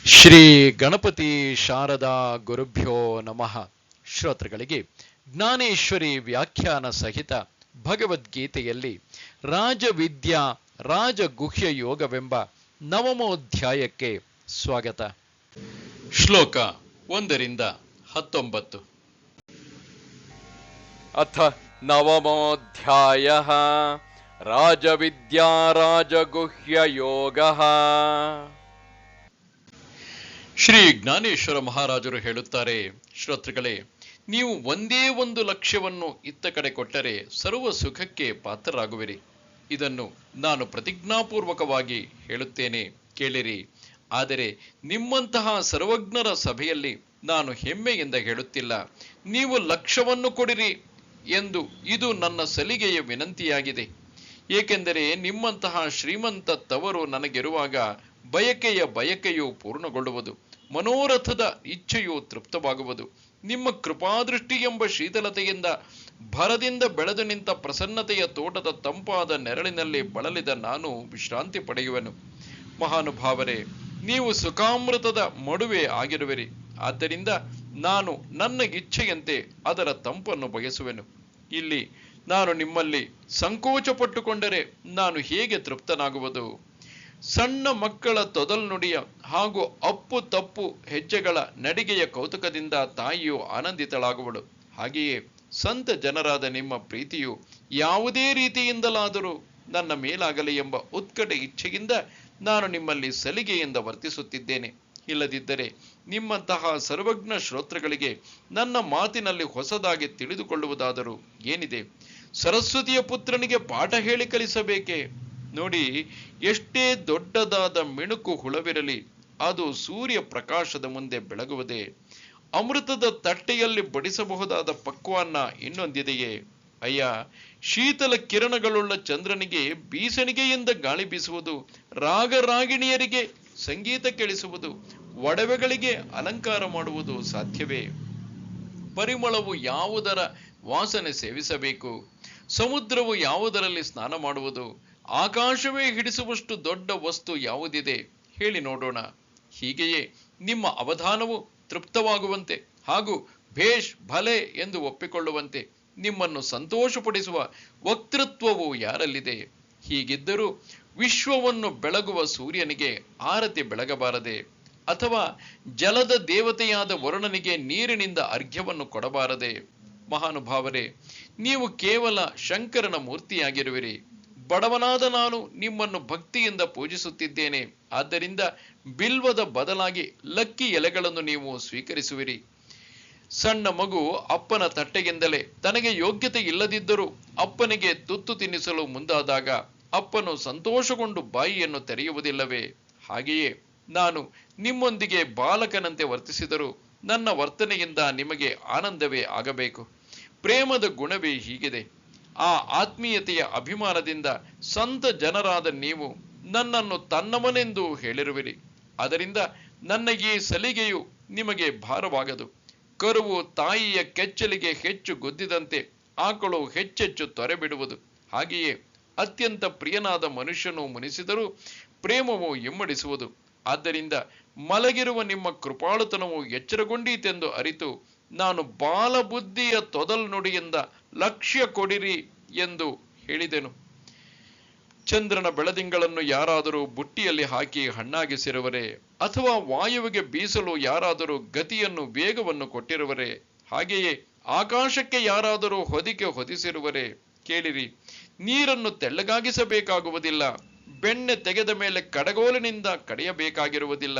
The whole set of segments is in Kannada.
ಶ್ರೀ ಗಣಪತಿ ಶಾರದಾ ಗುರುಭ್ಯೋ ನಮಃ. ಶ್ರೋತೃಗಳಿಗೆ ಜ್ಞಾನೇಶ್ವರಿ ವ್ಯಾಖ್ಯಾನ ಸಹಿತ ಭಗವದ್ಗೀತೆಯಲ್ಲಿ ರಾಜವಿದ್ಯಾ ರಾಜಗುಹ್ಯ ಯೋಗವೆಂಬ ನವಮೋಧ್ಯಾಯಕ್ಕೆ ಸ್ವಾಗತ. ಶ್ಲೋಕ 1-19. ಅಥ ನವಮೋಧ್ಯಾಯಃ ರಾಜವಿದ್ಯಾ ರಾಜಗುಹ್ಯ ಯೋಗಃ. ಶ್ರೀ ಜ್ಞಾನೇಶ್ವರ ಮಹಾರಾಜರು ಹೇಳುತ್ತಾರೆ, ಶ್ರೋತೃಗಳೇ, ನೀವು ಒಂದೇ ಒಂದು ಲಕ್ಷ್ಯವನ್ನು ಇತ್ತ ಕಡೆ ಕೊಟ್ಟರೆ ಸರ್ವ ಸುಖಕ್ಕೆ ಪಾತ್ರರಾಗುವಿರಿ. ಇದನ್ನು ನಾನು ಪ್ರತಿಜ್ಞಾಪೂರ್ವಕವಾಗಿ ಹೇಳುತ್ತೇನೆ, ಕೇಳಿರಿ. ಆದರೆ ನಿಮ್ಮಂತಹ ಸರ್ವಜ್ಞರ ಸಭೆಯಲ್ಲಿ ನಾನು ಹೆಮ್ಮೆಯಿಂದ ಹೇಳುತ್ತಿಲ್ಲ. ನೀವು ಲಕ್ಷ್ಯವನ್ನು ಕೊಡಿರಿ ಎಂದು ಇದು ನನ್ನ ಸಲಿಗೆಯ ವಿನಂತಿಯಾಗಿದೆ. ಏಕೆಂದರೆ ನಿಮ್ಮಂತಹ ಶ್ರೀಮಂತ ತವರು ನನಗಿರುವಾಗ ಬಯಕೆಯು ಪೂರ್ಣಗೊಳ್ಳುವುದು, ಮನೋರಥದ ಇಚ್ಛೆಯು ತೃಪ್ತವಾಗುವುದು. ನಿಮ್ಮ ಕೃಪಾದೃಷ್ಟಿ ಎಂಬ ಶೀತಲತೆಯಿಂದ ಭರದಿಂದ ಬೆಳೆದು ನಿಂತ ಪ್ರಸನ್ನತೆಯ ತೋಟದ ತಂಪಾದ ನೆರಳಿನಲ್ಲಿ ಬಳಲಿದ ನಾನು ವಿಶ್ರಾಂತಿ ಪಡೆಯುವೆನು. ಮಹಾನುಭಾವರೇ, ನೀವು ಸುಖಾಮೃತದ ಮಡುವೆ ಆಗಿರುವಿರಿ. ಆದ್ದರಿಂದ ನಾನು ನನ್ನ ಇಚ್ಛೆಯಂತೆ ಅದರ ತಂಪನ್ನು ಬಯಸುವೆನು. ಇಲ್ಲಿ ನಾನು ನಿಮ್ಮಲ್ಲಿ ಸಂಕೋಚ ಪಟ್ಟುಕೊಂಡರೆ ನಾನು ಹೇಗೆ ತೃಪ್ತನಾಗುವುದು? ಸಣ್ಣ ಮಕ್ಕಳ ತೊದಲ್ನುಡಿಯ ಹಾಗೂ ಅಪ್ಪು ತಪ್ಪು ಹೆಜ್ಜೆಗಳ ನಡಿಗೆಯ ಕೌತುಕದಿಂದ ತಾಯಿಯು ಆನಂದಿತಳಾಗುವಳು. ಹಾಗೆಯೇ ಸಂತ ಜನರಾದ ನಿಮ್ಮ ಪ್ರೀತಿಯು ಯಾವುದೇ ರೀತಿಯಿಂದಲಾದರೂ ನನ್ನ ಮೇಲಾಗಲಿ ಎಂಬ ಉತ್ಕಟ ಇಚ್ಛೆಯಿಂದ ನಾನು ನಿಮ್ಮಲ್ಲಿ ಸಲಿಗೆಯಿಂದ ವರ್ತಿಸುತ್ತಿದ್ದೇನೆ. ಇಲ್ಲದಿದ್ದರೆ ನಿಮ್ಮಂತಹ ಸರ್ವಜ್ಞ ಶ್ರೋತೃಗಳಿಗೆ ನನ್ನ ಮಾತಿನಲ್ಲಿ ಹೊಸದಾಗಿ ತಿಳಿದುಕೊಳ್ಳುವುದಾದರೂ ಏನಿದೆ? ಸರಸ್ವತಿಯ ಪುತ್ರನಿಗೆ ಪಾಠ ಹೇಳಿ ಕಲಿಸಬೇಕೆ? ನೋಡಿ, ಎಷ್ಟೇ ದೊಡ್ಡದಾದ ಮಿಣುಕು ಹುಳವಿರಲಿ, ಅದು ಸೂರ್ಯ ಪ್ರಕಾಶದ ಮುಂದೆ ಬೆಳಗುವುದೇ? ಅಮೃತದ ತಟ್ಟೆಯಲ್ಲಿ ಬಡಿಸಬಹುದಾದ ಪಕ್ವಾನ್ನ ಇನ್ನೊಂದಿದೆಯೇ? ಅಯ್ಯ, ಶೀತಲ ಕಿರಣಗಳುಳ್ಳ ಚಂದ್ರನಿಗೆ ಬೀಸಣಿಗೆಯಿಂದ ಗಾಳಿ ಬೀಸುವುದು, ರಾಗರಾಗಿಣಿಯರಿಗೆ ಸಂಗೀತ ಕೇಳಿಸುವುದು, ಒಡವೆಗಳಿಗೆ ಅಲಂಕಾರ ಮಾಡುವುದು ಸಾಧ್ಯವೇ? ಪರಿಮಳವು ಯಾವುದರ ವಾಸನೆ ಸೇವಿಸಬೇಕು? ಸಮುದ್ರವು ಯಾವುದರಲ್ಲಿ ಸ್ನಾನ ಮಾಡುವುದು? ಆಕಾಶವೇ ಹಿಡಿಸುವಷ್ಟು ದೊಡ್ಡ ವಸ್ತು ಯಾವುದಿದೆ ಹೇಳಿ ನೋಡೋಣ. ಹೀಗೆಯೇ ನಿಮ್ಮ ಅವಧಾನವು ತೃಪ್ತವಾಗುವಂತೆ ಹಾಗೂ ಭೇಷ್ ಭಲೆ ಎಂದು ಒಪ್ಪಿಕೊಳ್ಳುವಂತೆ ನಿಮ್ಮನ್ನು ಸಂತೋಷಪಡಿಸುವ ವಕ್ತೃತ್ವವು ಯಾರಲ್ಲಿದೆ? ಹೀಗಿದ್ದರೂ ವಿಶ್ವವನ್ನು ಬೆಳಗುವ ಸೂರ್ಯನಿಗೆ ಆರತಿ ಬೆಳಗಬಾರದೆ? ಅಥವಾ ಜಲದ ದೇವತೆಯಾದ ವರುಣನಿಗೆ ನೀರಿನಿಂದ ಅರ್ಘ್ಯವನ್ನು ಕೊಡಬಾರದೆ? ಮಹಾನುಭಾವರೇ, ನೀವು ಕೇವಲ ಶಂಕರನ ಮೂರ್ತಿಯಾಗಿರುವಿರಿ. ಬಡವನಾದ ನಾನು ನಿಮ್ಮನ್ನು ಭಕ್ತಿಯಿಂದ ಪೂಜಿಸುತ್ತಿದ್ದೇನೆ. ಆದ್ದರಿಂದ ಬಿಲ್ವದ ಬದಲಾಗಿ ಲಕ್ಕಿ ಎಲೆಗಳನ್ನು ನೀವು ಸ್ವೀಕರಿಸುವಿರಿ. ಸಣ್ಣ ಮಗು ಅಪ್ಪನ ತಟ್ಟೆಗಿಂದಲೇ ತನಗೆ ಯೋಗ್ಯತೆ ಇಲ್ಲದಿದ್ದರೂ ಅಪ್ಪನಿಗೆ ತುತ್ತು ತಿನ್ನಿಸಲು ಮುಂದಾದಾಗ ಅಪ್ಪನು ಸಂತೋಷಗೊಂಡು ಬಾಯಿಯನ್ನು ತೆರೆಯುವುದಿಲ್ಲವೇ? ಹಾಗೆಯೇ ನಾನು ನಿಮ್ಮೊಂದಿಗೆ ಬಾಲಕನಂತೆ ವರ್ತಿಸಿದರೂ ನನ್ನ ವರ್ತನೆಯಿಂದ ನಿಮಗೆ ಆನಂದವೇ ಆಗಬೇಕು. ಪ್ರೇಮದ ಗುಣವೇ ಹೀಗಿದೆ. ಆ ಆತ್ಮೀಯತೆಯ ಅಭಿಮಾನದಿಂದ ಸಂತ ಜನರಾದ ನೀವು ನನ್ನನ್ನು ತನ್ನವನೆಂದು ಹೇಳಿರುವಿರಿ. ಅದರಿಂದ ನನ್ನ ಈ ಸಲಿಗೆಯು ನಿಮಗೆ ಭಾರವಾಗದು. ಕರುವು ತಾಯಿಯ ಕೆಚ್ಚಲಿಗೆ ಹೆಚ್ಚು ಗುದ್ದಿದಂತೆ ಆಕಳು ಹೆಚ್ಚೆಚ್ಚು ತೊರೆಬಿಡುವುದು. ಹಾಗೆಯೇ ಅತ್ಯಂತ ಪ್ರಿಯನಾದ ಮನುಷ್ಯನು ಮುನಿಸಿದರೂ ಪ್ರೇಮವು ಇಮ್ಮಡಿಸುವುದು. ಆದ್ದರಿಂದ ಮಲಗಿರುವ ನಿಮ್ಮ ಕೃಪಾಳುತನವು ಎಚ್ಚರಗೊಂಡೀತೆಂದು ಅರಿತು ನಾನು ಬಾಲಬುದ್ಧಿಯ ತೊದಲ್ನುಡಿಯಿಂದ ಲಕ್ಷ್ಯ ಕೊಡಿರಿ ಎಂದು ಹೇಳಿದೆನು. ಚಂದ್ರನ ಬೆಳದಿಂಗಳನ್ನು ಯಾರಾದರೂ ಬುಟ್ಟಿಯಲ್ಲಿ ಹಾಕಿ ಹಣ್ಣಾಗಿಸಿರುವರೆ? ಅಥವಾ ವಾಯುವಿಗೆ ಬೀಸಲು ಯಾರಾದರೂ ಗತಿಯನ್ನು ವೇಗವನ್ನು ಕೊಟ್ಟಿರುವರೆ? ಹಾಗೆಯೇ ಆಕಾಶಕ್ಕೆ ಯಾರಾದರೂ ಹೊದಿಕೆ ಹೊದಿಸಿರುವರೆ? ಕೇಳಿರಿ, ನೀರನ್ನು ತೆಳ್ಳಗಾಗಿಸಬೇಕಾಗುವುದಿಲ್ಲ, ಬೆಣ್ಣೆ ತೆಗೆದ ಮೇಲೆ ಕಡಗೋಲಿನಿಂದ ಕಡೆಯಬೇಕಾಗಿರುವುದಿಲ್ಲ.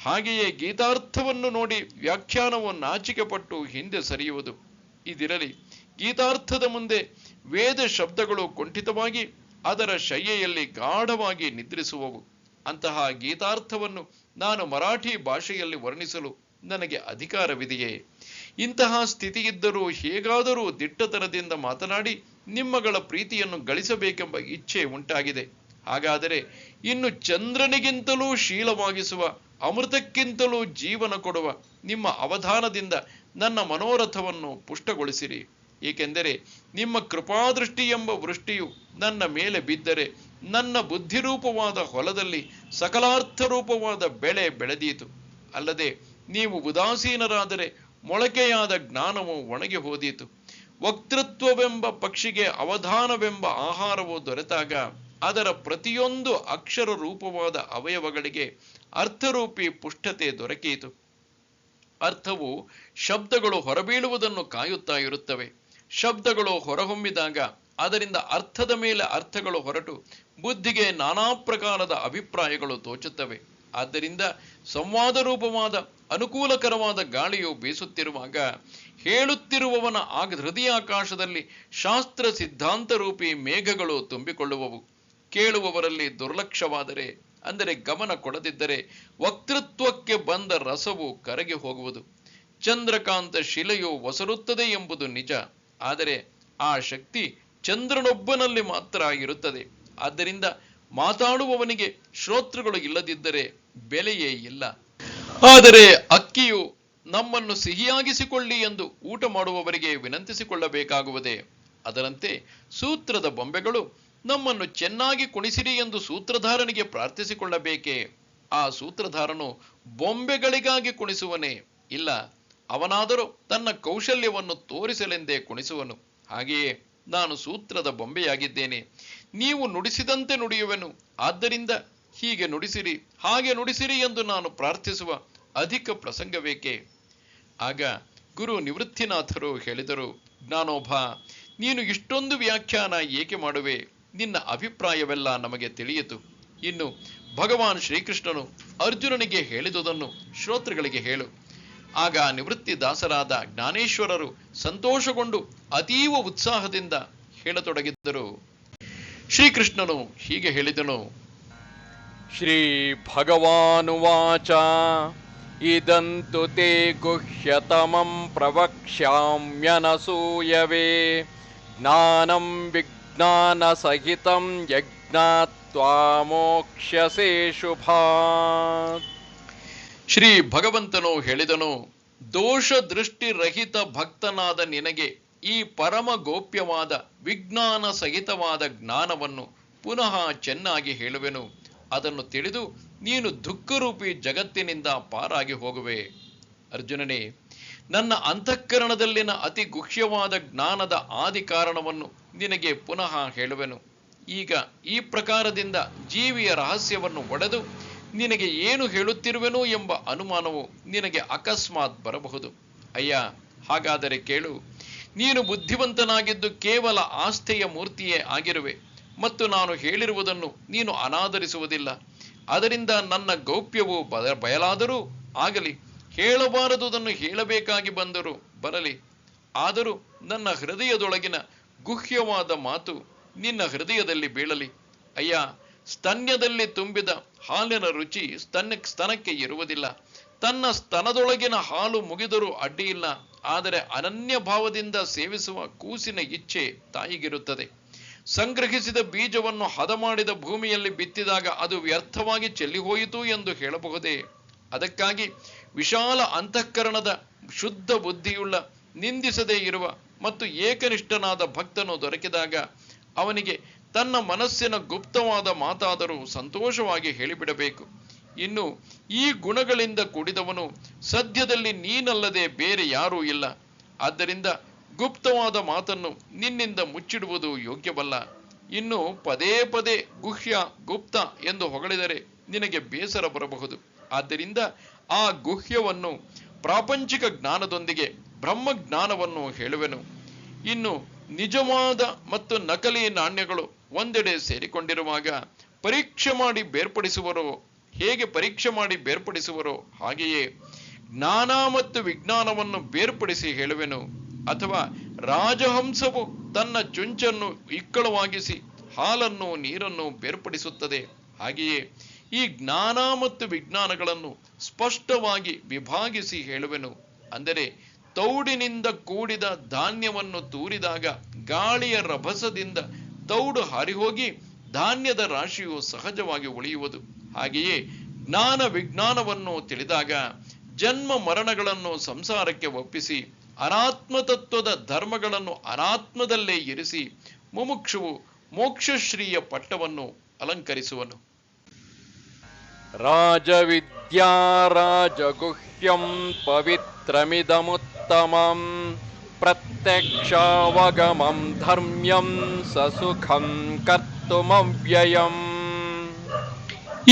ಹಾಗೆಯೇ ಗೀತಾರ್ಥವನ್ನು ನೋಡಿ ವ್ಯಾಖ್ಯಾನವು ನಾಚಿಕೆ ಪಟ್ಟು ಹಿಂದೆ ಸರಿಯುವುದು. ಇದಿರಲಿ, ಗೀತಾರ್ಥದ ಮುಂದೆ ವೇದ ಶಬ್ದಗಳು ಕುಂಠಿತವಾಗಿ ಅದರ ಶಯ್ಯೆಯಲ್ಲಿ ಗಾಢವಾಗಿ ನಿದ್ರಿಸುವವು. ಅಂತಹ ಗೀತಾರ್ಥವನ್ನು ನಾನು ಮರಾಠಿ ಭಾಷೆಯಲ್ಲಿ ವರ್ಣಿಸಲು ನನಗೆ ಅಧಿಕಾರವಿದೆಯೇ? ಇಂತಹ ಸ್ಥಿತಿಯಿದ್ದರೂ ಹೇಗಾದರೂ ದಿಟ್ಟತನದಿಂದ ಮಾತನಾಡಿ ನಿಮ್ಮಗಳ ಪ್ರೀತಿಯನ್ನು ಗಳಿಸಬೇಕೆಂಬ ಇಚ್ಛೆ ಉಂಟಾಗಿದೆ. ಹಾಗಾದರೆ ಇನ್ನು ಚಂದ್ರನಿಗಿಂತಲೂ ಶೀಲವಾಗಿಸುವ, ಅಮೃತಕ್ಕಿಂತಲೂ ಜೀವನ ಕೊಡುವ ನಿಮ್ಮ ಅವಧಾನದಿಂದ ನನ್ನ ಮನೋರಥವನ್ನು ಪುಷ್ಟಗೊಳಿಸಿರಿ. ಏಕೆಂದರೆ ನಿಮ್ಮ ಕೃಪಾದೃಷ್ಟಿ ಎಂಬ ವೃಷ್ಟಿಯು ನನ್ನ ಮೇಲೆ ಬಿದ್ದರೆ ನನ್ನ ಬುದ್ಧಿರೂಪವಾದ ಹೊಲದಲ್ಲಿ ಸಕಲಾರ್ಥರೂಪವಾದ ಬೆಳೆ ಬೆಳೆದೀತು. ಅಲ್ಲದೆ ನೀವು ಉದಾಸೀನರಾದರೆ ಮೊಳಕೆಯಾದ ಜ್ಞಾನವು ಒಣಗಿ ಹೋದೀತು. ವಕ್ತೃತ್ವವೆಂಬ ಪಕ್ಷಿಗೆ ಅವಧಾನವೆಂಬ ಆಹಾರವು ದೊರೆತಾಗ ಅದರ ಪ್ರತಿಯೊಂದು ಅಕ್ಷರ ರೂಪವಾದ ಅವಯವಗಳಿಗೆ ಅರ್ಥರೂಪಿ ಪುಷ್ಟತೆ ದೊರಕಿಯಿತು. ಅರ್ಥವು ಶಬ್ದಗಳು ಹೊರಬೀಳುವುದನ್ನು ಕಾಯುತ್ತಾ ಇರುತ್ತವೆ. ಶಬ್ದಗಳು ಹೊರಹೊಮ್ಮಿದಾಗ ಅದರಿಂದ ಅರ್ಥದ ಮೇಲೆ ಅರ್ಥಗಳು ಹೊರಟು ಬುದ್ಧಿಗೆ ನಾನಾ ಪ್ರಕಾರದ ಅಭಿಪ್ರಾಯಗಳು ತೋಚುತ್ತವೆ. ಆದ್ದರಿಂದ ಸಂವಾದ ರೂಪವಾದ ಅನುಕೂಲಕರವಾದ ಗಾಳಿಯು ಬೀಸುತ್ತಿರುವಾಗ ಹೇಳುತ್ತಿರುವವನ ಹೃದಯಾಕಾಶದಲ್ಲಿ ಶಾಸ್ತ್ರ ಸಿದ್ಧಾಂತ ರೂಪಿ ಮೇಘಗಳು ತುಂಬಿಕೊಳ್ಳುವವು. ಕೇಳುವವರಲ್ಲಿ ದುರ್ಲಕ್ಷ್ಯವಾದರೆ, ಅಂದರೆ ಗಮನ ಕೊಡದಿದ್ದರೆ, ವಕ್ತೃತ್ವಕ್ಕೆ ಬಂದ ರಸವು ಕರಗಿ ಹೋಗುವುದು. ಚಂದ್ರಕಾಂತ ಶಿಲೆಯು ಒಸರುತ್ತದೆ ಎಂಬುದು ನಿಜ, ಆದರೆ ಆ ಶಕ್ತಿ ಚಂದ್ರನೊಬ್ಬನಲ್ಲಿ ಮಾತ್ರ ಇರುತ್ತದೆ. ಆದ್ದರಿಂದ ಮಾತಾಡುವವನಿಗೆ ಶ್ರೋತೃಗಳು ಇಲ್ಲದಿದ್ದರೆ ಬೆಲೆಯೇ ಇಲ್ಲ. ಆದರೆ ಅಕ್ಕಿಯು ನಮ್ಮನ್ನು ಸಿಹಿಯಾಗಿಸಿಕೊಳ್ಳಿ ಎಂದು ಊಟ ಮಾಡುವವರಿಗೆ ವಿನಂತಿಸಿಕೊಳ್ಳಬೇಕಾಗುವುದೇ? ಅದರಂತೆ ಸೂತ್ರದ ಬೊಂಬೆಗಳು ನಮ್ಮನ್ನು ಚೆನ್ನಾಗಿ ಕುಣಿಸಿರಿ ಎಂದು ಸೂತ್ರಧಾರನಿಗೆ ಪ್ರಾರ್ಥಿಸಿಕೊಳ್ಳಬೇಕೇ? ಆ ಸೂತ್ರಧಾರನು ಬೊಂಬೆಗಳಿಗಾಗಿ ಕುಣಿಸುವನೇ? ಇಲ್ಲ, ಅವನಾದರೂ ತನ್ನ ಕೌಶಲ್ಯವನ್ನು ತೋರಿಸಲೆಂದೇ ಕುಣಿಸುವನು. ಹಾಗೆಯೇ ನಾನು ಸೂತ್ರದ ಬೊಂಬೆಯಾಗಿದ್ದೇನೆ. ನೀವು ನುಡಿಸಿದಂತೆ ನುಡಿಯುವೆನು. ಆದ್ದರಿಂದ ಹೀಗೆ ನುಡಿಸಿರಿ, ಹಾಗೆ ನುಡಿಸಿರಿ ಎಂದು ನಾನು ಪ್ರಾರ್ಥಿಸುವ ಅಧಿಕ ಪ್ರಸಂಗವೇಕೆ? ಆಗ ಗುರು ನಿವೃತ್ತಿನಾಥರು ಹೇಳಿದರು, ಜ್ಞಾನೋಭ, ನೀನು ಇಷ್ಟೊಂದು ವ್ಯಾಖ್ಯಾನ ಏಕೆ ಮಾಡುವೆ? ನಿನ್ನ ಅಭಿಪ್ರಾಯವೆಲ್ಲ ನಮಗೆ ತಿಳಿಯಿತು. ಇನ್ನು ಭಗವಾನ್ ಶ್ರೀಕೃಷ್ಣನು ಅರ್ಜುನನಿಗೆ ಹೇಳಿದುದನ್ನು ಶ್ರೋತೃಗಳಿಗೆ ಹೇಳು. ಆಗ ನಿವೃತ್ತಿ ದಾಸರಾದ ಜ್ಞಾನೇಶ್ವರರು ಸಂತೋಷಗೊಂಡು ಅತೀವ ಉತ್ಸಾಹದಿಂದ ಹೇಳತೊಡಗಿದ್ದರು. ಶ್ರೀಕೃಷ್ಣನು ಹೀಗೆ ಹೇಳಿದನು. ಶ್ರೀ ಭಗವಾನುವಾಚ ಇದಂತು ತೇ ಗುಹ್ಯತಮಂ ಪ್ರವಕ್ಷ್ಯಾಮ್ಯನಸೂಯವೇ ಜ್ಞಾನಂ ವಿಜ್ಞಾನ ಸಹಿತಂ ಯಜ್ಞಾತ್ವಾ ಮೋಕ್ಷ್ಯಸೇ ಶುಭಾತ್. ಶ್ರೀ ಭಗವಂತನು ಹೇಳಿದನು, ದೋಷ ದೃಷ್ಟಿ ರಹಿತ ಭಕ್ತನಾದ ನಿನಗೆ ಈ ಪರಮ ಗೋಪ್ಯವಾದ ವಿಜ್ಞಾನ ಸಹಿತವಾದ ಜ್ಞಾನವನ್ನು ಪುನಃ ಚೆನ್ನಾಗಿ ಹೇಳುವೆನು. ಅದನ್ನು ತಿಳಿದು ನೀನು ದುಃಖರೂಪಿ ಜಗತ್ತಿನಿಂದ ಪಾರಾಗಿ ಹೋಗುವೆ. ಅರ್ಜುನನೇ, ನನ್ನ ಅಂತಃಕರಣದಲ್ಲಿನ ಅತಿ ಗುಹ್ಯವಾದ ಜ್ಞಾನದ ಆದಿ ಕಾರಣವನ್ನು ನಿನಗೆ ಪುನಃ ಹೇಳುವೆನು. ಈಗ ಈ ಪ್ರಕಾರದಿಂದ ಜೀವಿಯ ರಹಸ್ಯವನ್ನು ಒಡೆದು ನಿನಗೆ ಏನು ಹೇಳುತ್ತಿರುವೆನು ಎಂಬ ಅನುಮಾನವು ನಿನಗೆ ಅಕಸ್ಮಾತ್ ಬರಬಹುದು. ಅಯ್ಯ, ಹಾಗಾದರೆ ಕೇಳು. ನೀನು ಬುದ್ಧಿವಂತನಾಗಿದ್ದು ಕೇವಲ ಆಸ್ಥೆಯ ಮೂರ್ತಿಯೇ ಆಗಿರುವೆ ಮತ್ತು ನಾನು ಹೇಳಿರುವುದನ್ನು ನೀನು ಅನಾದರಿಸುವುದಿಲ್ಲ. ಅದರಿಂದ ನನ್ನ ಗೌಪ್ಯವು ಬಯಲಾದರೂ ಆಗಲಿ, ಹೇಳಬಾರದುದನ್ನು ಹೇಳಬೇಕಾಗಿ ಬಂದರೂ ಬರಲಿ. ಆದರೂ ನನ್ನ ಹೃದಯದೊಳಗಿನ ಗುಹ್ಯವಾದ ಮಾತು ನಿನ್ನ ಹೃದಯದಲ್ಲಿ ಬೀಳಲಿ. ಅಯ್ಯ, ಸ್ತನ್ಯದಲ್ಲಿ ತುಂಬಿದ ಹಾಲಿನ ರುಚಿ ಸ್ತನಕ್ಕೆ ಇರುವುದಿಲ್ಲ. ತನ್ನ ಸ್ತನದೊಳಗಿನ ಹಾಲು ಮುಗಿದರೂ ಅಡ್ಡಿಯಿಲ್ಲ, ಆದರೆ ಅನನ್ಯ ಭಾವದಿಂದ ಸೇವಿಸುವ ಕೂಸಿನ ಇಚ್ಛೆ ತಾಯಿಗಿರುತ್ತದೆ. ಸಂಗ್ರಹಿಸಿದ ಬೀಜವನ್ನು ಹದ ಮಾಡಿದ ಭೂಮಿಯಲ್ಲಿ ಬಿತ್ತಿದಾಗ ಅದು ವ್ಯರ್ಥವಾಗಿ ಚೆಲ್ಲಿಹೋಯಿತು ಎಂದು ಹೇಳಬಹುದೇ? ಅದಕ್ಕಾಗಿ ವಿಶಾಲ ಅಂತಃಕರಣದ ಶುದ್ಧ ಬುದ್ಧಿಯುಳ್ಳ, ನಿಂದಿಸದೇ ಇರುವ ಮತ್ತು ಏಕನಿಷ್ಠನಾದ ಭಕ್ತನು ದೊರಕಿದಾಗ ಅವನಿಗೆ ತನ್ನ ಮನಸ್ಸಿನ ಗುಪ್ತವಾದ ಮಾತಾದರೂ ಸಂತೋಷವಾಗಿ ಹೇಳಿಬಿಡಬೇಕು. ಇನ್ನು ಈ ಗುಣಗಳಿಂದ ಕೂಡಿದವನು ಸದ್ಯದಲ್ಲಿ ನೀನಲ್ಲದೆ ಬೇರೆ ಯಾರೂ ಇಲ್ಲ. ಆದ್ದರಿಂದ ಗುಪ್ತವಾದ ಮಾತನ್ನು ನಿನ್ನಿಂದ ಮುಚ್ಚಿಡುವುದು ಯೋಗ್ಯವಲ್ಲ. ಇನ್ನು ಪದೇ ಪದೇ ಗುಹ್ಯ ಗುಪ್ತ ಎಂದು ಹೊಗಳಿದರೆ ನಿನಗೆ ಬೇಸರ ಬರಬಹುದು. ಆದ್ದರಿಂದ ಆ ಗುಹ್ಯವನ್ನು ಪ್ರಾಪಂಚಿಕ ಜ್ಞಾನದೊಂದಿಗೆ ಬ್ರಹ್ಮಜ್ಞಾನವನ್ನು ಹೇಳುವೆನು. ಇನ್ನು ನಿಜವಾದ ಮತ್ತು ನಕಲಿ ನಾಣ್ಯಗಳು ಒಂದೆಡೆ ಸೇರಿಕೊಂಡಿರುವಾಗ ಪರೀಕ್ಷೆ ಮಾಡಿ ಬೇರ್ಪಡಿಸುವರೋ ಹೇಗೆ ಪರೀಕ್ಷೆ ಮಾಡಿ ಬೇರ್ಪಡಿಸುವರೋ ಹಾಗೆಯೇ ಜ್ಞಾನ ಮತ್ತು ವಿಜ್ಞಾನವನ್ನು ಬೇರ್ಪಡಿಸಿ ಹೇಳುವೆನು. ಅಥವಾ ರಾಜಹಂಸವು ತನ್ನ ಚುಂಚನ್ನು ಇಕ್ಕಳವಾಗಿಸಿ ಹಾಲನ್ನು ನೀರನ್ನು ಬೇರ್ಪಡಿಸುತ್ತದೆ, ಹಾಗೆಯೇ ಈ ಜ್ಞಾನ ಮತ್ತು ವಿಜ್ಞಾನಗಳನ್ನು ಸ್ಪಷ್ಟವಾಗಿ ವಿಭಾಗಿಸಿ ಹೇಳುವೆನು. ಅಂದರೆ ತೌಡಿನಿಂದ ಕೂಡಿದ ಧಾನ್ಯವನ್ನು ತೂರಿದಾಗ ಗಾಳಿಯ ರಭಸದಿಂದ ತೌಡು ಹಾರಿಹೋಗಿ ಧಾನ್ಯದ ರಾಶಿಯು ಸಹಜವಾಗಿ ಉಳಿಯುವುದು. ಹಾಗೆಯೇ ಜ್ಞಾನ ವಿಜ್ಞಾನವನ್ನು ತಿಳಿದಾಗ ಜನ್ಮ ಮರಣಗಳನ್ನು ಸಂಸಾರಕ್ಕೆ ಒಪ್ಪಿಸಿ ಅನಾತ್ಮ ತತ್ವದ ಧರ್ಮಗಳನ್ನು ಅನಾತ್ಮದಲ್ಲೇ ಇರಿಸಿ ಮುಮುಕ್ಷುವು ಮೋಕ್ಷಶ್ರೀಯ ಪಟ್ಟವನ್ನು ಅಲಂಕರಿಸುವನು. ರಾಜವಿದ್ಯಾ ರಾಜಗುಹ್ಯಂ ಪವಿತ್ರಮಿದಮುತ್ತಮಂ ಪ್ರತ್ಯಕ್ಷಾವಗಮಂ ಧರ್ಮ್ಯಂ ಸಸುಖಂ ಕರ್ತುಮವ್ಯಯಂ.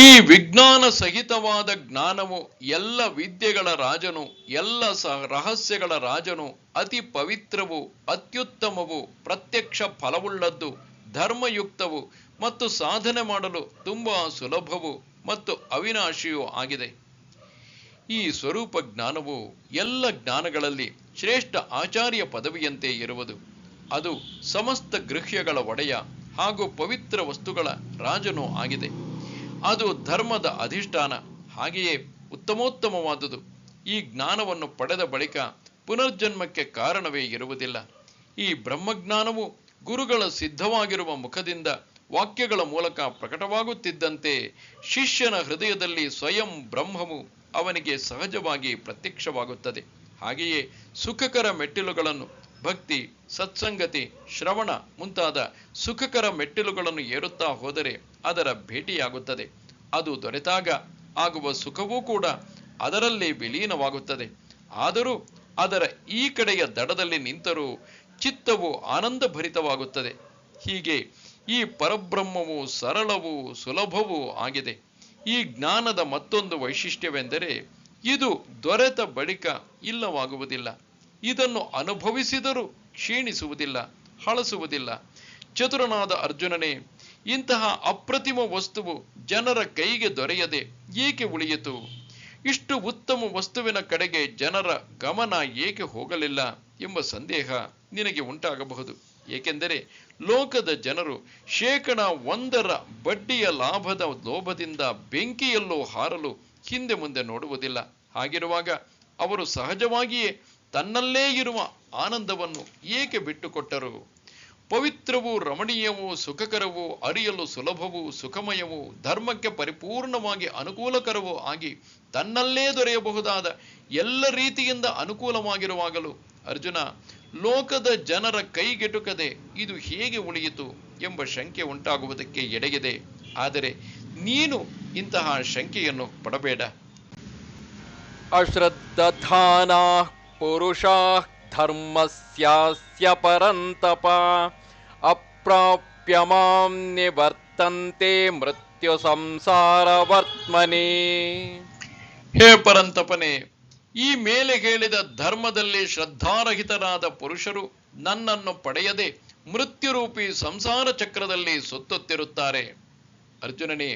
ಈ ವಿಜ್ಞಾನ ಸಹಿತವಾದ ಜ್ಞಾನವು ಎಲ್ಲ ವಿದ್ಯೆಗಳ ರಾಜನು, ಎಲ್ಲ ರಹಸ್ಯಗಳ ರಾಜನು, ಅತಿ ಪವಿತ್ರವು, ಅತ್ಯುತ್ತಮವು, ಪ್ರತ್ಯಕ್ಷ ಫಲವುಳ್ಳದ್ದು, ಧರ್ಮಯುಕ್ತವು ಮತ್ತು ಸಾಧನೆ ಮಾಡಲು ತುಂಬಾ ಸುಲಭವು ಮತ್ತು ಅವಿನಾಶಿಯೂ ಆಗಿದೆ. ಈ ಸ್ವರೂಪ ಜ್ಞಾನವು ಎಲ್ಲ ಜ್ಞಾನಗಳಲ್ಲಿ ಶ್ರೇಷ್ಠ ಆಚಾರ್ಯ ಪದವಿಯಂತೆ ಇರುವುದು. ಅದು ಸಮಸ್ತ ಗೃಹ್ಯಗಳ ಒಡೆಯ ಹಾಗೂ ಪವಿತ್ರ ವಸ್ತುಗಳ ರಾಜನೂ ಆಗಿದೆ. ಅದು ಧರ್ಮದ ಅಧಿಷ್ಠಾನ, ಹಾಗೆಯೇ ಉತ್ತಮೋತ್ತಮವಾದುದು. ಈ ಜ್ಞಾನವನ್ನು ಪಡೆದ ಬಳಿಕ ಪುನರ್ಜನ್ಮಕ್ಕೆ ಕಾರಣವೇ ಇರುವುದಿಲ್ಲ. ಈ ಬ್ರಹ್ಮಜ್ಞಾನವು ಗುರುಗಳ ಸಿದ್ಧವಾಗಿರುವ ಮುಖದಿಂದ ವಾಕ್ಯಗಳ ಮೂಲಕ ಪ್ರಕಟವಾಗುತ್ತಿದ್ದಂತೆ ಶಿಷ್ಯನ ಹೃದಯದಲ್ಲಿ ಸ್ವಯಂ ಬ್ರಹ್ಮವು ಅವನಿಗೆ ಸಹಜವಾಗಿ ಪ್ರತ್ಯಕ್ಷವಾಗುತ್ತದೆ. ಹಾಗೆಯೇ ಸುಖಕರ ಮೆಟ್ಟಿಲುಗಳನ್ನು, ಭಕ್ತಿ, ಸತ್ಸಂಗತಿ, ಶ್ರವಣ ಮುಂತಾದ ಸುಖಕರ ಮೆಟ್ಟಿಲುಗಳನ್ನು ಏರುತ್ತಾ ಹೋದರೆ ಅದರ ಭೇಟಿಯಾಗುತ್ತದೆ. ಅದು ದೊರೆತಾಗ ಆಗುವ ಸುಖವೂ ಕೂಡ ಅದರಲ್ಲಿ ವಿಲೀನವಾಗುತ್ತದೆ. ಆದರೂ ಅದರ ಈ ಕಡೆಯ ದಡದಲ್ಲಿ ನಿಂತರೂ ಚಿತ್ತವು ಆನಂದಭರಿತವಾಗುತ್ತದೆ. ಹೀಗೆ ಈ ಪರಬ್ರಹ್ಮವು ಸರಳವೂ ಸುಲಭವೂ ಆಗಿದೆ. ಈ ಜ್ಞಾನದ ಮತ್ತೊಂದು ವೈಶಿಷ್ಟ್ಯವೆಂದರೆ ಇದು ದೊರೆತ ಬಳಿಕ ಇಲ್ಲವಾಗುವುದಿಲ್ಲ. ಇದನ್ನು ಅನುಭವಿಸಿದರೂ ಕ್ಷೀಣಿಸುವುದಿಲ್ಲ, ಹಳಸುವುದಿಲ್ಲ. ಚತುರನಾದ ಅರ್ಜುನನೇ, ಇಂತಹ ಅಪ್ರತಿಮ ವಸ್ತುವು ಜನರ ಕೈಗೆ ದೊರೆಯದೆ ಏಕೆ ಉಳಿಯಿತು? ಇಷ್ಟು ಉತ್ತಮ ವಸ್ತುವಿನ ಕಡೆಗೆ ಜನರ ಗಮನ ಏಕೆ ಹೋಗಲಿಲ್ಲ ಎಂಬ ಸಂದೇಹ ನಿನಗೆ ಉಂಟಾಗಬಹುದು. ಏಕೆಂದರೆ ಲೋಕದ ಜನರು 1% ಬಡ್ಡಿಯ ಲಾಭದ ಲೋಭದಿಂದ ಬೆಂಕಿಯಲ್ಲೂ ಹಾರಲು ಹಿಂದೆ ಮುಂದೆ ನೋಡುವುದಿಲ್ಲ. ಹಾಗಿರುವಾಗ ಅವರು ಸಹಜವಾಗಿಯೇ ತನ್ನಲ್ಲೇ ಇರುವ ಆನಂದವನ್ನು ಏಕೆ ಬಿಟ್ಟುಕೊಟ್ಟರು? ಪವಿತ್ರವೂ ರಮಣೀಯವೂ ಸುಖಕರವೂ ಅರಿಯಲು ಸುಲಭವೂ ಸುಖಮಯವೂ ಧರ್ಮಕ್ಕೆ ಪರಿಪೂರ್ಣವಾಗಿ ಅನುಕೂಲಕರವೂ ಆಗಿ ತನ್ನಲ್ಲೇ ದೊರೆಯಬಹುದಾದ ಎಲ್ಲ ರೀತಿಯಿಂದ ಅನುಕೂಲವಾಗಿರುವಾಗಲೂ ಅರ್ಜುನ, ಲೋಕದ ಜನರ ಕೈಗೆಟುಕದೆ ಇದು ಹೇಗೆ ಉಳಿಯಿತು ಎಂಬ ಶಂಕೆ ಉಂಟಾಗುವುದಕ್ಕೆ ಎಡೆಗಿದೆ. ಆದರೆ ನೀನು ಇಂತಹ ಶಂಕೆಯನ್ನು ಪಡಬೇಡ. ಅಶ್ರದ್ಧಾನಾ ಪುರುಷಾ ಧರ್ಮಸ್ಯಾಸ್ಯ ಪರಂತಪ ಅಪ್ರಾಪ್ಯ ಮಾಂ ನಿವರ್ತಂತೆ ಮೃತ್ಯು ಸಂಸಾರವರ್ತ್ಮನಿ. ಹೇ ಪರಂತಪನೇ, ಈ ಮೇಲೆ ಹೇಳಿದ ಧರ್ಮದಲ್ಲಿ ಶ್ರದ್ಧಾರಹಿತರಾದ ಪುರುಷರು ನನ್ನನ್ನು ಪಡೆಯದೆ ಮೃತ್ಯುರೂಪಿ ಸಂಸಾರ ಚಕ್ರದಲ್ಲಿ ಸುತ್ತುತ್ತಿರುತ್ತಾರೆ. ಅರ್ಜುನನೇ,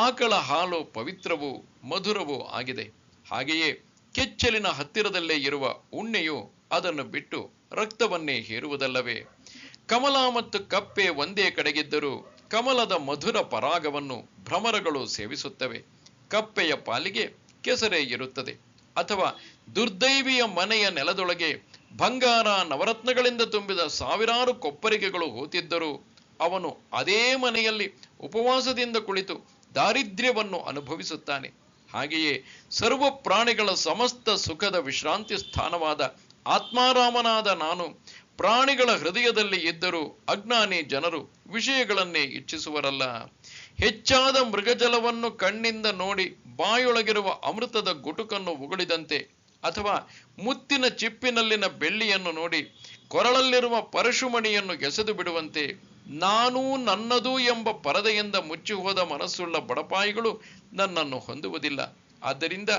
ಆಕಳ ಹಾಲು ಪವಿತ್ರವೂ ಮಧುರವೂ ಆಗಿದೆ. ಹಾಗೆಯೇ ಕೆಚ್ಚಲಿನ ಹತ್ತಿರದಲ್ಲೇ ಇರುವ ಉಣ್ಣೆಯು ಅದನ್ನು ಬಿಟ್ಟು ರಕ್ತವನ್ನೇ ಹೀರುವುದಲ್ಲವೇ? ಕಮಲ ಮತ್ತು ಕಪ್ಪೆ ಒಂದೇ ಕಡೆಗಿದ್ದರೂ ಕಮಲದ ಮಧುರ ಪರಾಗವನ್ನು ಭ್ರಮರಗಳು ಸೇವಿಸುತ್ತವೆ. ಕಪ್ಪೆಯ ಪಾಲಿಗೆ ಕೆಸರೇ ಇರುತ್ತದೆ. ಅಥವಾ ದುರ್ದೈವಿಯ ಮನೆಯ ನೆಲದೊಳಗೆ ಬಂಗಾರ ನವರತ್ನಗಳಿಂದ ತುಂಬಿದ ಸಾವಿರಾರು ಕೊಪ್ಪರಿಗೆಗಳು ಹೂತಿದ್ದರೂ ಅವನು ಅದೇ ಮನೆಯಲ್ಲಿ ಉಪವಾಸದಿಂದ ಕುಳಿತು ದಾರಿದ್ರ್ಯವನ್ನು ಅನುಭವಿಸುತ್ತಾನೆ. ಹಾಗೆಯೇ ಸರ್ವ ಪ್ರಾಣಿಗಳ ಸಮಸ್ತ ಸುಖದ ವಿಶ್ರಾಂತಿ ಸ್ಥಾನವಾದ ಆತ್ಮಾರಾಮನಾದ ನಾನು ಪ್ರಾಣಿಗಳ ಹೃದಯದಲ್ಲಿ ಇದ್ದರೂ ಅಜ್ಞಾನಿ ಜನರು ವಿಷಯಗಳನ್ನೇ ಇಚ್ಛಿಸುವರಲ್ಲ. ಹೆಚ್ಚಾದ ಮೃಗಜಲವನ್ನು ಕಣ್ಣಿಂದ ನೋಡಿ ಬಾಯೊಳಗಿರುವ ಅಮೃತದ ಗುಟುಕನ್ನು ಉಗುಳಿದಂತೆ, ಅಥವಾ ಮುತ್ತಿನ ಚಿಪ್ಪಿನಲ್ಲಿನ ಬೆಳ್ಳಿಯನ್ನು ನೋಡಿ ಕೊರಳಲ್ಲಿರುವ ಪರಶುಮಣಿಯನ್ನು ಎಸೆದು ಬಿಡುವಂತೆ, ನಾನೂ ನನ್ನದು ಎಂಬ ಪರದೆಯಿಂದ ಮುಚ್ಚಿ ಹೋದ ಮನಸ್ಸುಳ್ಳ ಬಡಪಾಯಿಗಳು ನನ್ನನ್ನು ಹೊಂದುವುದಿಲ್ಲ. ಆದ್ದರಿಂದ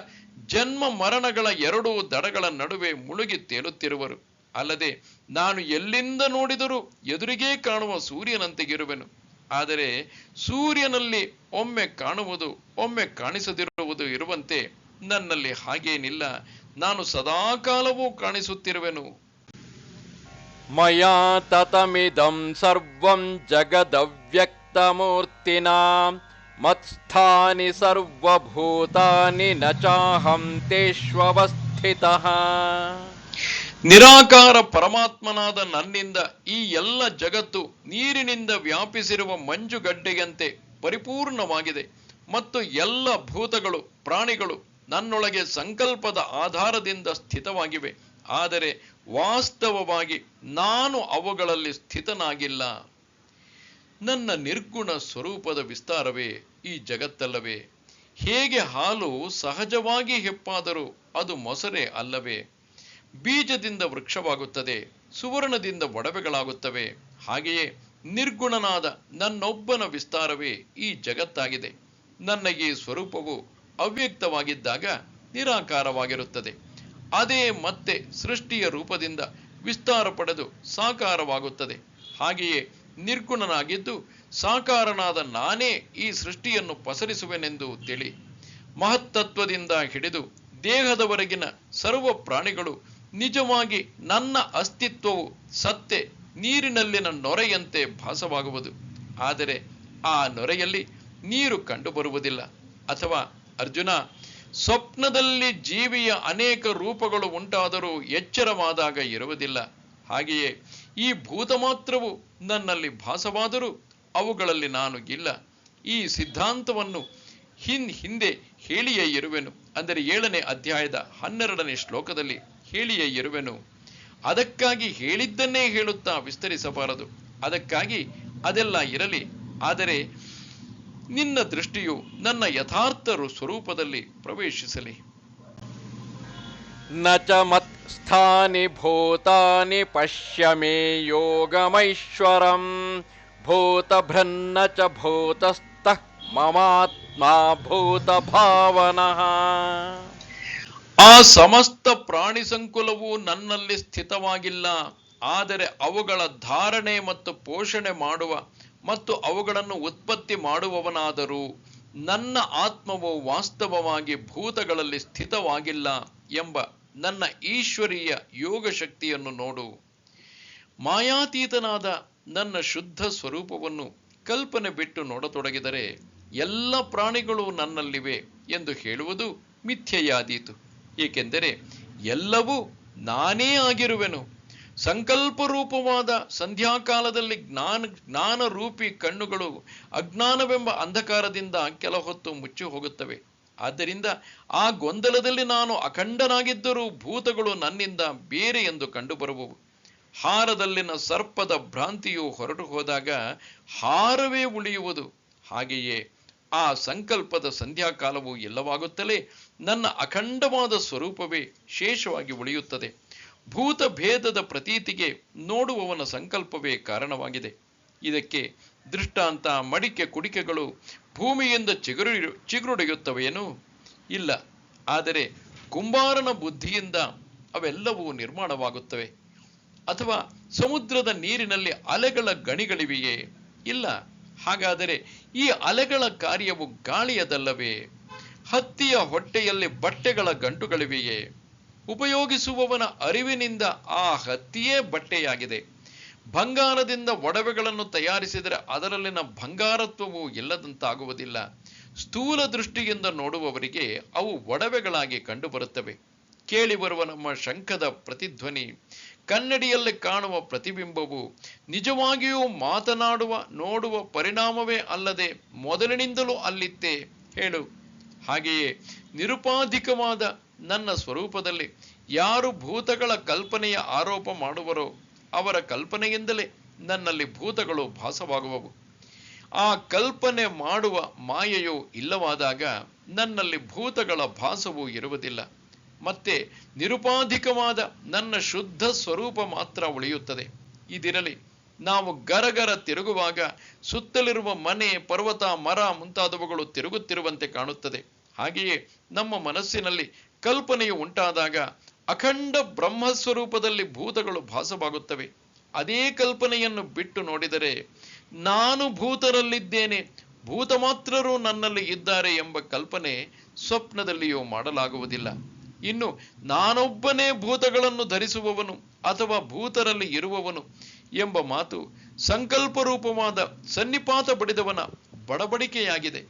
ಜನ್ಮ ಮರಣಗಳ 2 ದಡಗಳ ನಡುವೆ ಮುಳುಗಿ ತೇಲುತ್ತಿರುವರು. ಅಲ್ಲದೆ ನಾನು ಎಲ್ಲಿಂದ ನೋಡಿದರೂ ಎದುರಿಗೇ ಕಾಣುವ ಸೂರ್ಯನಂತೆಗಿರುವೆನು. ಆದರೆ ಸೂರ್ಯನಲ್ಲಿ ಒಮ್ಮೆ ಕಾಣುವುದು ಒಮ್ಮೆ ಕಾಣಿಸದಿರುವುದು ಇರುವಂತೆ ನನ್ನಲ್ಲಿ ಹಾಗೇನಿಲ್ಲ. ನಾನು ಸದಾಕಾಲವೂ ಕಾಣಿಸುತ್ತಿರುವೆನು. ಮಯಾ ತತಮಿದಂ ಸರ್ವಂ ಜಗದವ್ಯಕ್ತಮೂರ್ತಿನಾ ಮತ್ಸ್ಥಾನಿ ಸರ್ವಭೂತಾನಿ ನ ಚಾಹಂ ತೇಷ್ವವಸ್ಥಿತಃ. ನಿರಾಕಾರ ಪರಮಾತ್ಮನಾದ ನನ್ನಿಂದ ಈ ಎಲ್ಲ ಜಗತ್ತು ನೀರಿನಿಂದ ವ್ಯಾಪಿಸಿರುವ ಮಂಜುಗಡ್ಡೆಯಂತೆ ಪರಿಪೂರ್ಣವಾಗಿದೆ ಮತ್ತು ಎಲ್ಲ ಭೂತಗಳು ಪ್ರಾಣಿಗಳು ನನ್ನೊಳಗೆ ಸಂಕಲ್ಪದ ಆಧಾರದಿಂದ ಸ್ಥಿತವಾಗಿವೆ. ಆದರೆ ವಾಸ್ತವವಾಗಿ ನಾನು ಅವುಗಳಲ್ಲಿ ಸ್ಥಿತನಾಗಿಲ್ಲ. ನನ್ನ ನಿರ್ಗುಣ ಸ್ವರೂಪದ ವಿಸ್ತಾರವೇ ಈ ಜಗತ್ತಲ್ಲವೇ? ಹೇಗೆ ಹಾಲು ಸಹಜವಾಗಿ ಹೆಪ್ಪಾದರೂ ಅದು ಮೊಸರೆ ಅಲ್ಲವೇ? ಬೀಜದಿಂದ ವೃಕ್ಷವಾಗುತ್ತದೆ, ಸುವರ್ಣದಿಂದ ಒಡವೆಗಳಾಗುತ್ತವೆ. ಹಾಗೆಯೇ ನಿರ್ಗುಣನಾದ ನನ್ನೊಬ್ಬನ ವಿಸ್ತಾರವೇ ಈ ಜಗತ್ತಾಗಿದೆ. ನನ್ನ ಈ ಸ್ವರೂಪವು ಅವ್ಯಕ್ತವಾಗಿದ್ದಾಗ ನಿರಾಕಾರವಾಗಿರುತ್ತದೆ. ಅದೇ ಮತ್ತೆ ಸೃಷ್ಟಿಯ ರೂಪದಿಂದ ವಿಸ್ತಾರ ಪಡೆದು ಸಾಕಾರವಾಗುತ್ತದೆ. ಹಾಗೆಯೇ ನಿರ್ಗುಣನಾಗಿದ್ದು ಸಾಕಾರನಾದ ನಾನೇ ಈ ಸೃಷ್ಟಿಯನ್ನು ಪಸರಿಸುವೆನೆಂದು ತಿಳಿ. ಮಹತ್ತತ್ವದಿಂದ ಹಿಡಿದು ದೇಹದವರೆಗಿನ ಸರ್ವ ಪ್ರಾಣಿಗಳು ನಿಜವಾಗಿ ನನ್ನ ಅಸ್ತಿತ್ವವು ಸತ್ತೆ ನೀರಿನಲ್ಲಿನ ನೊರೆಯಂತೆ ಭಾಸವಾಗುವುದು. ಆದರೆ ಆ ನೊರೆಯಲ್ಲಿ ನೀರು ಕಂಡುಬರುವುದಿಲ್ಲ. ಅಥವಾ ಅರ್ಜುನ, ಸ್ವಪ್ನದಲ್ಲಿ ಜೀವಿಯ ಅನೇಕ ರೂಪಗಳು ಉಂಟಾದರೂ ಎಚ್ಚರವಾದಾಗ ಇರುವುದಿಲ್ಲ. ಹಾಗೆಯೇ ಈ ಭೂತ ಮಾತ್ರವು ನನ್ನಲ್ಲಿ ಭಾಸವಾದರೂ ಅವುಗಳಲ್ಲಿ ನಾನು ಇಲ್ಲ. ಈ ಸಿದ್ಧಾಂತವನ್ನು ಹಿಂದೆ ಹೇಳಿಯೇ ಇರುವೆನು. ಅಂದರೆ 7ನೇ ಅಧ್ಯಾಯದ 12ನೇ ಶ್ಲೋಕದಲ್ಲಿ ಹೇಳಿಯೇ ಇರುವೆನು. ಅದಕ್ಕಾಗಿ ಹೇಳಿದ್ದನ್ನೇ ಹೇಳುತ್ತಾ ವಿಸ್ತರಿಸಬಾರದು. ಅದಕ್ಕಾಗಿ ಅದೆಲ್ಲ ಇರಲಿ. ಆದರೆ ನಿನ್ನ ದೃಷ್ಟಿಯು ನನ್ನ ಯಥಾರ್ಥ ಸ್ವರೂಪದಲ್ಲಿ ಪ್ರವೇಶಿಸಲಿ. ನ ಚ ಮತ್ಸ್ಥಾನಿ ಭೂತಾನಿ ಪಶ್ಯ ಮೇ ಯೋಗಮೈಶ್ವರಂ ಭೂತಭೃನ್ನ ಚ ಭೂತಸ್ಥಃ ಮಮಾತ್ಮ ಭೂತ ಭಾವನಃ. ಆ ಸಮಸ್ತ ಪ್ರಾಣಿ ಸಂಕುಲವು ನನ್ನಲ್ಲಿ ಸ್ಥಿತವಾಗಿಲ್ಲ. ಆದರೆ ಅವುಗಳ ಧಾರಣೆ ಮತ್ತು ಪೋಷಣೆ ಮಾಡುವ ಮತ್ತು ಅವುಗಳನ್ನು ಉತ್ಪತ್ತಿ ಮಾಡುವವನಾದರೂ ನನ್ನ ಆತ್ಮವು ವಾಸ್ತವವಾಗಿ ಭೂತಗಳಲ್ಲಿ ಸ್ಥಿತವಾಗಿಲ್ಲ ಎಂಬ ನನ್ನ ಈಶ್ವರೀಯ ಯೋಗ ಶಕ್ತಿಯನ್ನು ನೋಡು. ಮಾಯಾತೀತನಾದ ನನ್ನ ಶುದ್ಧ ಸ್ವರೂಪವನ್ನು ಕಲ್ಪನೆ ಬಿಟ್ಟು ನೋಡತೊಡಗಿದರೆ ಎಲ್ಲ ಪ್ರಾಣಿಗಳು ನನ್ನಲ್ಲಿವೆ ಎಂದು ಹೇಳುವುದು ಮಿಥ್ಯೆಯಾದೀತು. ಏಕೆಂದರೆ ಎಲ್ಲವೂ ನಾನೇ ಆಗಿರುವೆನು. ಸಂಕಲ್ಪ ರೂಪವಾದ ಸಂಧ್ಯಾಕಾಲದಲ್ಲಿ ಜ್ಞಾನ ರೂಪಿ ಕಣ್ಣುಗಳು ಅಜ್ಞಾನವೆಂಬ ಅಂಧಕಾರದಿಂದ ಕೆಲ ಹೊತ್ತು ಮುಚ್ಚಿ ಹೋಗುತ್ತವೆ. ಆದ್ದರಿಂದ ಆ ಗೊಂದಲದಲ್ಲಿ ನಾನು ಅಖಂಡನಾಗಿದ್ದರೂ ಭೂತಗಳು ನನ್ನಿಂದ ಬೇರೆ ಎಂದು ಕಂಡುಬರುವವು. ಹಾರದಲ್ಲಿನ ಸರ್ಪದ ಭ್ರಾಂತಿಯು ಹೊರಟು ಹೋದಾಗ ಹಾರವೇ ಉಳಿಯುವುದು. ಹಾಗೆಯೇ ಆ ಸಂಕಲ್ಪದ ಸಂಧ್ಯಾಕಾಲವು ಎಲ್ಲವಾಗುತ್ತಲೇ ನನ್ನ ಅಖಂಡವಾದ ಸ್ವರೂಪವೇ ಶೇಷವಾಗಿ ಉಳಿಯುತ್ತದೆ. ಭೂತ ಭೇದದ ಪ್ರತೀತಿಗೆ ನೋಡುವವನ ಸಂಕಲ್ಪವೇ ಕಾರಣವಾಗಿದೆ. ಇದಕ್ಕೆ ದೃಷ್ಟಾಂತ ಮಡಿಕೆ ಕುಡಿಕೆಗಳು ಭೂಮಿಯಿಂದ ಚಿಗುರುಡೆಯುತ್ತವೆಯೇನು? ಇಲ್ಲ. ಆದರೆ ಕುಂಬಾರನ ಬುದ್ಧಿಯಿಂದ ಅವೆಲ್ಲವೂ ನಿರ್ಮಾಣವಾಗುತ್ತವೆ. ಅಥವಾ ಸಮುದ್ರದ ನೀರಿನಲ್ಲಿ ಅಲೆಗಳ ಗಣಿಗಳಿವೆಯೇ? ಇಲ್ಲ. ಹಾಗಾದರೆ ಈ ಅಲೆಗಳ ಕಾರ್ಯವು ಗಾಳಿಯದಲ್ಲವೇ? ಹತ್ತಿಯ ಹೊಟ್ಟೆಯಲ್ಲಿ ಬಟ್ಟೆಗಳ ಗಂಟುಗಳಿವೆಯೇ? ಉಪಯೋಗಿಸುವವನ ಅರಿವಿನಿಂದ ಆ ಹತ್ತಿಯೇ ಬಟ್ಟೆಯಾಗಿದೆ. ಬಂಗಾರದಿಂದ ಒಡವೆಗಳನ್ನು ತಯಾರಿಸಿದರೆ ಅದರಲ್ಲಿನ ಬಂಗಾರತ್ವವು ಇಲ್ಲದಂತಾಗುವುದಿಲ್ಲ. ಸ್ಥೂಲ ದೃಷ್ಟಿಯಿಂದ ನೋಡುವವರಿಗೆ ಅವು ಒಡವೆಗಳಾಗಿ ಕಂಡುಬರುತ್ತವೆ. ಕೇಳಿ ಬರುವ ನಮ್ಮ ಶಂಖದ ಪ್ರತಿಧ್ವನಿ, ಕನ್ನಡಿಯಲ್ಲಿ ಕಾಣುವ ಪ್ರತಿಬಿಂಬವು ನಿಜವಾಗಿಯೂ ಮಾತನಾಡುವ ನೋಡುವ ಪರಿಣಾಮವೇ ಅಲ್ಲದೆ ಮೊದಲಿನಿಂದಲೂ ಅಲ್ಲಿತ್ತೇ? ಹೇಳು. ಹಾಗೆಯೇ ನಿರುಪಾಧಿಕವಾದ ನನ್ನ ಸ್ವರೂಪದಲ್ಲಿ ಯಾರು ಭೂತಗಳ ಕಲ್ಪನೆಯ ಆರೋಪ ಮಾಡುವರೋ ಅವರ ಕಲ್ಪನೆಯಿಂದಲೇ ನನ್ನಲ್ಲಿ ಭೂತಗಳು ಭಾಸವಾಗುವವು. ಆ ಕಲ್ಪನೆ ಮಾಡುವ ಮಾಯೆಯು ಇಲ್ಲವಾದಾಗ ನನ್ನಲ್ಲಿ ಭೂತಗಳ ಭಾಸವೂ ಇರುವುದಿಲ್ಲ. ಮತ್ತೆ ನಿರುಪಾಧಿಕವಾದ ನನ್ನ ಶುದ್ಧ ಸ್ವರೂಪ ಮಾತ್ರ ಉಳಿಯುತ್ತದೆ. ಇದಿರಲಿ, ನಾವು ಗರಗರ ತಿರುಗುವಾಗ ಸುತ್ತಲಿರುವ ಮನೆ, ಪರ್ವತ, ಮರ ಮುಂತಾದವುಗಳು ತಿರುಗುತ್ತಿರುವಂತೆ ಕಾಣುತ್ತದೆ. ಹಾಗೆಯೇ ನಮ್ಮ ಮನಸ್ಸಿನಲ್ಲಿ ಕಲ್ಪನೆಯು ಉಂಟಾದಾಗ ಅಖಂಡ ಬ್ರಹ್ಮಸ್ವರೂಪದಲ್ಲಿ ಭೂತಗಳು ಭಾಸವಾಗುತ್ತವೆ. ಅದೇ ಕಲ್ಪನೆಯನ್ನು ಬಿಟ್ಟು ನೋಡಿದರೆ ನಾನು ಭೂತರಲ್ಲಿದ್ದೇನೆ, ಭೂತ ಮಾತ್ರರು ನನ್ನಲ್ಲಿ ಇದ್ದಾರೆ ಎಂಬ ಕಲ್ಪನೆ ಸ್ವಪ್ನದಲ್ಲಿಯೂ ಮಾಡಲಾಗುವುದಿಲ್ಲ. ಇನ್ನು ನಾನೊಬ್ಬನೇ ಭೂತಗಳನ್ನು ಧರಿಸುವವನು ಅಥವಾ ಭೂತರಲ್ಲಿ ಇರುವವನು ಎಂಬ ಮಾತು ಸಂಕಲ್ಪ ರೂಪವಾದ ಸನ್ನಿಪಾತ ಬಡಿದವನ ಬಡಬಡಿಕೆಯಾಗಿದೆ.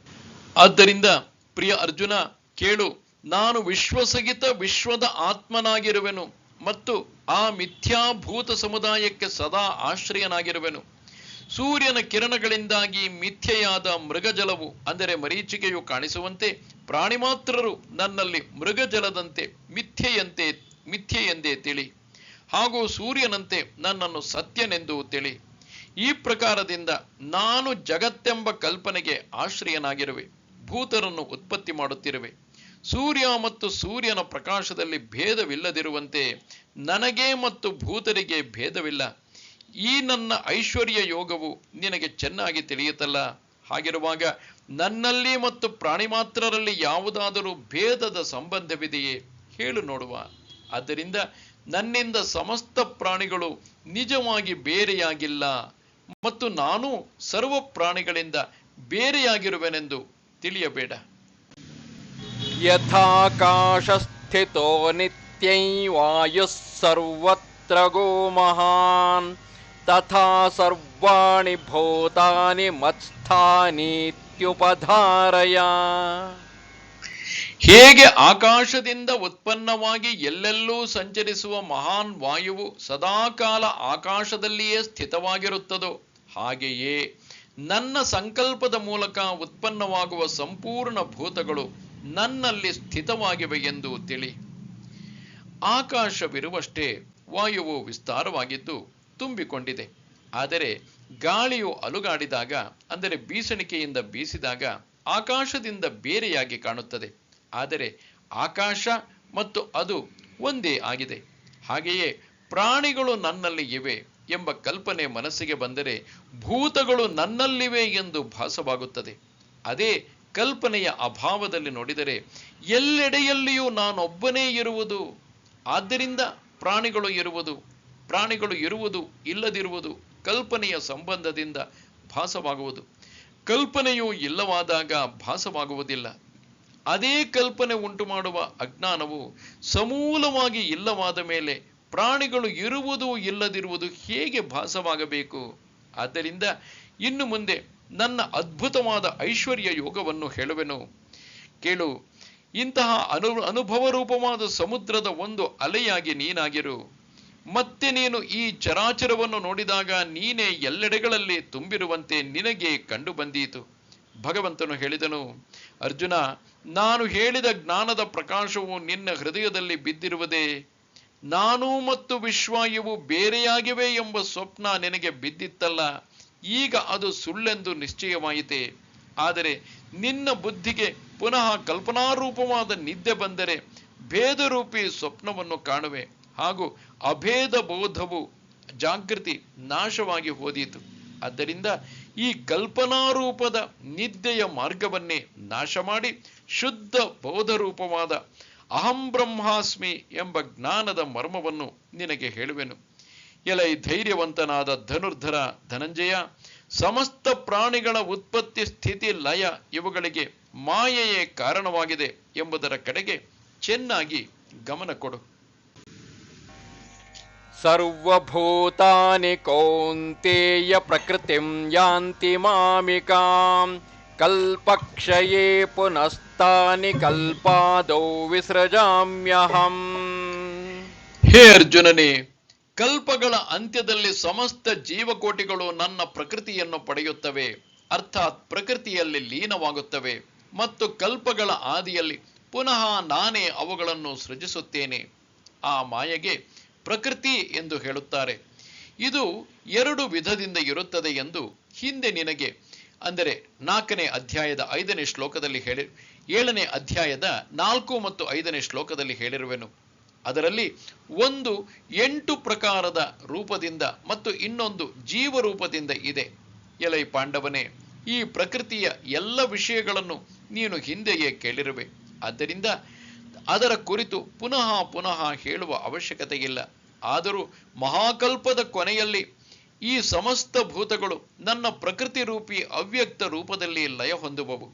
ಆದ್ದರಿಂದ ಪ್ರಿಯ ಅರ್ಜುನ, ಕೇಳು. ನಾನು ವಿಶ್ವಸಹಿತ ವಿಶ್ವದ ಆತ್ಮನಾಗಿರುವೆನು ಮತ್ತು ಆ ಮಿಥ್ಯಾಭೂತ ಸಮುದಾಯಕ್ಕೆ ಸದಾ ಆಶ್ರಯನಾಗಿರುವೆನು. ಸೂರ್ಯನ ಕಿರಣಗಳಿಂದಾಗಿ ಮಿಥ್ಯೆಯಾದ ಮೃಗಜಲವು ಅಂದರೆ ಮರೀಚಿಕೆಯು ಕಾಣಿಸುವಂತೆ ಪ್ರಾಣಿ ಮಾತ್ರರು ನನ್ನಲ್ಲಿ ಮೃಗಜಲದಂತೆ ಮಿಥ್ಯೆಯೆಂದೇ ತಿಳಿ. ಹಾಗೂ ಸೂರ್ಯನಂತೆ ನನ್ನನ್ನು ಸತ್ಯನೆಂದು ತಿಳಿ. ಈ ಪ್ರಕಾರದಿಂದ ನಾನು ಜಗತ್ತೆಂಬ ಕಲ್ಪನೆಗೆ ಆಶ್ರಯನಾಗಿರುವೆ, ಭೂತರನ್ನು ಉತ್ಪತ್ತಿ ಮಾಡುತ್ತಿರುವೆ. ಸೂರ್ಯ ಮತ್ತು ಸೂರ್ಯನ ಪ್ರಕಾಶದಲ್ಲಿ ಭೇದವಿಲ್ಲದಿರುವಂತೆ ನನಗೆ ಮತ್ತು ಭೂತರಿಗೆ ಭೇದವಿಲ್ಲ. ಈ ನನ್ನ ಐಶ್ವರ್ಯ ಯೋಗವು ನಿನಗೆ ಚೆನ್ನಾಗಿ ತಿಳಿಯುತ್ತಲ್ಲ. ಹಾಗಿರುವಾಗ ನನ್ನಲ್ಲಿ ಮತ್ತು ಪ್ರಾಣಿ ಮಾತ್ರರಲ್ಲಿ ಯಾವುದಾದರೂ ಭೇದದ ಸಂಬಂಧವಿದೆಯೇ? ಹೇಳು ನೋಡುವ. ಆದ್ದರಿಂದ ನನ್ನಿಂದ ಸಮಸ್ತ ಪ್ರಾಣಿಗಳು ನಿಜವಾಗಿ ಬೇರೆಯಾಗಿಲ್ಲ ಮತ್ತು ನಾನು ಸರ್ವ ಪ್ರಾಣಿಗಳಿಂದ ಬೇರೆಯಾಗಿರುವೆನೆಂದು ತಿಳಿಯಬೇಡ. ಯಥಾಕಾಶಸ್ಥಿತೋ ನಿತ್ಯೈ ವಾಯುಃ ಸರ್ವತ್ರ ಗೋ ಮಹಾನ್ ತಥಾ ಸರ್ವಾಣಿ ಭೂತಾನಿ ಮತ್ಸ್ಥಾನೀತ್ಯುಪಧಾರಯ. ಹೇಗೆ ಆಕಾಶದಿಂದ ಉತ್ಪನ್ನವಾಗಿ ಎಲ್ಲೆಲ್ಲೂ ಸಂಚರಿಸುವ ಮಹಾನ್ ವಾಯುವು ಸದಾಕಾಲ ಆಕಾಶದಲ್ಲಿಯೇ ಸ್ಥಿತವಾಗಿರುತ್ತದೋ, ಹಾಗೆಯೇ ನನ್ನ ಸಂಕಲ್ಪದ ಮೂಲಕ ಉತ್ಪನ್ನವಾಗುವ ಸಂಪೂರ್ಣ ಭೂತಗಳು ನನ್ನಲ್ಲಿ ಸ್ಥಿತವಾಗಿವೆ ಎಂದು ತಿಳಿ. ಆಕಾಶವಿರುವಷ್ಟೇ ವಾಯುವು ವಿಸ್ತಾರವಾಗಿದ್ದು ತುಂಬಿಕೊಂಡಿದೆ. ಆದರೆ ಗಾಳಿಯು ಅಲುಗಾಡಿದಾಗ, ಅಂದರೆ ಬೀಸಣಿಕೆಯಿಂದ ಬೀಸಿದಾಗ ಆಕಾಶದಿಂದ ಬೇರೆಯಾಗಿ ಕಾಣುತ್ತದೆ. ಆದರೆ ಆಕಾಶ ಮತ್ತು ಅದು ಒಂದೇ ಆಗಿದೆ. ಹಾಗೆಯೇ ಪ್ರಾಣಿಗಳು ನನ್ನಲ್ಲಿ ಇವೆ ಎಂಬ ಕಲ್ಪನೆ ಮನಸ್ಸಿಗೆ ಬಂದರೆ ಭೂತಗಳು ನನ್ನಲ್ಲಿವೆ ಎಂದು ಭಾಸವಾಗುತ್ತದೆ. ಅದೇ ಕಲ್ಪನೆಯ ಅಭಾವದಲ್ಲಿ ನೋಡಿದರೆ ಎಲ್ಲೆಡೆಯಲ್ಲಿಯೂ ನಾನೊಬ್ಬನೇ ಇರುವುದು. ಆದ್ದರಿಂದ ಪ್ರಾಣಿಗಳು ಇರುವುದು ಇಲ್ಲದಿರುವುದು ಕಲ್ಪನೆಯ ಸಂಬಂಧದಿಂದ ಭಾಸವಾಗುವುದು. ಕಲ್ಪನೆಯು ಇಲ್ಲವಾದಾಗ ಭಾಸವಾಗುವುದಿಲ್ಲ. ಅದೇ ಕಲ್ಪನೆ ಉಂಟು ಮಾಡುವ ಅಜ್ಞಾನವು ಸಮೂಲವಾಗಿ ಇಲ್ಲವಾದ ಮೇಲೆ ಪ್ರಾಣಿಗಳು ಇರುವುದು ಇಲ್ಲದಿರುವುದು ಹೇಗೆ ಭಾಸವಾಗಬೇಕು? ಆದ್ದರಿಂದ ಇನ್ನು ಮುಂದೆ ನನ್ನ ಅದ್ಭುತವಾದ ಐಶ್ವರ್ಯ ಯೋಗವನ್ನು ಹೇಳುವೆನು, ಕೇಳು. ಇಂತಹ ಅನುಭವ ರೂಪವಾದ ಸಮುದ್ರದ ಒಂದು ಅಲೆಯಾಗಿ ನೀನಾಗಿರು. ಮತ್ತೆ ನೀನು ಈ ಚರಾಚರವನ್ನು ನೋಡಿದಾಗ ನೀನೇ ಎಲ್ಲೆಡೆಗಳಲ್ಲಿ ತುಂಬಿರುವಂತೆ ನಿನಗೆ ಕಂಡು ಬಂದೀತು. ಭಗವಂತನು ಹೇಳಿದನು, ಅರ್ಜುನ, ನಾನು ಹೇಳಿದ ಜ್ಞಾನದ ಪ್ರಕಾಶವು ನಿನ್ನ ಹೃದಯದಲ್ಲಿ ಬಿದ್ದಿರುವುದೇ? ನಾನು ಮತ್ತು ವಿಶ್ವಾಯುವು ಬೇರೆಯಾಗಿವೆ ಎಂಬ ಸ್ವಪ್ನ ನಿನಗೆ ಬಿದ್ದಿತ್ತಲ್ಲ, ಈಗ ಅದು ಸುಳ್ಳೆಂದು ನಿಶ್ಚಯವಾಯಿತೆ. ಆದರೆ ನಿನ್ನ ಬುದ್ಧಿಗೆ ಪುನಃ ಕಲ್ಪನಾರೂಪವಾದ ನಿದ್ದೆ ಬಂದರೆ ಭೇದರೂಪಿ ಸ್ವಪ್ನವನ್ನು ಕಾಣುವೆ. ಹಾಗೂ ಅಭೇದ ಬೋಧವು ಜಾಗೃತಿ ನಾಶವಾಗಿ ಹೋದೀತು. ಆದ್ದರಿಂದ ಈ ಕಲ್ಪನಾರೂಪದ ನಿದ್ದೆಯ ಮಾರ್ಗವನ್ನೇ ನಾಶ ಮಾಡಿ ಶುದ್ಧ ಬೋಧರೂಪವಾದ ಅಹಂ ಬ್ರಹ್ಮಾಸ್ಮಿ ಎಂಬ ಜ್ಞಾನದ ಮರ್ಮವನ್ನು ನಿನಗೆ ಹೇಳುವೆನು. ಎಲೈ ಧೈರ್ಯವಂತನಾದ ಧನುರ್ಧರ ಧನಂಜಯ, ಸಮಸ್ತ ಪ್ರಾಣಿಗಳ ಉತ್ಪತ್ತಿ ಸ್ಥಿತಿ ಲಯ ಇವುಗಳಿಗೆ ಮಾಯೆಯೇ ಕಾರಣವಾಗಿದೆ ಎಂಬುದರ ಕಡೆಗೆ ಚೆನ್ನಾಗಿ ಗಮನ ಕೊಡು. ಸರ್ವಭೂತಾನಿ ಕೌಂತೇಯ ಪ್ರಕೃತಿಂ ಯಾಂತಿ ಮಾಮಿಕಾಂ ಕಲ್ಪಕ್ಷಯೇ ಪುನಸ್ತಾನಿ ಕಲ್ಪಾದೌ ವಿಸೃಜಾಮ್ಯಹಂ. ಹೇ ಅರ್ಜುನನೇ, ಕಲ್ಪಗಳ ಅಂತ್ಯದಲ್ಲಿ ಸಮಸ್ತ ಜೀವಕೋಟಿಗಳು ನನ್ನ ಪ್ರಕೃತಿಯನ್ನು ಪಡೆಯುತ್ತವೆ, ಅರ್ಥಾತ್ ಪ್ರಕೃತಿಯಲ್ಲಿ ಲೀನವಾಗುತ್ತವೆ. ಮತ್ತು ಕಲ್ಪಗಳ ಆದಿಯಲ್ಲಿ ಪುನಃ ನಾನೇ ಅವುಗಳನ್ನು ಸೃಜಿಸುತ್ತೇನೆ. ಆ ಮಾಯೆಗೆ ಪ್ರಕೃತಿ ಎಂದು ಹೇಳುತ್ತಾರೆ. ಇದು 2 ವಿಧದಿಂದ ಇರುತ್ತದೆ ಎಂದು ಹಿಂದೆ ನಿನಗೆ, ಅಂದರೆ 4ನೇ ಅಧ್ಯಾಯದ 5ನೇ ಶ್ಲೋಕದಲ್ಲಿ 7ನೇ ಅಧ್ಯಾಯದ 4 ಮತ್ತು 5ನೇ ಶ್ಲೋಕದಲ್ಲಿ ಹೇಳಿರುವೆನು. ಅದರಲ್ಲಿ ಒಂದು 8 ಪ್ರಕಾರದ ರೂಪದಿಂದ ಮತ್ತು ಇನ್ನೊಂದು ಜೀವರೂಪದಿಂದ ಇದೆ. ಎಲೈ ಪಾಂಡವನೇ, ಈ ಪ್ರಕೃತಿಯ ಎಲ್ಲ ವಿಷಯಗಳನ್ನು ನೀನು ಹಿಂದೆಯೇ ಕೇಳಿರುವೆ. ಆದ್ದರಿಂದ ಅದರ ಕುರಿತು ಪುನಃ ಪುನಃ ಹೇಳುವ ಅವಶ್ಯಕತೆ ಇಲ್ಲ. ಆದರೂ ಮಹಾಕಲ್ಪದ ಕೊನೆಯಲ್ಲಿ ಈ ಸಮಸ್ತ ಭೂತಗಳು ನನ್ನ ಪ್ರಕೃತಿ ರೂಪಿ ಅವ್ಯಕ್ತ ರೂಪದಲ್ಲಿ ಲಯ ಹೊಂದುವವು.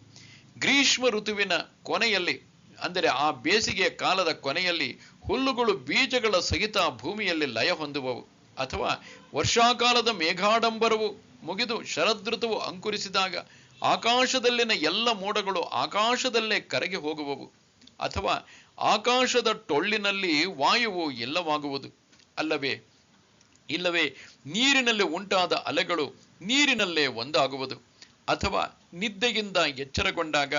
ಗ್ರೀಷ್ಮ ಋತುವಿನ ಕೊನೆಯಲ್ಲಿ, ಅಂದರೆ ಆ ಬೇಸಿಗೆಯ ಕಾಲದ ಕೊನೆಯಲ್ಲಿ ಹುಲ್ಲುಗಳು ಬೀಜಗಳ ಸಹಿತ ಭೂಮಿಯಲ್ಲಿ ಲಯ ಹೊಂದುವವು. ಅಥವಾ ವರ್ಷಾಕಾಲದ ಮೇಘಾಡಂಬರವು ಮುಗಿದು ಶರದೃತುವು ಅಂಕುರಿಸಿದಾಗ ಆಕಾಶದಲ್ಲಿನ ಎಲ್ಲ ಮೋಡಗಳು ಆಕಾಶದಲ್ಲೇ ಕರಗಿ ಹೋಗುವವು. ಅಥವಾ ಆಕಾಶದ ಟೊಳ್ಳಿನಲ್ಲಿ ವಾಯುವು ಇಲ್ಲವಾಗುವುದು. ಇಲ್ಲವೇ ನೀರಿನಲ್ಲಿ ಉಂಟಾದ ಅಲೆಗಳು ನೀರಿನಲ್ಲೇ ಒಂದಾಗುವುದು. ಅಥವಾ ನಿದ್ದೆಯಿಂದ ಎಚ್ಚರಗೊಂಡಾಗ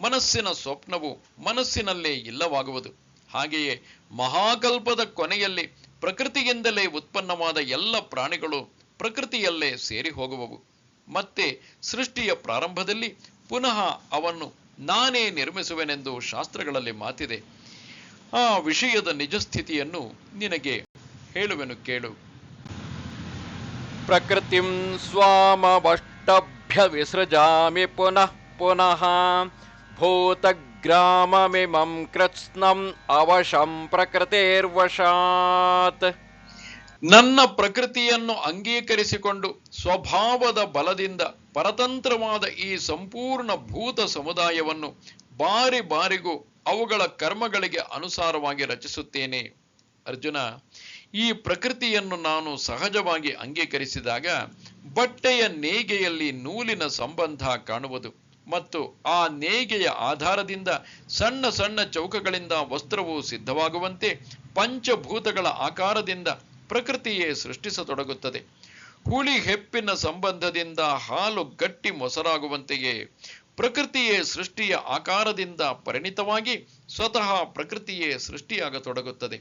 ಮನಸ್ಸಿನ ಸ್ವಪ್ನವು ಮನಸ್ಸಿನಲ್ಲೇ ಇಲ್ಲವಾಗುವುದು. ಹಾಗೆಯೇ ಮಹಾಕಲ್ಪದ ಕೊನೆಯಲ್ಲಿ ಪ್ರಕೃತಿಯಿಂದಲೇ ಉತ್ಪನ್ನವಾದ ಎಲ್ಲ ಪ್ರಾಣಿಗಳು ಪ್ರಕೃತಿಯಲ್ಲೇ ಸೇರಿ ಹೋಗುವವು. ಮತ್ತೆ ಸೃಷ್ಟಿಯ ಪ್ರಾರಂಭದಲ್ಲಿ ಪುನಃ ಅವನ್ನು ನಾನೇ ನಿರ್ಮಿಸುವೆನೆಂದು ಶಾಸ್ತ್ರಗಳಲ್ಲಿ ಮಾತಿದೆ. ಆ ವಿಷಯದ ನಿಜಸ್ಥಿತಿಯನ್ನು ನಿನಗೆ ಹೇಳುವೆನು ಕೇಳು. ಪ್ರಕೃತಿಂ ಸ್ವಾಮವಷ್ಟಭ್ಯ ವಿಸೃಜಾಮಿ ಪುನಃ ಪುನಃ ಭೂತಗ್ರಾಮಮಿಮಂ ಕೃತ್ಸ್ನಂ ಅವಶಂ ಪ್ರಕೃತೇರ್ವಶಾತ್. ನನ್ನ ಪ್ರಕೃತಿಯನ್ನು ಅಂಗೀಕರಿಸಿಕೊಂಡು ಸ್ವಭಾವದ ಬಲದಿಂದ ಪರತಂತ್ರವಾದ ಈ ಸಂಪೂರ್ಣ ಭೂತ ಸಮುದಾಯವನ್ನು ಬಾರಿ ಬಾರಿಗೂ ಅವುಗಳ ಕರ್ಮಗಳಿಗೆ ಅನುಸಾರವಾಗಿ ರಚಿಸುತ್ತೇನೆ. ಅರ್ಜುನ, ಈ ಪ್ರಕೃತಿಯನ್ನು ನಾನು ಸಹಜವಾಗಿ ಅಂಗೀಕರಿಸಿದಾಗ ಬಟ್ಟೆಯ ನೇಯ್ಗೆಯಲ್ಲಿ ನೂಲಿನ ಸಂಬಂಧ ಕಾಣುವುದು ಮತ್ತು ಆ ನೇಯ್ಗೆಯ ಆಧಾರದಿಂದ ಸಣ್ಣ ಸಣ್ಣ ಚೌಕಗಳಿಂದ ವಸ್ತ್ರವು ಸಿದ್ಧವಾಗುವಂತೆ ಪಂಚಭೂತಗಳ ಆಕಾರದಿಂದ ಪ್ರಕೃತಿಯೇ ಸೃಷ್ಟಿಸತೊಡಗುತ್ತದೆ. ಹುಳಿ ಹೆಪ್ಪಿನ ಸಂಬಂಧದಿಂದ ಹಾಲು ಗಟ್ಟಿ ಮೊಸರಾಗುವಂತೆಯೇ ಪ್ರಕೃತಿಯೇ ಸೃಷ್ಟಿಯ ಆಕಾರದಿಂದ ಪರಿಣಿತವಾಗಿ ಸ್ವತಃ ಪ್ರಕೃತಿಯೇ ಸೃಷ್ಟಿಯಾಗತೊಡಗುತ್ತದೆ.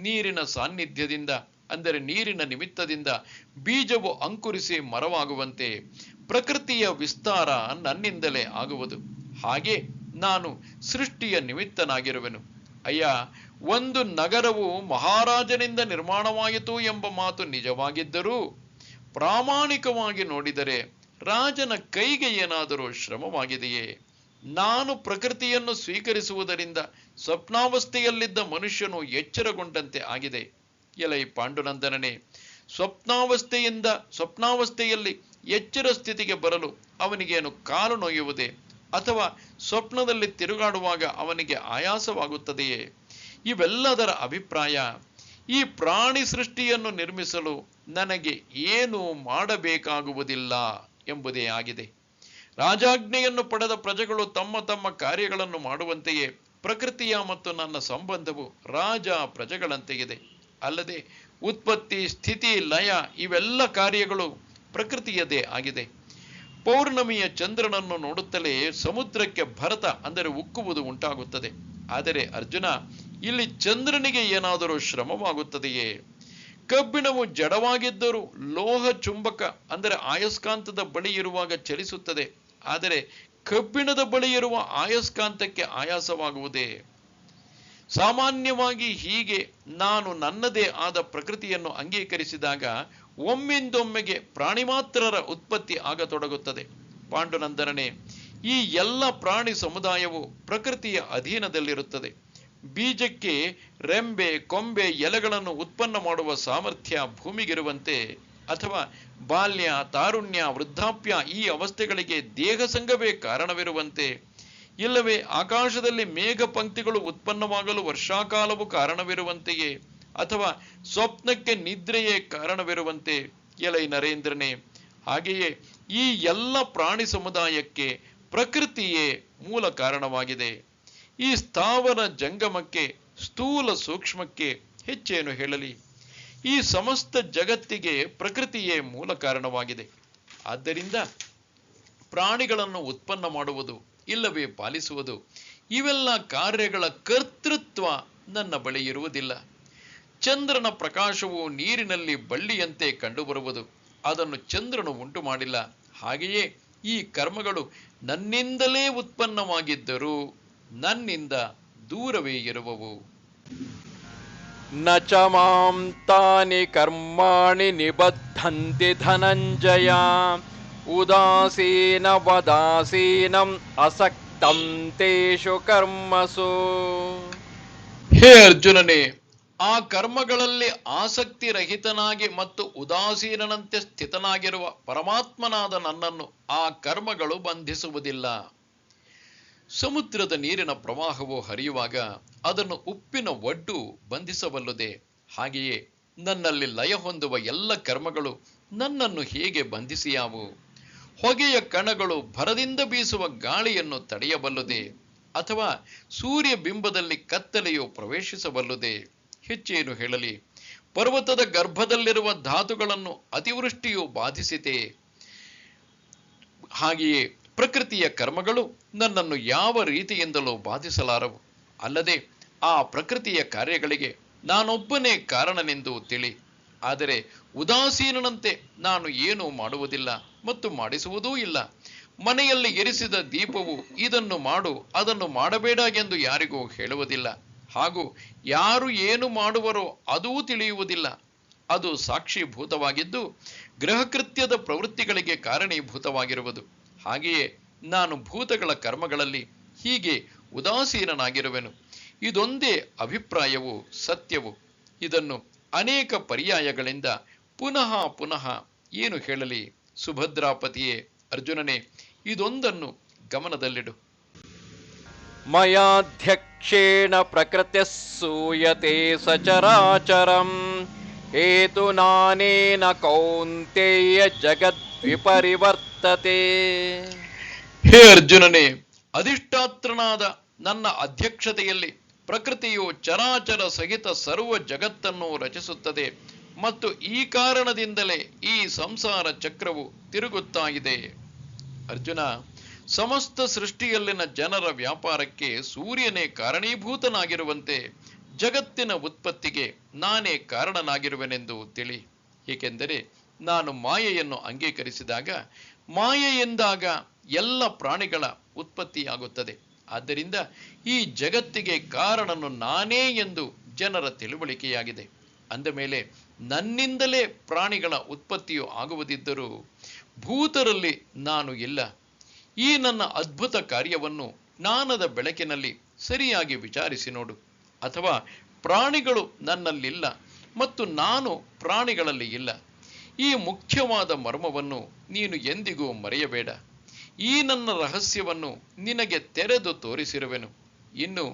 ನೀರಿನ ಸಾನ್ನಿಧ್ಯದಿಂದ, ಅಂದರೆ ನೀರಿನ ನಿಮಿತ್ತದಿಂದ ಬೀಜವು ಅಂಕುರಿಸಿ ಮರವಾಗುವಂತೆ ಪ್ರಕೃತಿಯ ವಿಸ್ತಾರ ನನ್ನಿಂದಲೇ ಆಗುವುದು. ಹಾಗೆ ನಾನು ಸೃಷ್ಟಿಯ ನಿಮಿತ್ತನಾಗಿರುವೆನು. ಅಯ್ಯ, ಒಂದು ನಗರವು ಮಹಾರಾಜನಿಂದ ನಿರ್ಮಾಣವಾಯಿತು ಎಂಬ ಮಾತು ನಿಜವಾಗಿದ್ದರೂ ಪ್ರಾಮಾಣಿಕವಾಗಿ ನೋಡಿದರೆ ರಾಜನ ಕೈಗೆ ಏನಾದರೂ ಶ್ರಮವಾಗಿದೆಯೇ? ನಾನು ಪ್ರಕೃತಿಯನ್ನು ಸ್ವೀಕರಿಸುವುದರಿಂದ ಸ್ವಪ್ನಾವಸ್ಥೆಯಲ್ಲಿದ್ದ ಮನುಷ್ಯನು ಎಚ್ಚರಗೊಂಡಂತೆ ಆಗಿದೆ. ಎಲೈ ಪಾಂಡುನಂದನನೇ, ಸ್ವಪ್ನಾವಸ್ಥೆಯಲ್ಲಿ ಎಚ್ಚರ ಸ್ಥಿತಿಗೆ ಬರಲು ಅವನಿಗೇನು ಕಾಲು ನೋಯುವುದೇ? ಅಥವಾ ಸ್ವಪ್ನದಲ್ಲಿ ತಿರುಗಾಡುವಾಗ ಅವನಿಗೆ ಆಯಾಸವಾಗುತ್ತದೆಯೇ? ಇವೆಲ್ಲದರ ಅಭಿಪ್ರಾಯ ಈ ಪ್ರಾಣಿ ಸೃಷ್ಟಿಯನ್ನು ನಿರ್ಮಿಸಲು ನನಗೆ ಏನು ಮಾಡಬೇಕಾಗುವುದಿಲ್ಲ ಎಂಬುದೇ ಆಗಿದೆ. ರಾಜಾಜ್ಞೆಯನ್ನು ಪಡೆದ ಪ್ರಜೆಗಳು ತಮ್ಮ ತಮ್ಮ ಕಾರ್ಯಗಳನ್ನು ಮಾಡುವಂತೆಯೇ ಪ್ರಕೃತಿಯ ಮತ್ತು ನನ್ನ ಸಂಬಂಧವು ರಾಜ ಪ್ರಜೆಗಳಂತೆಗಿದೆ. ಅಲ್ಲದೆ ಉತ್ಪತ್ತಿ, ಸ್ಥಿತಿ, ಲಯ ಇವೆಲ್ಲ ಕಾರ್ಯಗಳು ಪ್ರಕೃತಿಯದೇ ಆಗಿದೆ. ಪೌರ್ಣಮಿಯ ಚಂದ್ರನನ್ನು ನೋಡುತ್ತಲೇ ಸಮುದ್ರಕ್ಕೆ ಭರತ, ಅಂದರೆ ಉಕ್ಕುವುದು ಉಂಟಾಗುತ್ತದೆ. ಆದರೆ ಅರ್ಜುನ, ಇಲ್ಲಿ ಚಂದ್ರನಿಗೆ ಏನಾದರೂ ಶ್ರಮವಾಗುತ್ತದೆಯೇ? ಕಬ್ಬಿಣವು ಜಡವಾಗಿದ್ದರೂ ಲೋಹ ಚುಂಬಕ, ಅಂದರೆ ಆಯಸ್ಕಾಂತದ ಬಳಿ ಇರುವಾಗ ಚಲಿಸುತ್ತದೆ. ಆದರೆ ಕಬ್ಬಿಣದ ಬಳಿ ಇರುವ ಆಯಸ್ಕಾಂತಕ್ಕೆ ಆಯಾಸವಾಗುವುದೇ? ಸಾಮಾನ್ಯವಾಗಿ ಹೀಗೆ ನಾನು ನನ್ನದೇ ಆದ ಪ್ರಕೃತಿಯನ್ನು ಅಂಗೀಕರಿಸಿದಾಗ ಒಮ್ಮಿಂದೊಮ್ಮೆಗೆ ಪ್ರಾಣಿ ಮಾತ್ರರ ಉತ್ಪತ್ತಿ ಆಗತೊಡಗುತ್ತದೆ. ಪಾಂಡುನಂದನನೇ, ಈ ಎಲ್ಲ ಪ್ರಾಣಿ ಸಮುದಾಯವು ಪ್ರಕೃತಿಯ ಅಧೀನದಲ್ಲಿರುತ್ತದೆ. ಬೀಜಕ್ಕೆ ರೆಂಬೆ, ಕೊಂಬೆ, ಎಲೆಗಳನ್ನು ಉತ್ಪನ್ನ ಮಾಡುವ ಸಾಮರ್ಥ್ಯ ಭೂಮಿಗಿರುವಂತೆ, ಅಥವಾ ಬಾಲ್ಯ, ತಾರುಣ್ಯ, ವೃದ್ಧಾಪ್ಯ ಈ ಅವಸ್ಥೆಗಳಿಗೆ ದೇಹ ಸಂಘವೇ ಕಾರಣವಿರುವಂತೆ, ಇಲ್ಲವೇ ಆಕಾಶದಲ್ಲಿ ಮೇಘ ಪಂಕ್ತಿಗಳು ಉತ್ಪನ್ನವಾಗಲು ವರ್ಷಾಕಾಲವು ಕಾರಣವಿರುವಂತೆಯೇ, ಅಥವಾ ಸ್ವಪ್ನಕ್ಕೆ ನಿದ್ರೆಯೇ ಕಾರಣವಿರುವಂತೆ, ಎಲೈ ನರೇಂದ್ರನೇ, ಹಾಗೆಯೇ ಈ ಎಲ್ಲ ಪ್ರಾಣಿ ಸಮುದಾಯಕ್ಕೆ ಪ್ರಕೃತಿಯೇ ಮೂಲ ಕಾರಣವಾಗಿದೆ. ಈ ಸ್ಥಾವರ ಜಂಗಮಕ್ಕೆ, ಸ್ಥೂಲ ಸೂಕ್ಷ್ಮಕ್ಕೆ ಹೆಚ್ಚೇನು ಹೇಳಲಿ? ಈ ಸಮಸ್ತ ಜಗತ್ತಿಗೆ ಪ್ರಕೃತಿಯೇ ಮೂಲ ಕಾರಣವಾಗಿದೆ. ಆದ್ದರಿಂದ ಪ್ರಾಣಿಗಳನ್ನು ಉತ್ಪನ್ನ ಮಾಡುವುದು, ಇಲ್ಲವೇ ಪಾಲಿಸುವುದು, ಇವೆಲ್ಲ ಕಾರ್ಯಗಳ ಕರ್ತೃತ್ವ ನನ್ನ ಬಳಿ ಇರುವುದಿಲ್ಲ. ಚಂದ್ರನ ಪ್ರಕಾಶವು ನೀರಿನಲ್ಲಿ ಬಳ್ಳಿಯಂತೆ ಕಂಡುಬರುವುದು, ಅದನ್ನು ಚಂದ್ರನು ಉಂಟು ಮಾಡಿಲ್ಲ. ಹಾಗೆಯೇ ಈ ಕರ್ಮಗಳು ನನ್ನಿಂದಲೇ ಉತ್ಪನ್ನವಾಗಿದ್ದರೂ ನನ್ನಿಂದ ದೂರವೇ ಇರುವವು. ನ ಚ ಮಾಂ ತಾನಿ ಕರ್ಮಾಣಿ ನಿಬದ್ಧಂತಿ ಧನಂಜಯ ಉದಾಸೀನ ವದಾಸೀನಂ ಅಸಕ್ತಂ ತೇಷು ಕರ್ಮಸು. ಹೇ ಅರ್ಜುನನೇ, ಆ ಕರ್ಮಗಳಲ್ಲಿ ಆಸಕ್ತಿ ರಹಿತನಾಗಿ ಮತ್ತು ಉದಾಸೀನನಂತೆ ಸ್ಥಿತನಾಗಿರುವ ಪರಮಾತ್ಮನಾದ ನನ್ನನ್ನು ಆ ಕರ್ಮಗಳು ಬಂಧಿಸುವುದಿಲ್ಲ. ಸಮುದ್ರದ ನೀರಿನ ಪ್ರವಾಹವು ಹರಿಯುವಾಗ ಅದನ್ನು ಉಪ್ಪಿನ ಒಡ್ಡು ಬಂಧಿಸಬಲ್ಲುದೆ. ಹಾಗೆಯೇ ನನ್ನಲ್ಲಿ ಲಯ ಹೊಂದುವ ಎಲ್ಲ ಕರ್ಮಗಳು ನನ್ನನ್ನು ಹೇಗೆ ಬಂಧಿಸಿಯಾವು? ಹೊಗೆಯ ಕಣಗಳು ಭರದಿಂದ ಬೀಸುವ ಗಾಳಿಯನ್ನು ತಡೆಯಬಲ್ಲುದೆ? ಅಥವಾ ಸೂರ್ಯ ಬಿಂಬದಲ್ಲಿ ಕತ್ತಲೆಯು ಪ್ರವೇಶಿಸಬಲ್ಲುದೆ? ಹೆಚ್ಚೇನು ಹೇಳಲಿ? ಪರ್ವತದ ಗರ್ಭದಲ್ಲಿರುವ ಧಾತುಗಳನ್ನು ಅತಿವೃಷ್ಟಿಯು ಬಾಧಿಸಿತೆ. ಹಾಗೆಯೇ ಪ್ರಕೃತಿಯ ಕರ್ಮಗಳು ನನ್ನನ್ನು ಯಾವ ರೀತಿಯಿಂದಲೂ ಬಾಧಿಸಲಾರವು. ಅಲ್ಲದೆ ಆ ಪ್ರಕೃತಿಯ ಕಾರ್ಯಗಳಿಗೆ ನಾನೊಬ್ಬನೇ ಕಾರಣನೆಂದು ತಿಳಿ. ಆದರೆ ಉದಾಸೀನನಂತೆ ನಾನು ಏನೂ ಮಾಡುವುದಿಲ್ಲ ಮತ್ತು ಮಾಡಿಸುವುದೂ ಇಲ್ಲ. ಮನೆಯಲ್ಲಿ ಎರಿಸಿದ ದೀಪವು ಇದನ್ನು ಮಾಡು ಅದನ್ನು ಮಾಡಬೇಡ ಎಂದು ಯಾರಿಗೂ ಹೇಳುವುದಿಲ್ಲ. ಹಾಗೂ ಯಾರು ಏನು ಮಾಡುವರೋ ಅದೂ ತಿಳಿಯುವುದಿಲ್ಲ. ಅದು ಸಾಕ್ಷೀಭೂತವಾಗಿದ್ದು ಗೃಹಕೃತ್ಯದ ಪ್ರವೃತ್ತಿಗಳಿಗೆ ಕಾರಣೀಭೂತವಾಗಿರುವುದು. ಹಾಗೆಯೇ ನಾನು ಭೂತಗಳ ಕರ್ಮಗಳಲ್ಲಿ ಹೀಗೆ ಉದಾಸೀನನಾಗಿರುವೆನು. ಇದೊಂದೇ ಅಭಿಪ್ರಾಯವು ಸತ್ಯವು. ಇದನ್ನು ಅನೇಕ ಪರ್ಯಾಯಗಳಿಂದ ಪುನಃ ಪುನಃ ಏನು ಹೇಳಲಿ? ಸುಭದ್ರಾಪತಿಯೇ, ಅರ್ಜುನನೇ, ಇದೊಂದನ್ನು ಗಮನದಲ್ಲಿಡು. ಮಯಾಧ್ಯಕ್ಷೇಣ ಪ್ರಕೃತಿಃ ಸೂಯತೆ ಸಚರಾಚರಂ ಹೇತುನಾನೇನ ಕೌಂತೆಯ ಜಗದ್ವಿಪರಿವರ್ತತೆ. ಹೇ ಅರ್ಜುನನೇ, ಅಧಿಷ್ಠಾತ್ರನಾದ ನನ್ನ ಅಧ್ಯಕ್ಷತೆಯಲ್ಲಿ ಪ್ರಕೃತಿಯು ಚರಾಚರ ಸಹಿತ ಸರ್ವ ಜಗತ್ತನ್ನು ರಚಿಸುತ್ತದೆ ಮತ್ತು ಈ ಕಾರಣದಿಂದಲೇ ಈ ಸಂಸಾರ ಚಕ್ರವು ತಿರುಗುತ್ತಾ ಇದೆ. ಅರ್ಜುನ, ಸಮಸ್ತ ಸೃಷ್ಟಿಯಲ್ಲಿನ ಜನರ ವ್ಯಾಪಾರಕ್ಕೆ ಸೂರ್ಯನೇ ಕಾರಣೀಭೂತನಾಗಿರುವಂತೆ ಜಗತ್ತಿನ ಉತ್ಪತ್ತಿಗೆ ನಾನೇ ಕಾರಣನಾಗಿರುವೆನೆಂದು ತಿಳಿ. ಏಕೆಂದರೆ ನಾನು ಮಾಯೆಯನ್ನು ಅಂಗೀಕರಿಸಿದಾಗ ಮಾಯೆಯಿಂದಾಗ ಎಲ್ಲ ಪ್ರಾಣಿಗಳ ಉತ್ಪತ್ತಿಯಾಗುತ್ತದೆ. ಆದ್ದರಿಂದ ಈ ಜಗತ್ತಿಗೆ ಕಾರಣನು ನಾನೇ ಎಂದು ಜನರ ತಿಳುವಳಿಕೆಯಾಗಿದೆ. ಅಂದ ಮೇಲೆ ನನ್ನಿಂದಲೇ ಪ್ರಾಣಿಗಳ ಉತ್ಪತ್ತಿಯು ಆಗುವುದಿದ್ದರೂ ಭೂತರಲ್ಲಿ ನಾನು ಇಲ್ಲ. ಈ ನನ್ನ ಅದ್ಭುತ ಕಾರ್ಯವನ್ನು ಜ್ಞಾನದ ಬೆಳಕಿನಲ್ಲಿ ಸರಿಯಾಗಿ ವಿಚಾರಿಸಿ ನೋಡು. ಅಥವಾ ಪ್ರಾಣಿಗಳು ನನ್ನಲ್ಲಿಲ್ಲ ಮತ್ತು ನಾನು ಪ್ರಾಣಿಗಳಲ್ಲಿ ಇಲ್ಲ. ಈ ಮುಖ್ಯವಾದ ಮರ್ಮವನ್ನು ನೀನು ಎಂದಿಗೂ ಮರೆಯಬೇಡ. ಈ ನನ್ನ ರಹಸ್ಯವನ್ನು ನಿನಗೆ ತೆರೆದು ತೋರಿಸಿರುವೆನು. ಇನ್ನು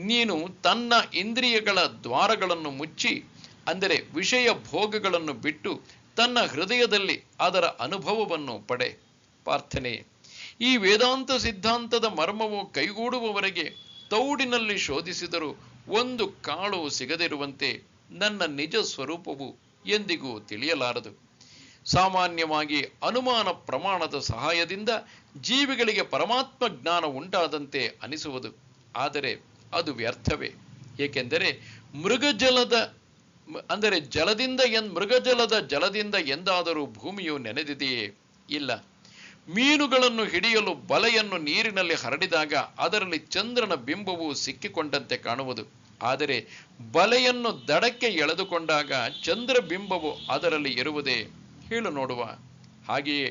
ನೀನು ತನ್ನ ಇಂದ್ರಿಯಗಳ ದ್ವಾರಗಳನ್ನು ಮುಚ್ಚಿ, ಅಂದರೆ ವಿಷಯ ಭೋಗಗಳನ್ನು ಬಿಟ್ಟು ತನ್ನ ಹೃದಯದಲ್ಲಿ ಅದರ ಅನುಭವವನ್ನು ಪಡೆ. ಪಾರ್ಥನೆ, ಈ ವೇದಾಂತ ಸಿದ್ಧಾಂತದ ಮರ್ಮವು ಕೈಗೂಡುವವರೆಗೆ ತೌಡಿನಲ್ಲಿ ಶೋಧಿಸಿದರೂ ಒಂದು ಕಾಳು ಸಿಗದಿರುವಂತೆ ನನ್ನ ನಿಜ ಸ್ವರೂಪವು ಎಂದಿಗೂ ತಿಳಿಯಲಾರದು. ಸಾಮಾನ್ಯವಾಗಿ ಅನುಮಾನ ಪ್ರಮಾಣದ ಸಹಾಯದಿಂದ ಜೀವಿಗಳಿಗೆ ಪರಮಾತ್ಮ ಜ್ಞಾನ ಉಂಟಾದಂತೆ ಅನಿಸುವುದು. ಆದರೆ ಅದು ವ್ಯರ್ಥವೇ. ಏಕೆಂದರೆ ಮೃಗಜಲದ ಜಲದಿಂದ ಎಂದಾದರೂ ಭೂಮಿಯು ನೆನೆದಿದೆಯೇ? ಇಲ್ಲ. ಮೀನುಗಳನ್ನು ಹಿಡಿಯಲು ಬಲೆಯನ್ನು ನೀರಿನಲ್ಲಿ ಹರಡಿದಾಗ ಅದರಲ್ಲಿ ಚಂದ್ರನ ಬಿಂಬವು ಸಿಕ್ಕಿಕೊಂಡಂತೆ ಕಾಣುವುದು. ಆದರೆ ಬಲೆಯನ್ನು ದಡಕ್ಕೆ ಎಳೆದುಕೊಂಡಾಗ ಚಂದ್ರ ಬಿಂಬವು ಅದರಲ್ಲಿ ಇರುವುದೇ? ಹೇಳು ನೋಡುವ. ಹಾಗೆಯೇ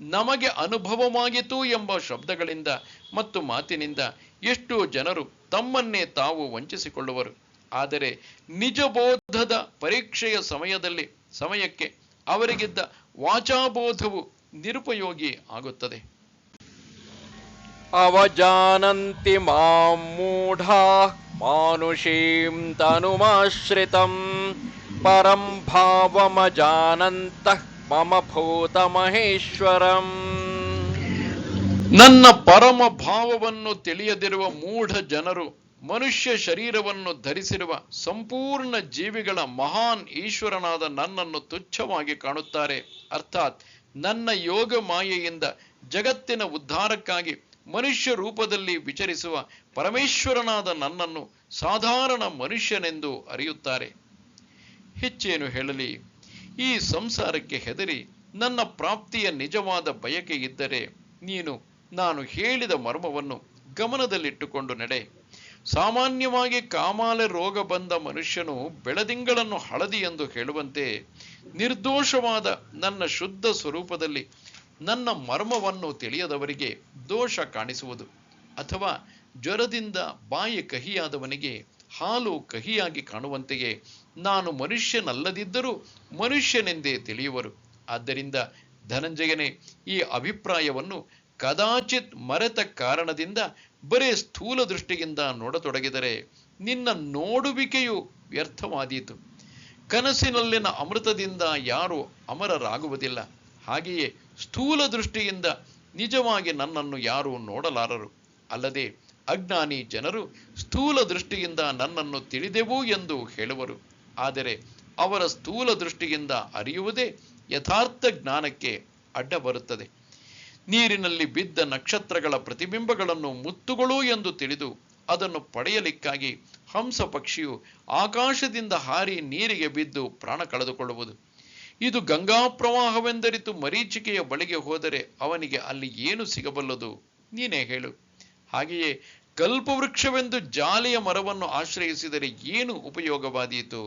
ನಮಗೆ ಅನುಭವವಾಗಿತು ಎಂಬ ಶಬ್ದಗಳಿಂದ ಮತ್ತು ಮಾತಿನಿಂದ ಎಷ್ಟೋ ಜನರು ತಮ್ಮನ್ನೇ ತಾವು ವಂಚಿಸಿಕೊಳ್ಳುವರು. ಆದರೆ ನಿಜಬೋಧದ ಪರೀಕ್ಷೆಯ ಸಮಯಕ್ಕೆ ಅವರಿಗಿದ್ದ ವಾಚಾಬೋಧವು ನಿರುಪಯೋಗಿ ಆಗುತ್ತದೆ. ಅವಜಾನಂತಿ ಮಾಂ ಮೂಢಾಃ ಮಾನುಷೀಂ ತನುಮಾಶ್ರಿತಂ ಪರಂ ಭಾವಮಜಾನಂತಃ ಮಮ ಭೂತ ಮಹೇಶ್ವರಂ. ನನ್ನ ಪರಮ ಭಾವವನ್ನು ತಿಳಿಯದಿರುವ ಮೂಢ ಜನರು ಮನುಷ್ಯ ಶರೀರವನ್ನು ಧರಿಸಿರುವ ಸಂಪೂರ್ಣ ಜೀವಿಗಳ ಮಹಾನ್ ಈಶ್ವರನಾದ ನನ್ನನ್ನು ತುಚ್ಛವಾಗಿ ಕಾಣುತ್ತಾರೆ. ಅರ್ಥಾತ್ ನನ್ನ ಯೋಗ ಮಾಯೆಯಿಂದ ಜಗತ್ತಿನ ಉದ್ಧಾರಕ್ಕಾಗಿ ಮನುಷ್ಯ ರೂಪದಲ್ಲಿ ವಿಚರಿಸುವ ಪರಮೇಶ್ವರನಾದ ನನ್ನನ್ನು ಸಾಧಾರಣ ಮನುಷ್ಯನೆಂದು ಅರಿಯುತ್ತಾರೆ. ಹೆಚ್ಚೇನು ಹೇಳಲಿ? ಈ ಸಂಸಾರಕ್ಕೆ ಹೆದರಿ ನನ್ನ ಪ್ರಾಪ್ತಿಯ ನಿಜವಾದ ಬಯಕೆ ಇದ್ದರೆ ನೀನು ನಾನು ಹೇಳಿದ ಮರ್ಮವನ್ನು ಗಮನದಲ್ಲಿಟ್ಟುಕೊಂಡು ನಡೆ. ಸಾಮಾನ್ಯವಾಗಿ ಕಾಮಾಲೆ ರೋಗ ಬಂದ ಮನುಷ್ಯನು ಬೆಳದಿಂಗಳನ್ನು ಹಳದಿ ಎಂದು ಹೇಳುವಂತೆ ನಿರ್ದೋಷವಾದ ನನ್ನ ಶುದ್ಧ ಸ್ವರೂಪದಲ್ಲಿ ನನ್ನ ಮರ್ಮವನ್ನು ತಿಳಿಯದವರಿಗೆ ದೋಷ ಕಾಣಿಸುವುದು. ಅಥವಾ ಜ್ವರದಿಂದ ಬಾಯಿ ಕಹಿಯಾದವನಿಗೆ ಹಾಲು ಕಹಿಯಾಗಿ ಕಾಣುವಂತೆಯೇ ನಾನು ಮನುಷ್ಯನಲ್ಲದಿದ್ದರೂ ಮನುಷ್ಯನೆಂದೇ ತಿಳಿಯುವರು. ಆದ್ದರಿಂದ ಧನಂಜಯನೇ, ಈ ಅಭಿಪ್ರಾಯವನ್ನು ಕದಾಚಿತ್ ಮರೆತ ಕಾರಣದಿಂದ ಬರೇ ಸ್ಥೂಲ ದೃಷ್ಟಿಯಿಂದ ನೋಡತೊಡಗಿದರೆ ನಿನ್ನ ನೋಡುವಿಕೆಯು ವ್ಯರ್ಥವಾದೀತು. ಕನಸಿನಲ್ಲಿನ ಅಮೃತದಿಂದ ಯಾರೂ ಅಮರರಾಗುವುದಿಲ್ಲ. ಹಾಗೆಯೇ ಸ್ಥೂಲ ದೃಷ್ಟಿಯಿಂದ ನಿಜವಾಗಿ ನನ್ನನ್ನು ಯಾರೂ ನೋಡಲಾರರು. ಅಲ್ಲದೆ ಅಜ್ಞಾನಿ ಜನರು ಸ್ಥೂಲ ದೃಷ್ಟಿಯಿಂದ ನನ್ನನ್ನು ತಿಳಿದೆವು ಎಂದು ಹೇಳುವರು. ಆದರೆ ಅವರ ಸ್ಥೂಲ ದೃಷ್ಟಿಯಿಂದ ಅರಿಯುವುದೇ ಯಥಾರ್ಥ ಜ್ಞಾನಕ್ಕೆ ಅಡ್ಡ ಬರುತ್ತದೆ. ನೀರಿನಲ್ಲಿ ಬಿದ್ದ ನಕ್ಷತ್ರಗಳ ಪ್ರತಿಬಿಂಬಗಳನ್ನು ಮುತ್ತುಗಳು ಎಂದು ತಿಳಿದು ಅದನ್ನು ಪಡೆಯಲಿಕ್ಕಾಗಿ ಹಂಸ ಪಕ್ಷಿಯು ಆಕಾಶದಿಂದ ಹಾರಿ ನೀರಿಗೆ ಬಿದ್ದು ಪ್ರಾಣ ಕಳೆದುಕೊಳ್ಳುವುದು. ಇದು ಗಂಗಾ ಪ್ರವಾಹವೆಂದರಿತು ಮರೀಚಿಕೆಯ ಬಳಿಗೆ ಹೋದರೆ ಅವನಿಗೆ ಅಲ್ಲಿ ಏನು ಸಿಗಬಲ್ಲದು? ನೀನೇ ಹೇಳು. ಹಾಗೆಯೇ ಕಲ್ಪವೃಕ್ಷವೆಂದು ಜಾಲಿಯ ಮರವನ್ನು ಆಶ್ರಯಿಸಿದರೆ ಏನು ಉಪಯೋಗವಾದೀತು?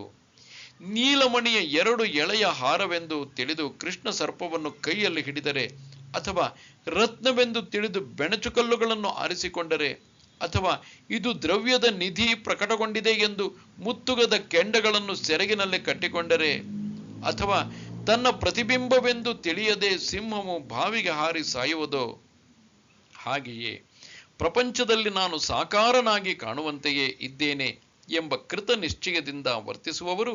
ನೀಲಮಣಿಯ 2 ಎಳೆಯ ಹಾರವೆಂದು ತಿಳಿದು ಕೃಷ್ಣ ಸರ್ಪವನ್ನು ಕೈಯಲ್ಲಿ ಹಿಡಿದರೆ, ಅಥವಾ ರತ್ನವೆಂದು ತಿಳಿದು ಬೆಣಚುಕಲ್ಲುಗಳನ್ನು ಆರಿಸಿಕೊಂಡರೆ, ಅಥವಾ ಇದು ದ್ರವ್ಯದ ನಿಧಿ ಪ್ರಕಟಗೊಂಡಿದೆ ಎಂದು ಮುತ್ತುಗದ ಕೆಂಡಗಳನ್ನು ಸೆರಗಿನಲ್ಲಿ ಕಟ್ಟಿಕೊಂಡರೆ, ಅಥವಾ ತನ್ನ ಪ್ರತಿಬಿಂಬವೆಂದು ತಿಳಿಯದೆ ಸಿಂಹವು ಬಾವಿಗೆ ಹಾರಿ ಸಾಯುವುದೋ? ಹಾಗೆಯೇ ಪ್ರಪಂಚದಲ್ಲಿ ನಾನು ಸಾಕಾರನಾಗಿ ಕಾಣುವಂತೆಯೇ ಇದ್ದೇನೆ ಎಂಬ ಕೃತ ನಿಶ್ಚಯದಿಂದ ವರ್ತಿಸುವವರು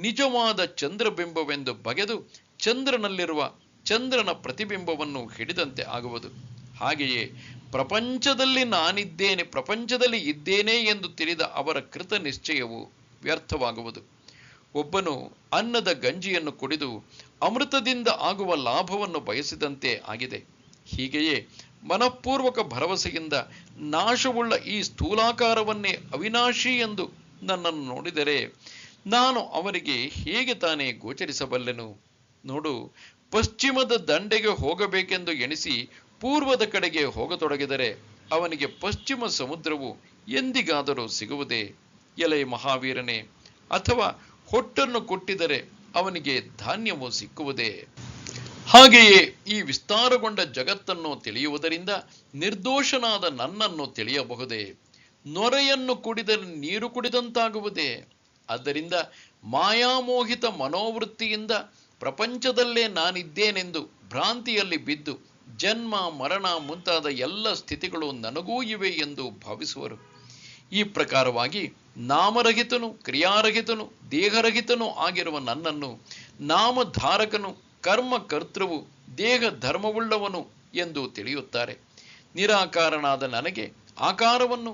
ನಿಜವಾದ ಚಂದ್ರಬಿಂಬವೆಂದು ಬಗೆದು ಚಂದ್ರನಲ್ಲಿರುವ ಚಂದ್ರನ ಪ್ರತಿಬಿಂಬವನ್ನು ಹಿಡಿದಂತೆ ಆಗುವುದು. ಹಾಗೆಯೇ ಪ್ರಪಂಚದಲ್ಲಿ ಇದ್ದೇನೆ ಎಂದು ತಿಳಿದ ಅವರ ಕೃತ ನಿಶ್ಚಯವು ವ್ಯರ್ಥವಾಗುವುದು. ಒಬ್ಬನು ಅನ್ನದ ಗಂಜಿಯನ್ನು ಕುಡಿದು ಅಮೃತದಿಂದ ಆಗುವ ಲಾಭವನ್ನು ಬಯಸಿದಂತೆ ಆಗಿದೆ. ಹೀಗೆಯೇ ಮನಃಪೂರ್ವಕ ಭರವಸೆಯಿಂದ ನಾಶವುಳ್ಳ ಈ ಸ್ಥೂಲಾಕಾರವನ್ನೇ ಅವಿನಾಶಿ ಎಂದು ನನ್ನನ್ನು ನೋಡಿದರೆ ನಾನು ಅವರಿಗೆ ಹೇಗೆ ತಾನೇ ಗೋಚರಿಸಬಲ್ಲೆನು? ನೋಡು, ಪಶ್ಚಿಮದ ದಂಡೆಗೆ ಹೋಗಬೇಕೆಂದು ಎಣಿಸಿ ಪೂರ್ವದ ಕಡೆಗೆ ಹೋಗತೊಡಗಿದರೆ ಅವನಿಗೆ ಪಶ್ಚಿಮ ಸಮುದ್ರವು ಎಂದಿಗಾದರೂ ಸಿಗುವುದೇ? ಎಲೆ ಮಹಾವೀರನೇ, ಅಥವಾ ಹೊಟ್ಟನ್ನು ಕೊಟ್ಟಿದರೆ ಅವನಿಗೆ ಧಾನ್ಯವು ಸಿಕ್ಕುವುದೇ? ಹಾಗೆಯೇ ಈ ವಿಸ್ತಾರಗೊಂಡ ಜಗತ್ತನ್ನು ತಿಳಿಯುವುದರಿಂದ ನಿರ್ದೋಷನಾದ ನನ್ನನ್ನು ತಿಳಿಯಬಹುದೇ? ನೊರೆಯನ್ನು ಕುಡಿದರೆ ನೀರು ಕುಡಿದಂತಾಗುವುದೇ? ಆದ್ದರಿಂದ ಮಾಯಾಮೋಹಿತ ಮನೋವೃತ್ತಿಯಿಂದ ಪ್ರಪಂಚದಲ್ಲೇ ನಾನಿದ್ದೇನೆಂದು ಭ್ರಾಂತಿಯಲ್ಲಿ ಬಿದ್ದು ಜನ್ಮ ಮರಣ ಮುಂತಾದ ಎಲ್ಲ ಸ್ಥಿತಿಗಳು ನನಗೂ ಇವೆ ಎಂದು ಭಾವಿಸುವರು. ಈ ಪ್ರಕಾರವಾಗಿ ನಾಮರಹಿತನು, ಕ್ರಿಯಾರಹಿತನು, ದೇಹರಹಿತನೂ ಆಗಿರುವ ನನ್ನನ್ನು ನಾಮಧಾರಕನು, ಕರ್ಮಕರ್ತೃವು, ದೇಹ ಧರ್ಮವುಳ್ಳವನು ಎಂದು ತಿಳಿಯುತ್ತಾರೆ. ನಿರಾಕಾರನಾದ ನನಗೆ ಆಕಾರವನ್ನು,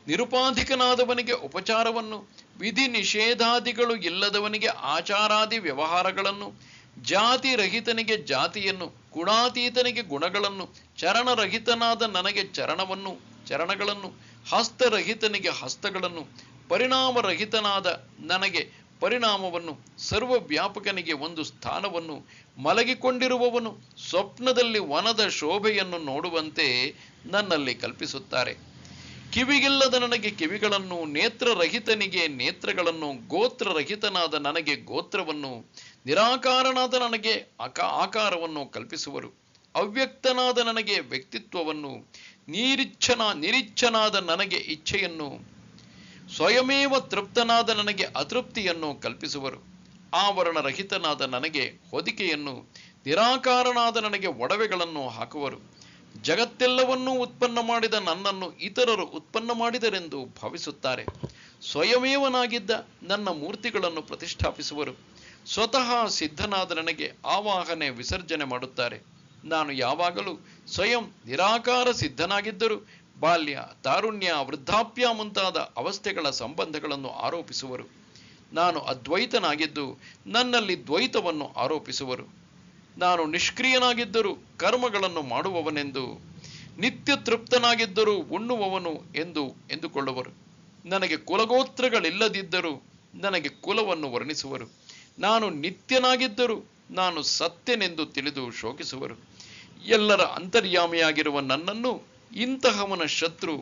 ನಿರುಪಾಧಿಕನಾದವನಿಗೆ ಉಪಚಾರವನ್ನು, ವಿಧಿ ನಿಷೇಧಾದಿಗಳು ಇಲ್ಲದವನಿಗೆ ಆಚಾರಾದಿ ವ್ಯವಹಾರಗಳನ್ನು, ಜಾತಿರಹಿತನಿಗೆ ಜಾತಿಯನ್ನು, ಗುಣಾತೀತನಿಗೆ ಗುಣಗಳನ್ನು, ಚರಣರಹಿತನಾದ ನನಗೆ ಚರಣಗಳನ್ನು, ಹಸ್ತರಹಿತನಿಗೆ ಹಸ್ತಗಳನ್ನು, ಪರಿಣಾಮರಹಿತನಾದ ನನಗೆ ಪರಿಣಾಮವನ್ನು, ಸರ್ವವ್ಯಾಪಕನಿಗೆ ಒಂದು ಸ್ಥಾನವನ್ನು, ಮಲಗಿಕೊಂಡಿರುವವನು ಸ್ವಪ್ನದಲ್ಲಿ ವನದ ಶೋಭೆಯನ್ನು ನೋಡುವಂತೆ ನನ್ನಲ್ಲಿ ಕಲ್ಪಿಸುತ್ತಾರೆ. ಕಿವಿಗಿಲ್ಲದ ನನಗೆ ಕಿವಿಗಳನ್ನು, ನೇತ್ರರಹಿತನಿಗೆ ನೇತ್ರಗಳನ್ನು, ಗೋತ್ರರಹಿತನಾದ ನನಗೆ ಗೋತ್ರವನ್ನು, ನಿರಾಕಾರನಾದ ನನಗೆ ಆಕಾರವನ್ನು ಕಲ್ಪಿಸುವರು. ಅವ್ಯಕ್ತನಾದ ನನಗೆ ವ್ಯಕ್ತಿತ್ವವನ್ನು, ನಿರಿಚ್ಛನಾದ ನನಗೆ ಇಚ್ಛೆಯನ್ನು, ಸ್ವಯಮೇವ ತೃಪ್ತನಾದ ನನಗೆ ಅತೃಪ್ತಿಯನ್ನು ಕಲ್ಪಿಸುವರು. ಆವರಣರಹಿತನಾದ ನನಗೆ ಹೊದಿಕೆಯನ್ನು, ನಿರಾಕಾರನಾದ ನನಗೆ ಒಡವೆಗಳನ್ನು ಹಾಕುವರು. ಜಗತ್ತೆಲ್ಲವನ್ನೂ ಉತ್ಪನ್ನ ಮಾಡಿದ ನನ್ನನ್ನು ಇತರರು ಉತ್ಪನ್ನ ಮಾಡಿದರೆಂದು ಭಾವಿಸುತ್ತಾರೆ. ಸ್ವಯಮೇವನಾಗಿದ್ದ ನನ್ನ ಮೂರ್ತಿಗಳನ್ನು ಪ್ರತಿಷ್ಠಾಪಿಸುವರು. ಸ್ವತಃ ಸಿದ್ಧನಾದ ನನಗೆ ಆವಾಹನೆ ವಿಸರ್ಜನೆ ಮಾಡುತ್ತಾರೆ. ನಾನು ಯಾವಾಗಲೂ ಸ್ವಯಂ ನಿರಾಕಾರ ಸಿದ್ಧನಾಗಿದ್ದರೂ ಬಾಲ್ಯ, ತಾರುಣ್ಯ, ವೃದ್ಧಾಪ್ಯ ಮುಂತಾದ ಅವಸ್ಥೆಗಳ ಸಂಬಂಧಗಳನ್ನು ಆರೋಪಿಸುವರು. ನಾನು ಅದ್ವೈತನಾಗಿದ್ದು ನನ್ನಲ್ಲಿ ದ್ವೈತವನ್ನು ಆರೋಪಿಸುವರು. ನಾನು ನಿಷ್ಕ್ರಿಯನಾಗಿದ್ದರೂ ಕರ್ಮಗಳನ್ನು ಮಾಡುವವನೆಂದು, ನಿತ್ಯ ತೃಪ್ತನಾಗಿದ್ದರೂ ಉಣ್ಣುವವನು ಎಂದುಕೊಳ್ಳುವರು. ನನಗೆ ಕುಲಗೋತ್ರಗಳಿಲ್ಲದಿದ್ದರೂ ನನಗೆ ಕುಲವನ್ನು ವರ್ಣಿಸುವರು. ನಾನು ನಿತ್ಯನಾಗಿದ್ದರೂ ನಾನು ಸತ್ಯನೆಂದು ತಿಳಿದು ಶೋಕಿಸುವರು. ಎಲ್ಲರ ಅಂತರ್ಯಾಮಿಯಾಗಿರುವ ನನ್ನನ್ನು ಇಂತಹವನ ಶತ್ರು,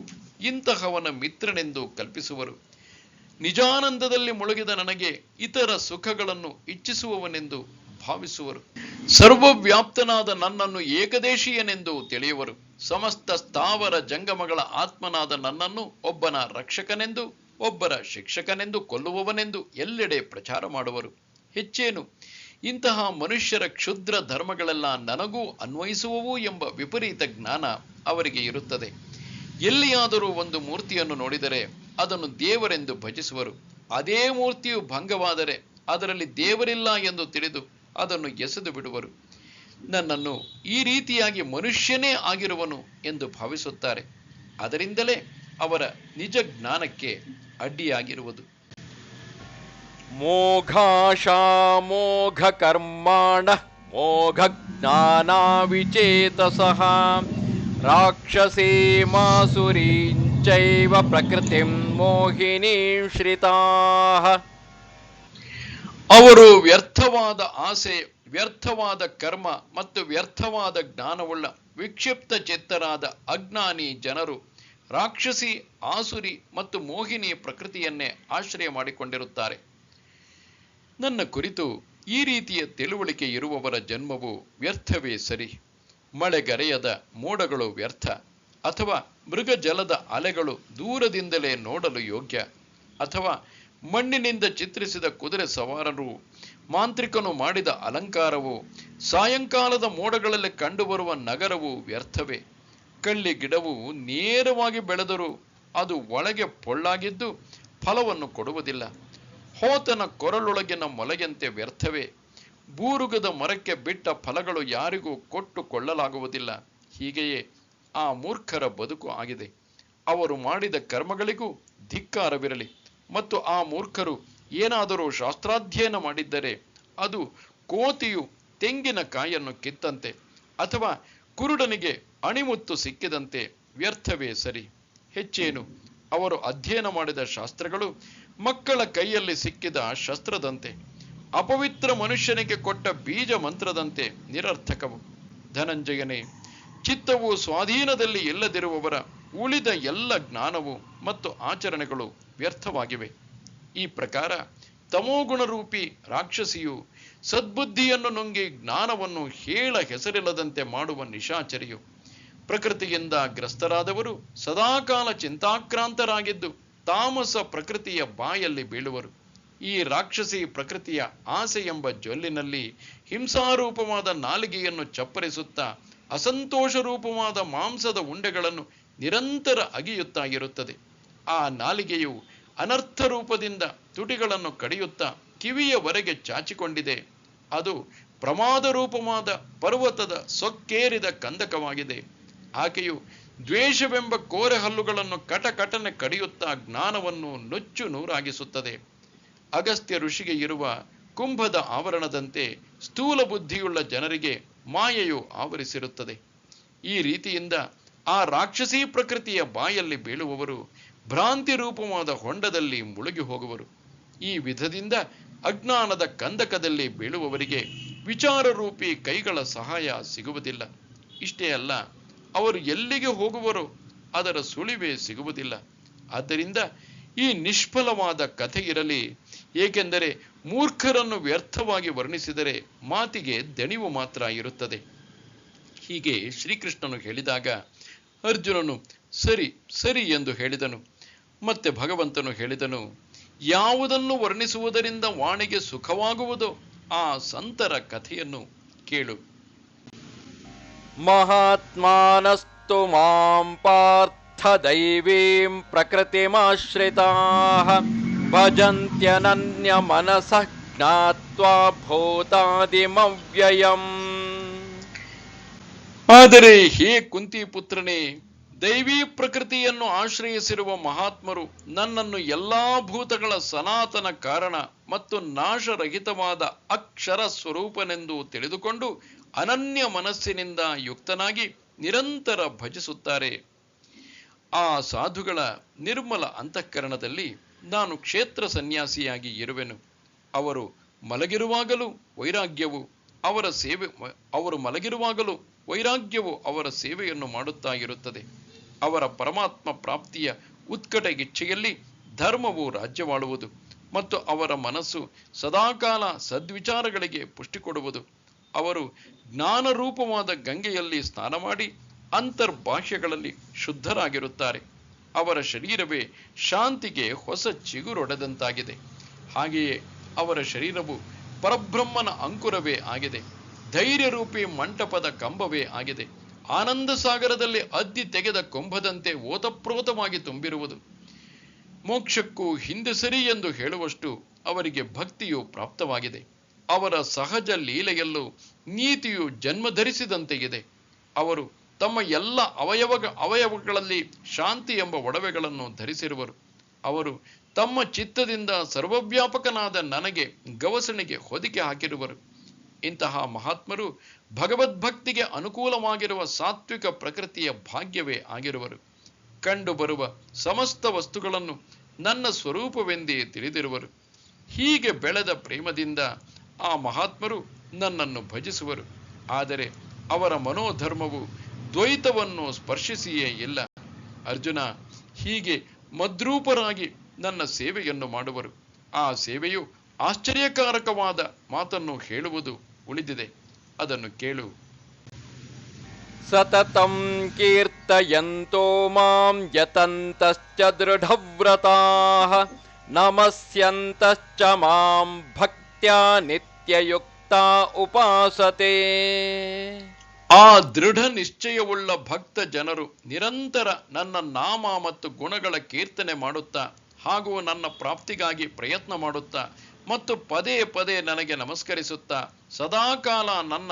ಇಂತಹವನ ಮಿತ್ರನೆಂದು ಕಲ್ಪಿಸುವರು. ನಿಜಾನಂದದಲ್ಲಿ ಮುಳುಗಿದ ನನಗೆ ಇತರ ಸುಖಗಳನ್ನು ಇಚ್ಛಿಸುವವನೆಂದು ಭಾವಿಸುವರು. ಸರ್ವವ್ಯಾಪ್ತನಾದ ನನ್ನನ್ನು ಏಕದೇಶೀಯನೆಂದು ತಿಳಿಯುವರು. ಸಮಸ್ತ ಸ್ಥಾವರ ಜಂಗಮಗಳ ಆತ್ಮನಾದ ನನ್ನನ್ನು ಒಬ್ಬನ ರಕ್ಷಕನೆಂದು, ಒಬ್ಬರ ಶಿಕ್ಷಕನೆಂದು, ಕೊಲ್ಲುವವನೆಂದು ಎಲ್ಲೆಡೆ ಪ್ರಚಾರ ಮಾಡುವರು. ಹೆಚ್ಚೇನು, ಇಂತಹ ಮನುಷ್ಯರ ಕ್ಷುದ್ರ ಧರ್ಮಗಳೆಲ್ಲ ನನಗೂ ಅನ್ವಯಿಸುವವು ಎಂಬ ವಿಪರೀತ ಜ್ಞಾನ ಅವರಿಗೆ ಇರುತ್ತದೆ. ಎಲ್ಲಿಯಾದರೂ ಒಂದು ಮೂರ್ತಿಯನ್ನು ನೋಡಿದರೆ ಅದನ್ನು ದೇವರೆಂದು ಭಜಿಸುವರು. ಅದೇ ಮೂರ್ತಿಯು ಭಂಗವಾದರೆ ಅದರಲ್ಲಿ ದೇವರಿಲ್ಲ ಎಂದು ತಿಳಿದು ಅದನ್ನು ಎಸೆದು ಬಿಡುವರು. ನನ್ನನ್ನು ಈ ರೀತಿಯಾಗಿ ಮನುಷ್ಯನೇ ಆಗಿರುವನು ಎಂದು ಭಾವಿಸುತ್ತಾರೆ. ಅದರಿಂದಲೇ ಅವರ ನಿಜ ಜ್ಞಾನಕ್ಕೆ ಅಡ್ಡಿಯಾಗಿರುವುದು. ಮೋಘಾಶಾಮೋಘ ಕರ್ಮಾಣ ಮೋಘ ಜ್ಞಾನಾವಿಚೇತಸಃ ರಾಕ್ಷಸೇಮಾಸುರೀಂಚೈವ ಪ್ರಕೃತಿಂ ಮೋಹಿನೀಂ ಶ್ರಿತಾಃ. ಅವರು ವ್ಯರ್ಥವಾದ ಆಸೆ, ವ್ಯರ್ಥವಾದ ಕರ್ಮ ಮತ್ತು ವ್ಯರ್ಥವಾದ ಜ್ಞಾನವುಳ್ಳ ವಿಕ್ಷಿಪ್ತ ಚಿತ್ತರಾದ ಅಜ್ಞಾನಿ ಜನರು ರಾಕ್ಷಸಿ, ಆಸುರಿ ಮತ್ತು ಮೋಹಿನಿ ಪ್ರಕೃತಿಯನ್ನೇ ಆಶ್ರಯ ಮಾಡಿಕೊಂಡಿರುತ್ತಾರೆ. ನನ್ನ ಕುರಿತು ಈ ರೀತಿಯ ತಿಳುವಳಿಕೆ ಇರುವವರ ಜನ್ಮವು ವ್ಯರ್ಥವೇ ಸರಿ. ಮಳೆಗರೆಯದ ಮೋಡಗಳು ವ್ಯರ್ಥ, ಅಥವಾ ಮೃಗಜಲದ ಅಲೆಗಳು ದೂರದಿಂದಲೇ ನೋಡಲು ಯೋಗ್ಯ, ಅಥವಾ ಮಣ್ಣಿನಿಂದ ಚಿತ್ರಿಸಿದ ಕುದುರೆ ಸವಾರರು, ಮಾಂತ್ರಿಕನು ಮಾಡಿದ ಅಲಂಕಾರವು, ಸಾಯಂಕಾಲದ ಮೋಡಗಳಲ್ಲಿ ಕಂಡುಬರುವ ನಗರವು ವ್ಯರ್ಥವೇ. ಕಳ್ಳಿ ಗಿಡವು ನೇರವಾಗಿ ಬೆಳೆದರೂ ಅದು ಒಳಗೆ ಪೊಳ್ಳಾಗಿದ್ದು ಫಲವನ್ನು ಕೊಡುವುದಿಲ್ಲ. ಹೋತನ ಕೊರಳೊಳಗಿನ ಮೊಲೆಯಂತೆ ವ್ಯರ್ಥವೇ. ಬೂರುಗದ ಮರಕ್ಕೆ ಬಿಟ್ಟ ಫಲಗಳು ಯಾರಿಗೂ ಕೊಟ್ಟು ಕೊಳ್ಳಲಾಗುವುದಿಲ್ಲ. ಹೀಗೆಯೇ ಆ ಮೂರ್ಖರ ಬದುಕು ಆಗಿದೆ. ಅವರು ಮಾಡಿದ ಕರ್ಮಗಳಿಗೂ ಧಿಕ್ಕಾರವಿರಲಿ. ಮತ್ತು ಆ ಮೂರ್ಖರು ಏನಾದರೂ ಶಾಸ್ತ್ರಾಧ್ಯಯನ ಮಾಡಿದ್ದರೆ ಅದು ಕೋತಿಯು ತೆಂಗಿನ ಕಾಯನ್ನು ಕಿತ್ತಂತೆ, ಅಥವಾ ಕುರುಡನಿಗೆ ಅಣಿಮುತ್ತು ಸಿಕ್ಕಿದಂತೆ ವ್ಯರ್ಥವೇ ಸರಿ. ಹೆಚ್ಚೇನು, ಅವರು ಅಧ್ಯಯನ ಮಾಡಿದ ಶಾಸ್ತ್ರಗಳು ಮಕ್ಕಳ ಕೈಯಲ್ಲಿ ಸಿಕ್ಕಿದ ಶಸ್ತ್ರದಂತೆ, ಅಪವಿತ್ರ ಮನುಷ್ಯನಿಗೆ ಕೊಟ್ಟ ಬೀಜ ಮಂತ್ರದಂತೆ ನಿರರ್ಥಕವು. ಧನಂಜಯನೇ, ಚಿತ್ತವು ಸ್ವಾಧೀನದಲ್ಲಿ ಇಲ್ಲದಿರುವವರ ಉಳಿದ ಎಲ್ಲ ಜ್ಞಾನವು ಮತ್ತು ಆಚರಣೆಗಳು ವ್ಯರ್ಥವಾಗಿವೆ. ಈ ಪ್ರಕಾರ ತಮೋಗುಣರೂಪಿ ರಾಕ್ಷಸಿಯು, ಸದ್ಬುದ್ಧಿಯನ್ನು ನುಂಗಿ ಜ್ಞಾನವನ್ನು ಹೇಳ ಹೆಸರಿಲ್ಲದಂತೆ ಮಾಡುವ ನಿಶಾಚರಿಯು, ಪ್ರಕೃತಿಯಿಂದ ಗ್ರಸ್ತರಾದವರು ಸದಾಕಾಲ ಚಿಂತಾಕ್ರಾಂತರಾಗಿದ್ದು ತಾಮಸ ಪ್ರಕೃತಿಯ ಬಾಯಲ್ಲಿ ಬೀಳುವರು. ಈ ರಾಕ್ಷಸಿ ಪ್ರಕೃತಿಯ ಆಸೆ ಎಂಬ ಜೊಲ್ಲಿನಲ್ಲಿ ಹಿಂಸಾರೂಪವಾದ ನಾಲಿಗೆಯನ್ನು ಚಪ್ಪರಿಸುತ್ತಾ ಅಸಂತೋಷ ರೂಪವಾದ ಮಾಂಸದ ಉಂಡೆಗಳನ್ನು ನಿರಂತರ ಅಗಿಯುತ್ತಾ ಇರುತ್ತದೆ. ಆ ನಾಲಿಗೆಯು ಅನರ್ಥ ರೂಪದಿಂದ ತುಟಿಗಳನ್ನು ಕಡಿಯುತ್ತಾ ಕಿವಿಯವರೆಗೆ ಚಾಚಿಕೊಂಡಿದೆ. ಅದು ಪ್ರಮಾದ ರೂಪವಾದ ಪರ್ವತದ ಸೊಕ್ಕೇರಿದ ಕಂದಕವಾಗಿದೆ. ಆಕೆಯು ದ್ವೇಷವೆಂಬ ಕೋರೆ ಹಲ್ಲುಗಳನ್ನು ಕಟಕಟನೆ ಕಡಿಯುತ್ತಾ ಜ್ಞಾನವನ್ನು ನುಚ್ಚು ನೂರಾಗಿಸುತ್ತದೆ. ಅಗಸ್ತ್ಯ ಋಷಿಗೆ ಇರುವ ಕುಂಭದ ಆವರಣದಂತೆ ಸ್ಥೂಲ ಬುದ್ಧಿಯುಳ್ಳ ಜನರಿಗೆ ಮಾಯೆಯು ಆವರಿಸಿರುತ್ತದೆ. ಈ ರೀತಿಯಿಂದ ಆ ರಾಕ್ಷಸೀ ಪ್ರಕೃತಿಯ ಬಾಯಲ್ಲಿ ಬೀಳುವವರು ಭ್ರಾಂತಿ ರೂಪವಾದ ಹೊಂಡದಲ್ಲಿ ಮುಳುಗಿ ಹೋಗುವರು. ಈ ವಿಧದಿಂದ ಅಜ್ಞಾನದ ಕಂದಕದಲ್ಲಿ ಬೀಳುವವರಿಗೆ ವಿಚಾರರೂಪಿ ಕೈಗಳ ಸಹಾಯ ಸಿಗುವುದಿಲ್ಲ. ಇಷ್ಟೇ ಅಲ್ಲ, ಅವರು ಎಲ್ಲಿಗೆ ಹೋಗುವರೋ ಅದರ ಸುಳಿವೇ ಸಿಗುವುದಿಲ್ಲ. ಆದ್ದರಿಂದ ಈ ನಿಷ್ಫಲವಾದ ಕಥೆ ಇರಲಿ. ಏಕೆಂದರೆ ಮೂರ್ಖರನ್ನು ವ್ಯರ್ಥವಾಗಿ ವರ್ಣಿಸಿದರೆ ಮಾತಿಗೆ ದಣಿವು ಮಾತ್ರ ಇರುತ್ತದೆ. ಹೀಗೆ ಶ್ರೀಕೃಷ್ಣನು ಹೇಳಿದಾಗ ಅರ್ಜುನನು ಸರಿ ಸರಿ ಎಂದು ಹೇಳಿದನು. ಮತ್ತೆ ಭಗವಂತನು ಹೇಳಿದನು, ಯಾವುದನ್ನು ವರ್ಣಿಸುವುದರಿಂದ ವಾಣಿಗೆ ಸುಖವಾಗುವುದೋ ಆ ಸಂತರ ಕಥೆಯನ್ನು ಕೇಳು. ಮಹಾತ್ಮಾನಸ್ತು ಮಾಂ ಪಾರ್ಥ ದೈವೀಂ ಪ್ರಕೃತಿಮಾಶ್ರಿತಾಃ ಭಜಂತ್ಯನನ್ಯ ಮನಸಃ ಜ್ಞಾತ್ವಾ ಭೂತಾದಿಮವ್ಯಯಂ. ಆದರೆ ಹೇ ಕುಂತಿ ಪುತ್ರನೇ, ದೈವೀ ಪ್ರಕೃತಿಯನ್ನು ಆಶ್ರಯಿಸಿರುವ ಮಹಾತ್ಮರು ನನ್ನನ್ನು ಎಲ್ಲಾ ಭೂತಗಳ ಸನಾತನ ಕಾರಣ ಮತ್ತು ನಾಶರಹಿತವಾದ ಅಕ್ಷರ ಸ್ವರೂಪನೆಂದು ತಿಳಿದುಕೊಂಡು ಅನನ್ಯ ಮನಸ್ಸಿನಿಂದ ಯುಕ್ತನಾಗಿ ನಿರಂತರ ಭಜಿಸುತ್ತಾರೆ. ಆ ಸಾಧುಗಳ ನಿರ್ಮಲ ಅಂತಃಕರಣದಲ್ಲಿ ನಾನು ಕ್ಷೇತ್ರ ಸನ್ಯಾಸಿಯಾಗಿ ಇರುವೆನು. ಅವರು ಮಲಗಿರುವಾಗಲೂ ವೈರಾಗ್ಯವು ಅವರ ಸೇವೆಯನ್ನು ಮಾಡುತ್ತಾ ಇರುತ್ತದೆ. ಅವರ ಪರಮಾತ್ಮ ಪ್ರಾಪ್ತಿಯ ಉತ್ಕಟ ಇಚ್ಛೆಯಲ್ಲಿ ಧರ್ಮವು ರಾಜ್ಯವಾಳುವುದು ಮತ್ತು ಅವರ ಮನಸ್ಸು ಸದಾಕಾಲ ಸದ್ವಿಚಾರಗಳಿಗೆ ಪುಷ್ಟಿ ಕೊಡುವುದು. ಅವರು ಜ್ಞಾನರೂಪವಾದ ಗಂಗೆಯಲ್ಲಿ ಸ್ನಾನ ಮಾಡಿ ಅಂತರ್ಬಾಹ್ಯಗಳಲ್ಲಿ ಶುದ್ಧರಾಗಿರುತ್ತಾರೆ. ಅವರ ಶರೀರವೇ ಶಾಂತಿಗೆ ಹೊಸ ಚಿಗುರೊಡೆದಂತಾಗಿದೆ. ಹಾಗೆಯೇ ಅವರ ಶರೀರವು ಪರಬ್ರಹ್ಮನ ಅಂಕುರವೇ ಆಗಿದೆ. ಧೈರ್ಯರೂಪಿ ಮಂಟಪದ ಕಂಬವೇ ಆಗಿದೆ. ಆನಂದ ಸಾಗರದಲ್ಲಿ ಅದ್ದಿ ತೆಗೆದ ಕುಂಭದಂತೆ ಓತಪ್ರೋತವಾಗಿ ತುಂಬಿರುವುದು. ಮೋಕ್ಷಕ್ಕೂ ಹಿಂದೆ ಸರಿ ಎಂದು ಹೇಳುವಷ್ಟು ಅವರಿಗೆ ಭಕ್ತಿಯು ಪ್ರಾಪ್ತವಾಗಿದೆ. ಅವರ ಸಹಜ ಲೀಲೆಯಲ್ಲೂ ನೀತಿಯು ಜನ್ಮಧರಿಸಿದಂತೆ ಇದೆ. ಅವರು ತಮ್ಮ ಎಲ್ಲ ಅವಯವಗಳಲ್ಲಿ ಶಾಂತಿ ಎಂಬ ಒಡವೆಗಳನ್ನು ಧರಿಸಿರುವರು. ಅವರು ತಮ್ಮ ಚಿತ್ತದಿಂದ ಸರ್ವವ್ಯಾಪಕನಾದ ನನಗೆ ಗವಸಣಿಗೆ ಹೊದಿಕೆ ಹಾಕಿರುವರು. ಇಂತಹ ಮಹಾತ್ಮರು ಭಗವದ್ಭಕ್ತಿಗೆ ಅನುಕೂಲವಾಗಿರುವ ಸಾತ್ವಿಕ ಪ್ರಕೃತಿಯ ಭಾಗ್ಯವೇ ಆಗಿರುವರು. ಕಂಡುಬರುವ ಸಮಸ್ತ ವಸ್ತುಗಳನ್ನು ನನ್ನ ಸ್ವರೂಪವೆಂದೇ ತಿಳಿದಿರುವರು. ಹೀಗೆ ಬೆಳೆದ ಪ್ರೇಮದಿಂದ ಆ ಮಹಾತ್ಮರು ನನ್ನನ್ನು ಭಜಿಸುವರು. ಆದರೆ ಅವರ ಮನೋಧರ್ಮವು ದ್ವೈತವನ್ನು ಸ್ಪರ್ಶಿಸಿಯೇ ಇಲ್ಲ. ಅರ್ಜುನ, ಹೀಗೆ ಮದ್ರೂಪರಾಗಿ ನನ್ನ ಸೇವೆಯನ್ನು ಮಾಡುವರು. ಆ ಸೇವೆಯು ಆಶ್ಚರ್ಯಕಾರಕವಾದ ಮಾತನ್ನು ಹೇಳುವುದು ಉಳಿದಿದೆ, ಅದನ್ನು ಕೇಳು. ಸತತಂ ಕೀರ್ತಯಂತೋ ಮಾಂ ಯತಂತಶ್ಚ ದೃಢವ್ರತಾಃ ನಮಸ್ಯಂತಶ್ಚ ಮಾಂ ಭಕ್ತ್ಯಾ ನಿತ್ಯಯುಕ್ತಾ ಉಪಾಸತೆ. ಆ ದೃಢ ನಿಶ್ಚಯವುಳ್ಳ ಭಕ್ತ ಜನರು ನಿರಂತರ ನನ್ನ ನಾಮ ಮತ್ತು ಗುಣಗಳ ಕೀರ್ತನೆ ಮಾಡುತ್ತಾ ಹಾಗೂ ನನ್ನ ಪ್ರಾಪ್ತಿಗಾಗಿ ಪ್ರಯತ್ನ ಮಾಡುತ್ತಾ ಮತ್ತು ಪದೇ ಪದೇ ನನಗೆ ನಮಸ್ಕರಿಸುತ್ತಾ ಸದಾಕಾಲ ನನ್ನ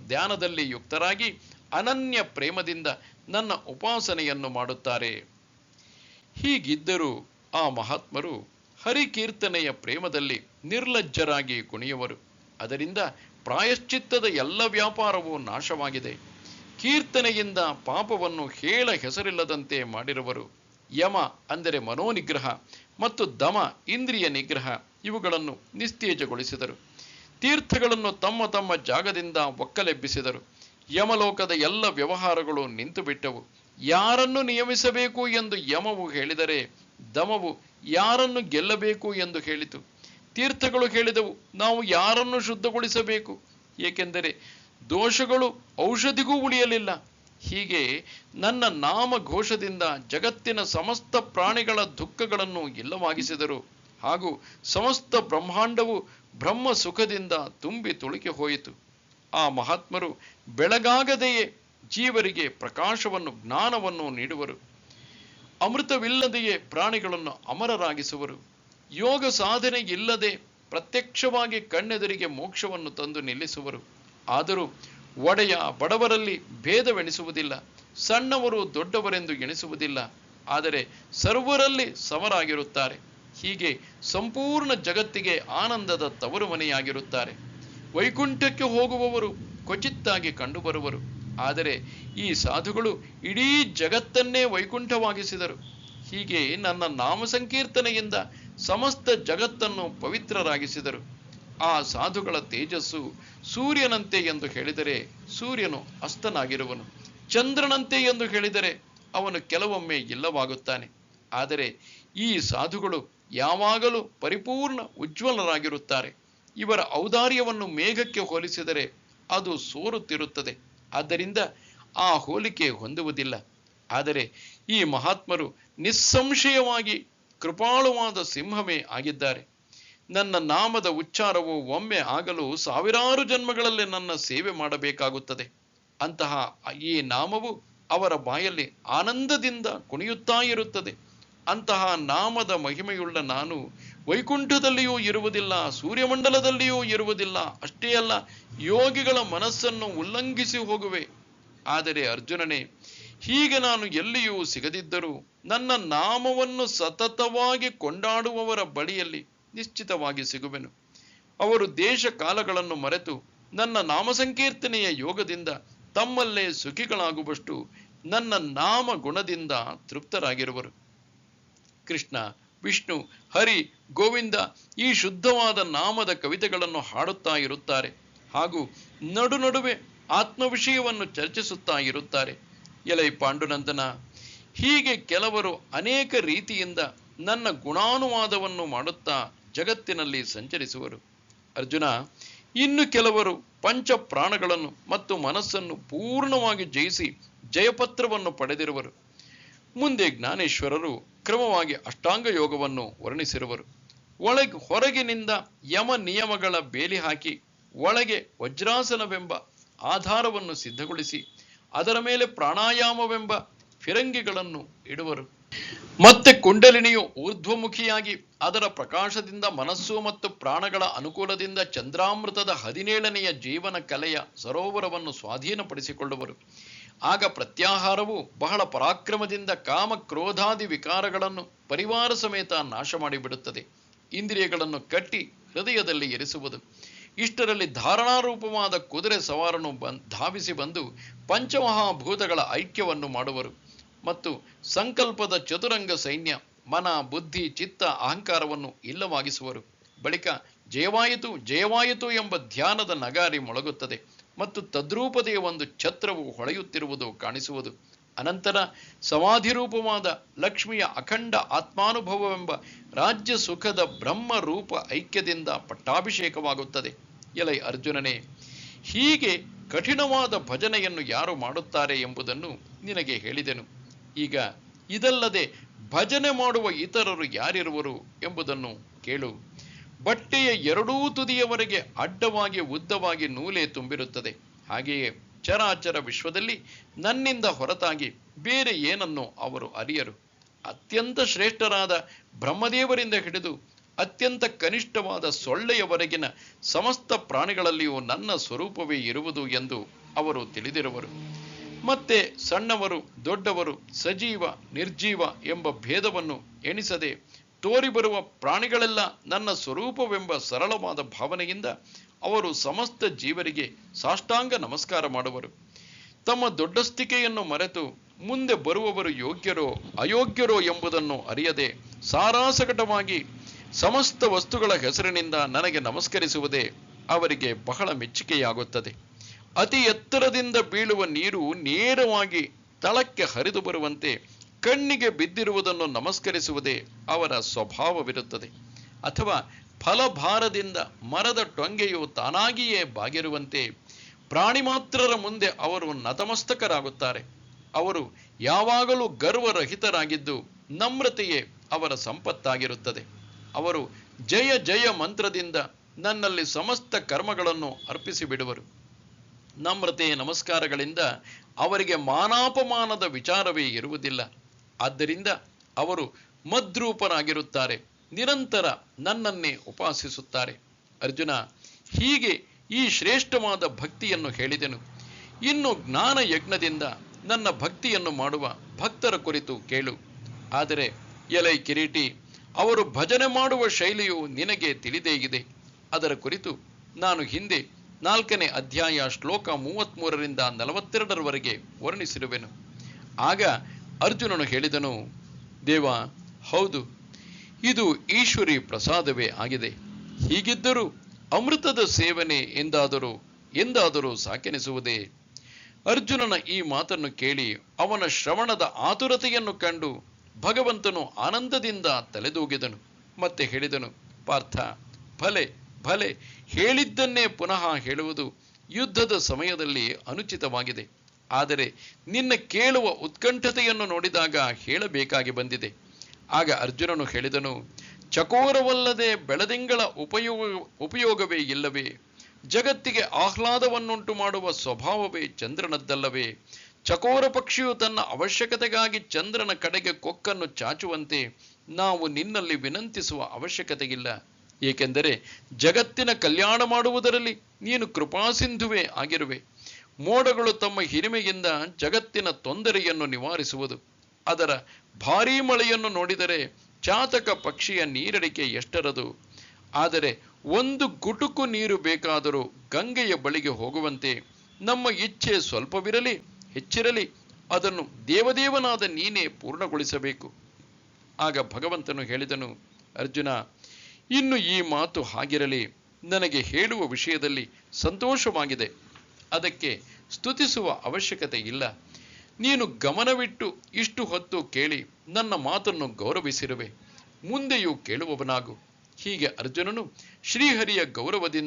ಧ್ಯಾನದಲ್ಲಿ ಯುಕ್ತರಾಗಿ ಅನನ್ಯ ಪ್ರೇಮದಿಂದ ನನ್ನ ಉಪಾಸನೆಯನ್ನು ಮಾಡುತ್ತಾರೆ. ಹೀಗಿದ್ದರೂ ಆ ಮಹಾತ್ಮರು ಹರಿಕೀರ್ತನೆಯ ಪ್ರೇಮದಲ್ಲಿ ನಿರ್ಲಜ್ಜರಾಗಿ ಕುಣಿಯುವರು. ಅದರಿಂದ ಪ್ರಾಯಶ್ಚಿತ್ತದ ಎಲ್ಲ ವ್ಯಾಪಾರವೂ ನಾಶವಾಗಿದೆ. ಕೀರ್ತನೆಯಿಂದ ಪಾಪವನ್ನು ಹೇಳ ಹೆಸರಿಲ್ಲದಂತೆ ಮಾಡಿರುವರು. ಯಮ ಅಂದರೆ ಮನೋನಿಗ್ರಹ ಮತ್ತು ದಮ ಇಂದ್ರಿಯ ನಿಗ್ರಹ ಇವುಗಳನ್ನು ನಿಸ್ತೇಜಗೊಳಿಸಿದರು. ತೀರ್ಥಗಳನ್ನು ತಮ್ಮ ತಮ್ಮ ಜಾಗದಿಂದ ಒಕ್ಕಲೆಬ್ಬಿಸಿದರು. ಯಮಲೋಕದ ಎಲ್ಲ ವ್ಯವಹಾರಗಳು ನಿಂತು ಬಿಟ್ಟವು. ಯಾರನ್ನು ನಿಯಮಿಸಬೇಕು ಎಂದು ಯಮವು ಹೇಳಿದರೆ ದಮವು ಯಾರನ್ನು ಗೆಲ್ಲಬೇಕು ಎಂದು ಹೇಳಿತು. ತೀರ್ಥಗಳು ಹೇಳಿದವು, ನಾವು ಯಾರನ್ನು ಶುದ್ಧಗೊಳಿಸಬೇಕು, ಏಕೆಂದರೆ ದೋಷಗಳು ಔಷಧಿಗೂ ಉಳಿಯಲಿಲ್ಲ. ಹೀಗೆ ನನ್ನ ನಾಮ ಘೋಷದಿಂದ ಜಗತ್ತಿನ ಸಮಸ್ತ ಪ್ರಾಣಿಗಳ ದುಃಖಗಳನ್ನು ಇಲ್ಲವಾಗಿಸಿದರು ಹಾಗೂ ಸಮಸ್ತ ಬ್ರಹ್ಮಾಂಡವು ಬ್ರಹ್ಮ ಸುಖದಿಂದ ತುಂಬಿ ತುಳುಕಿ ಹೋಯಿತು. ಆ ಮಹಾತ್ಮರು ಬೆಳಗಾಗದೆಯೇ ಜೀವರಿಗೆ ಪ್ರಕಾಶವನ್ನು ಜ್ಞಾನವನ್ನು ನೀಡುವರು. ಅಮೃತವಿಲ್ಲದೆಯೇ ಪ್ರಾಣಿಗಳನ್ನು ಅಮರರಾಗಿಸುವರು. ಯೋಗ ಸಾಧನೆ ಇಲ್ಲದೆ ಪ್ರತ್ಯಕ್ಷವಾಗಿ ಕಣ್ಣೆದುರಿಗೆ ಮೋಕ್ಷವನ್ನು ತಂದು ನಿಲ್ಲಿಸುವರು. ಆದರೂ ಒಡೆಯ ಬಡವರಲ್ಲಿ ಭೇದವೆಣಿಸುವುದಿಲ್ಲ, ಸಣ್ಣವರು ದೊಡ್ಡವರೆಂದು ಎಣಿಸುವುದಿಲ್ಲ, ಆದರೆ ಸರ್ವರಲ್ಲಿ ಸಮರಾಗಿರುತ್ತಾರೆ. ಹೀಗೆ ಸಂಪೂರ್ಣ ಜಗತ್ತಿಗೆ ಆನಂದದ ತವರು ಮನೆಯಾಗಿರುತ್ತಾರೆ. ವೈಕುಂಠಕ್ಕೆ ಹೋಗುವವರು ಕ್ವಚಿತ್ತಾಗಿ ಕಂಡುಬರುವರು. ಆದರೆ ಈ ಸಾಧುಗಳು ಇಡೀ ಜಗತ್ತನ್ನೇ ವೈಕುಂಠವಾಗಿಸಿದರು. ಹೀಗೆ ನನ್ನ ನಾಮ ಸಂಕೀರ್ತನೆಯಿಂದ ಸಮಸ್ತ ಜಗತ್ತನ್ನು ಪವಿತ್ರರಾಗಿಸಿದರು. ಆ ಸಾಧುಗಳ ತೇಜಸ್ಸು ಸೂರ್ಯನಂತೆ ಎಂದು ಹೇಳಿದರೆ ಸೂರ್ಯನು ಅಸ್ತನಾಗಿರುವನು, ಚಂದ್ರನಂತೆ ಎಂದು ಹೇಳಿದರೆ ಅವನು ಕೆಲವೊಮ್ಮೆ ಇಲ್ಲವಾಗುತ್ತಾನೆ. ಆದರೆ ಈ ಸಾಧುಗಳು ಯಾವಾಗಲೂ ಪರಿಪೂರ್ಣ ಉಜ್ವಲರಾಗಿರುತ್ತಾರೆ. ಇವರ ಔದಾರ್ಯವನ್ನು ಮೇಘಕ್ಕೆ ಹೋಲಿಸಿದರೆ ಅದು ಸೋರುತ್ತಿರುತ್ತದೆ, ಆದ್ದರಿಂದ ಆ ಹೋಲಿಕೆ ಹೊಂದುವುದಿಲ್ಲ. ಆದರೆ ಈ ಮಹಾತ್ಮರು ನಿಸ್ಸಂಶಯವಾಗಿ ಕೃಪಾಳುವಾದ ಸಿಂಹವೇ ಆಗಿದ್ದಾರೆ. ನನ್ನ ನಾಮದ ಉಚ್ಚಾರವು ಒಮ್ಮೆ ಆಗಲು ಸಾವಿರಾರು ಜನ್ಮಗಳಲ್ಲಿ ನನ್ನ ಸೇವೆ ಮಾಡಬೇಕಾಗುತ್ತದೆ. ಅಂತಹ ಈ ನಾಮವು ಅವರ ಬಾಯಲ್ಲಿ ಆನಂದದಿಂದ ಕುಣಿಯುತ್ತಾ ಇರುತ್ತದೆ. ಅಂತಹ ನಾಮದ ಮಹಿಮೆಯುಳ್ಳ ನಾನು ವೈಕುಂಠದಲ್ಲಿಯೂ ಇರುವುದಿಲ್ಲ, ಸೂರ್ಯಮಂಡಲದಲ್ಲಿಯೂ ಇರುವುದಿಲ್ಲ. ಅಷ್ಟೇ ಅಲ್ಲ, ಯೋಗಿಗಳ ಮನಸ್ಸನ್ನು ಉಲ್ಲಂಘಿಸಿ ಹೋಗುವೆ. ಆದರೆ ಅರ್ಜುನನೇ, ಹೀಗೆ ನಾನು ಎಲ್ಲಿಯೂ ಸಿಗದಿದ್ದರೂ ನನ್ನ ನಾಮವನ್ನು ಸತತವಾಗಿ ಕೊಂಡಾಡುವವರ ಬಳಿಯಲ್ಲಿ ನಿಶ್ಚಿತವಾಗಿ ಸಿಗುವೆನು. ಅವರು ದೇಶ ಕಾಲಗಳನ್ನು ಮರೆತು ನನ್ನ ನಾಮ ಸಂಕೀರ್ತನೆಯ ಯೋಗದಿಂದ ತಮ್ಮಲ್ಲೇ ಸುಖಿಗಳಾಗುವಷ್ಟು ನನ್ನ ನಾಮ ಗುಣದಿಂದ ತೃಪ್ತರಾಗಿರುವರು. ಕೃಷ್ಣ, ವಿಷ್ಣು, ಹರಿ, ಗೋವಿಂದ ಈ ಶುದ್ಧವಾದ ನಾಮದ ಕವಿತೆಗಳನ್ನು ಹಾಡುತ್ತಾ ಇರುತ್ತಾರೆ ಹಾಗೂ ನಡು ನಡುವೆ ಆತ್ಮ ವಿಷಯವನ್ನು ಚರ್ಚಿಸುತ್ತಾ ಇರುತ್ತಾರೆ. ಎಲೈ ಪಾಂಡುನಂದನ, ಹೀಗೆ ಕೆಲವರು ಅನೇಕ ರೀತಿಯಿಂದ ನನ್ನ ಗುಣಾನುವಾದವನ್ನು ಮಾಡುತ್ತಾ ಜಗತ್ತಿನಲ್ಲಿ ಸಂಚರಿಸುವರು. ಅರ್ಜುನ, ಇನ್ನು ಕೆಲವರು ಪಂಚ ಪ್ರಾಣಗಳನ್ನು ಮತ್ತು ಮನಸ್ಸನ್ನು ಪೂರ್ಣವಾಗಿ ಜಯಿಸಿ ಜಯಪತ್ರವನ್ನು ಪಡೆದಿರುವರು. ಮುಂದೆ ಜ್ಞಾನೇಶ್ವರರು ಕ್ರಮವಾಗಿ ಅಷ್ಟಾಂಗ ಯೋಗವನ್ನು ವರ್ಣಿಸಿರುವರು. ಹೊರಗಿನಿಂದ ಯಮ ನಿಯಮಗಳ ಬೇಲಿ ಹಾಕಿ ಒಳಗೆ ವಜ್ರಾಸನವೆಂಬ ಆಧಾರವನ್ನು ಸಿದ್ಧಗೊಳಿಸಿ ಅದರ ಮೇಲೆ ಪ್ರಾಣಾಯಾಮವೆಂಬ ಫಿರಂಗಿಗಳನ್ನು ಇಡುವರು. ಮತ್ತೆ ಕುಂಡಲಿನಿಯು ಊರ್ಧ್ವಮುಖಿಯಾಗಿ ಅದರ ಪ್ರಕಾಶದಿಂದ ಮನಸ್ಸು ಮತ್ತು ಪ್ರಾಣಗಳ ಅನುಕೂಲದಿಂದ ಚಂದ್ರಾಮೃತದ 17ನೆಯ ಜೀವನ ಕಲೆಯ ಸರೋವರವನ್ನು ಸ್ವಾಧೀನಪಡಿಸಿಕೊಳ್ಳುವರು. ಆಗ ಪ್ರತ್ಯಾಹಾರವು ಬಹಳ ಪರಾಕ್ರಮದಿಂದ ಕಾಮ ಕ್ರೋಧಾದಿ ವಿಕಾರಗಳನ್ನು ಪರಿವಾರ ಸಮೇತ ನಾಶ ಮಾಡಿಬಿಡುತ್ತದೆ. ಇಂದ್ರಿಯಗಳನ್ನು ಕಟ್ಟಿ ಹೃದಯದಲ್ಲಿ ಇರಿಸುವುದು. ಇಷ್ಟರಲ್ಲಿ ಧಾರಣಾರೂಪವಾದ ಕುದುರೆ ಸವಾರನು ಧಾವಿಸಿ ಬಂದು ಪಂಚಮಹಾಭೂತಗಳ ಐಕ್ಯವನ್ನು ಮಾಡುವರು ಮತ್ತು ಸಂಕಲ್ಪದ ಚತುರಂಗ ಸೈನ್ಯ ಮನ, ಬುದ್ಧಿ, ಚಿತ್ತ, ಅಹಂಕಾರವನ್ನು ಇಲ್ಲವಾಗಿಸುವರು. ಬಳಿಕ ಜಯವಾಯಿತು ಜಯವಾಯಿತು ಎಂಬ ಧ್ಯಾನದ ನಗಾರಿ ಮೊಳಗುತ್ತದೆ ಮತ್ತು ತದ್ರೂಪತೆಯ ಒಂದು ಛತ್ರವು ಹೊಳೆಯುತ್ತಿರುವುದು ಕಾಣಿಸುವುದು. ಅನಂತರ ಸಮಾಧಿ ರೂಪವಾದ ಲಕ್ಷ್ಮಿಯ ಅಖಂಡ ಆತ್ಮಾನುಭವವೆಂಬ ರಾಜ್ಯ ಸುಖದ ಬ್ರಹ್ಮ ರೂಪ ಐಕ್ಯದಿಂದ ಪಟ್ಟಾಭಿಷೇಕವಾಗುತ್ತದೆ. ಎಲೈ ಅರ್ಜುನನೇ, ಹೀಗೆ ಕಠಿಣವಾದ ಭಜನೆಯನ್ನು ಯಾರು ಮಾಡುತ್ತಾರೆ ಎಂಬುದನ್ನು ನಿನಗೆ ಹೇಳಿದೆನು. ಈಗ ಇದಲ್ಲದೆ ಭಜನೆ ಮಾಡುವ ಇತರರು ಯಾರಿರುವರು ಎಂಬುದನ್ನು ಕೇಳು. ಬಟ್ಟೆಯ ಎರಡೂ ತುದಿಯವರೆಗೆ ಅಡ್ಡವಾಗಿ ಉದ್ದವಾಗಿ ನೂಲೆ ತುಂಬಿರುತ್ತದೆ. ಹಾಗೆಯೇ ಚರಾಚರ ವಿಶ್ವದಲ್ಲಿ ನನ್ನಿಂದ ಹೊರತಾಗಿ ಬೇರೆ ಏನನ್ನು ಅವರು ಅರಿಯರು. ಅತ್ಯಂತ ಶ್ರೇಷ್ಠರಾದ ಬ್ರಹ್ಮದೇವರಿಂದ ಹಿಡಿದು ಅತ್ಯಂತ ಕನಿಷ್ಠವಾದ ಸೊಳ್ಳೆಯವರೆಗಿನ ಸಮಸ್ತ ಪ್ರಾಣಿಗಳಲ್ಲಿಯೂ ನನ್ನ ಸ್ವರೂಪವೇ ಇರುವುದು ಎಂದು ಅವರು ತಿಳಿದಿರುವರು. ಮತ್ತೆ ಸಣ್ಣವರು ದೊಡ್ಡವರು ಸಜೀವ ನಿರ್ಜೀವ ಎಂಬ ಭೇದವನ್ನು ಎಣಿಸದೆ ತೋರಿಬರುವ ಪ್ರಾಣಿಗಳೆಲ್ಲ ನನ್ನ ಸ್ವರೂಪವೆಂಬ ಸರಳವಾದ ಭಾವನೆಯಿಂದ ಅವರು ಸಮಸ್ತ ಜೀವರಿಗೆ ಸಾಷ್ಟಾಂಗ ನಮಸ್ಕಾರ ಮಾಡುವರು. ತಮ್ಮ ದೊಡ್ಡಸ್ತಿಕೆಯನ್ನು ಮರೆತು ಮುಂದೆ ಬರುವವರು ಯೋಗ್ಯರೋ ಅಯೋಗ್ಯರೋ ಎಂಬುದನ್ನು ಅರಿಯದೆ ಸಾರಾಸಗಟವಾಗಿ ಸಮಸ್ತ ವಸ್ತುಗಳ ಹೆಸರಿನಿಂದ ನನಗೆ ನಮಸ್ಕರಿಸುವುದೇ ಅವರಿಗೆ ಬಹಳ ಮೆಚ್ಚುಗೆಯಾಗುತ್ತದೆ. ಅತಿ ಎತ್ತರದಿಂದ ಬೀಳುವ ನೀರು ನೇರವಾಗಿ ತಳಕ್ಕೆ ಹರಿದು ಬರುವಂತೆ ಕಣ್ಣಿಗೆ ಬಿದ್ದಿರುವುದನ್ನು ನಮಸ್ಕರಿಸುವುದೇ ಅವರ ಸ್ವಭಾವವಿರುತ್ತದೆ. ಅಥವಾ ಫಲಭಾರದಿಂದ ಮರದ ಟೊಂಗೆಯು ತಾನಾಗಿಯೇ ಬಾಗಿರುವಂತೆ ಪ್ರಾಣಿ ಮಾತ್ರರ ಮುಂದೆ ಅವರು ನತಮಸ್ತಕರಾಗುತ್ತಾರೆ. ಅವರು ಯಾವಾಗಲೂ ಗರ್ವರಹಿತರಾಗಿದ್ದು ನಮ್ರತೆಯೇ ಅವರ ಸಂಪತ್ತಾಗಿರುತ್ತದೆ. ಅವರು ಜಯ ಜಯ ಮಂತ್ರದಿಂದ ನನ್ನಲ್ಲಿ ಸಮಸ್ತ ಕರ್ಮಗಳನ್ನು ಅರ್ಪಿಸಿ ಬಿಡುವರು. ನಮ್ರತೆಯ ನಮಸ್ಕಾರಗಳಿಂದ ಅವರಿಗೆ ಮಾನಾಪಮಾನದ ವಿಚಾರವೇ ಇರುವುದಿಲ್ಲ. ಆದ್ದರಿಂದ ಅವರು ಮದ್ರೂಪರಾಗಿರುತ್ತಾರೆ, ನಿರಂತರ ನನ್ನನ್ನೇ ಉಪಾಸಿಸುತ್ತಾರೆ. ಅರ್ಜುನ, ಹೀಗೆ ಈ ಶ್ರೇಷ್ಠವಾದ ಭಕ್ತಿಯನ್ನು ಹೇಳಿದೆನು. ಇನ್ನು ಜ್ಞಾನ ಯಜ್ಞದಿಂದ ನನ್ನ ಭಕ್ತಿಯನ್ನು ಮಾಡುವ ಭಕ್ತರ ಕುರಿತು ಕೇಳು. ಆದರೆ ಎಲೈ ಕಿರೀಟಿ, ಅವರು ಭಜನೆ ಮಾಡುವ ಶೈಲಿಯು ನಿನಗೆ ತಿಳಿದೇ ಇದೆ. ಅದರ ಕುರಿತು ನಾನು ಹಿಂದೆ 4ನೇ ಅಧ್ಯಾಯ ಶ್ಲೋಕ 33ರಿಂದ 42ರವರೆಗೆ ವರ್ಣಿಸಿರುವೆನು. ಆಗ ಅರ್ಜುನನು ಹೇಳಿದನು, ದೇವ, ಹೌದು, ಇದು ಈಶ್ವರಿ ಪ್ರಸಾದವೇ ಆಗಿದೆ. ಹೀಗಿದ್ದರೂ ಅಮೃತದ ಸೇವನೆ ಎಂದಾದರೂ ಸಾಕೆನಿಸುವುದೇ? ಅರ್ಜುನನ ಈ ಮಾತನ್ನು ಕೇಳಿ ಅವನ ಶ್ರವಣದ ಆತುರತೆಯನ್ನು ಕಂಡು ಭಗವಂತನು ಆನಂದದಿಂದ ತಲೆದೂಗಿದನು. ಮತ್ತೆ ಹೇಳಿದನು, ಪಾರ್ಥ, ಭಲೆ ಭಲೆ, ಹೇಳಿದ್ದನ್ನೇ ಪುನಃ ಹೇಳುವುದು ಯುದ್ಧದ ಸಮಯದಲ್ಲಿ ಅನುಚಿತವಾಗಿದೆ. ಆದರೆ ನಿನ್ನ ಕೇಳುವ ಉತ್ಕಂಠತೆಯನ್ನು ನೋಡಿದಾಗ ಹೇಳಬೇಕಾಗಿ ಬಂದಿದೆ. ಆಗ ಅರ್ಜುನನು ಹೇಳಿದನು, ಚಕೋರವಲ್ಲದೆ ಬೆಳದಿಂಗಳ ಉಪಯೋಗವೇ ಇಲ್ಲವೇ? ಜಗತ್ತಿಗೆ ಆಹ್ಲಾದವನ್ನುಂಟು ಮಾಡುವ ಸ್ವಭಾವವೇ ಚಂದ್ರನದ್ದಲ್ಲವೇ? ಚಕೋರ ಪಕ್ಷಿಯು ತನ್ನ ಅವಶ್ಯಕತೆಗಾಗಿ ಚಂದ್ರನ ಕಡೆಗೆ ಕೊಕ್ಕನ್ನು ಚಾಚುವಂತೆ ನಾವು ನಿನ್ನಲ್ಲಿ ವಿನಂತಿಸುವ ಅವಶ್ಯಕತೆಯಿಲ್ಲ. ಏಕೆಂದರೆ ಜಗತ್ತಿನ ಕಲ್ಯಾಣ ಮಾಡುವುದರಲ್ಲಿ ನೀನು ಕೃಪಾಸಿಂಧುವೇ ಆಗಿರುವೆ. ಮೋಡಗಳು ತಮ್ಮ ಹಿರಿಮೆಯಿಂದ ಜಗತ್ತಿನ ತೊಂದರೆಯನ್ನು ನಿವಾರಿಸುವುದು. ಅದರ ಭಾರೀ ಮಳೆಯನ್ನು ನೋಡಿದರೆ ಚಾತಕ ಪಕ್ಷಿಯ ನೀರಡಿಕೆ ಎಷ್ಟರದು. ಆದರೆ ಒಂದು ಗುಟುಕು ನೀರು ಬೇಕಾದರೂ ಗಂಗೆಯ ಬಳಿಗೆ ಹೋಗುವಂತೆ ನಮ್ಮ ಇಚ್ಛೆ ಸ್ವಲ್ಪವಿರಲಿ ಹೆಚ್ಚಿರಲಿ ಅದನ್ನು ದೇವದೇವನಾದ ನೀನೇ ಪೂರ್ಣಗೊಳಿಸಬೇಕು. ಆಗ ಭಗವಂತನು ಹೇಳಿದನು, ಅರ್ಜುನ, ಇನ್ನು ಈ ಮಾತು ಹಾಗಿರಲಿ. ನನಗೆ ಹೇಳುವ ವಿಷಯದಲ್ಲಿ ಸಂತೋಷವಾಗಿದೆ. ಅದಕ್ಕೆ ಸ್ತುತಿಸುವ ಅವಶ್ಯಕತೆ ಇಲ್ಲ. ನೀನು ಗಮನವಿಟ್ಟು ಇಷ್ಟು ಹೊತ್ತು ಕೇಳಿ ನನ್ನ ಮಾತನ್ನು ಗೌರವಿಸಿರುವೆ. ಮುಂದೆಯೂ ಕೇಳುವವನಾಗು. ಹೀಗೆ ಅರ್ಜುನನು ಶ್ರೀಹರಿಯ ಗೌರವದಿಂದ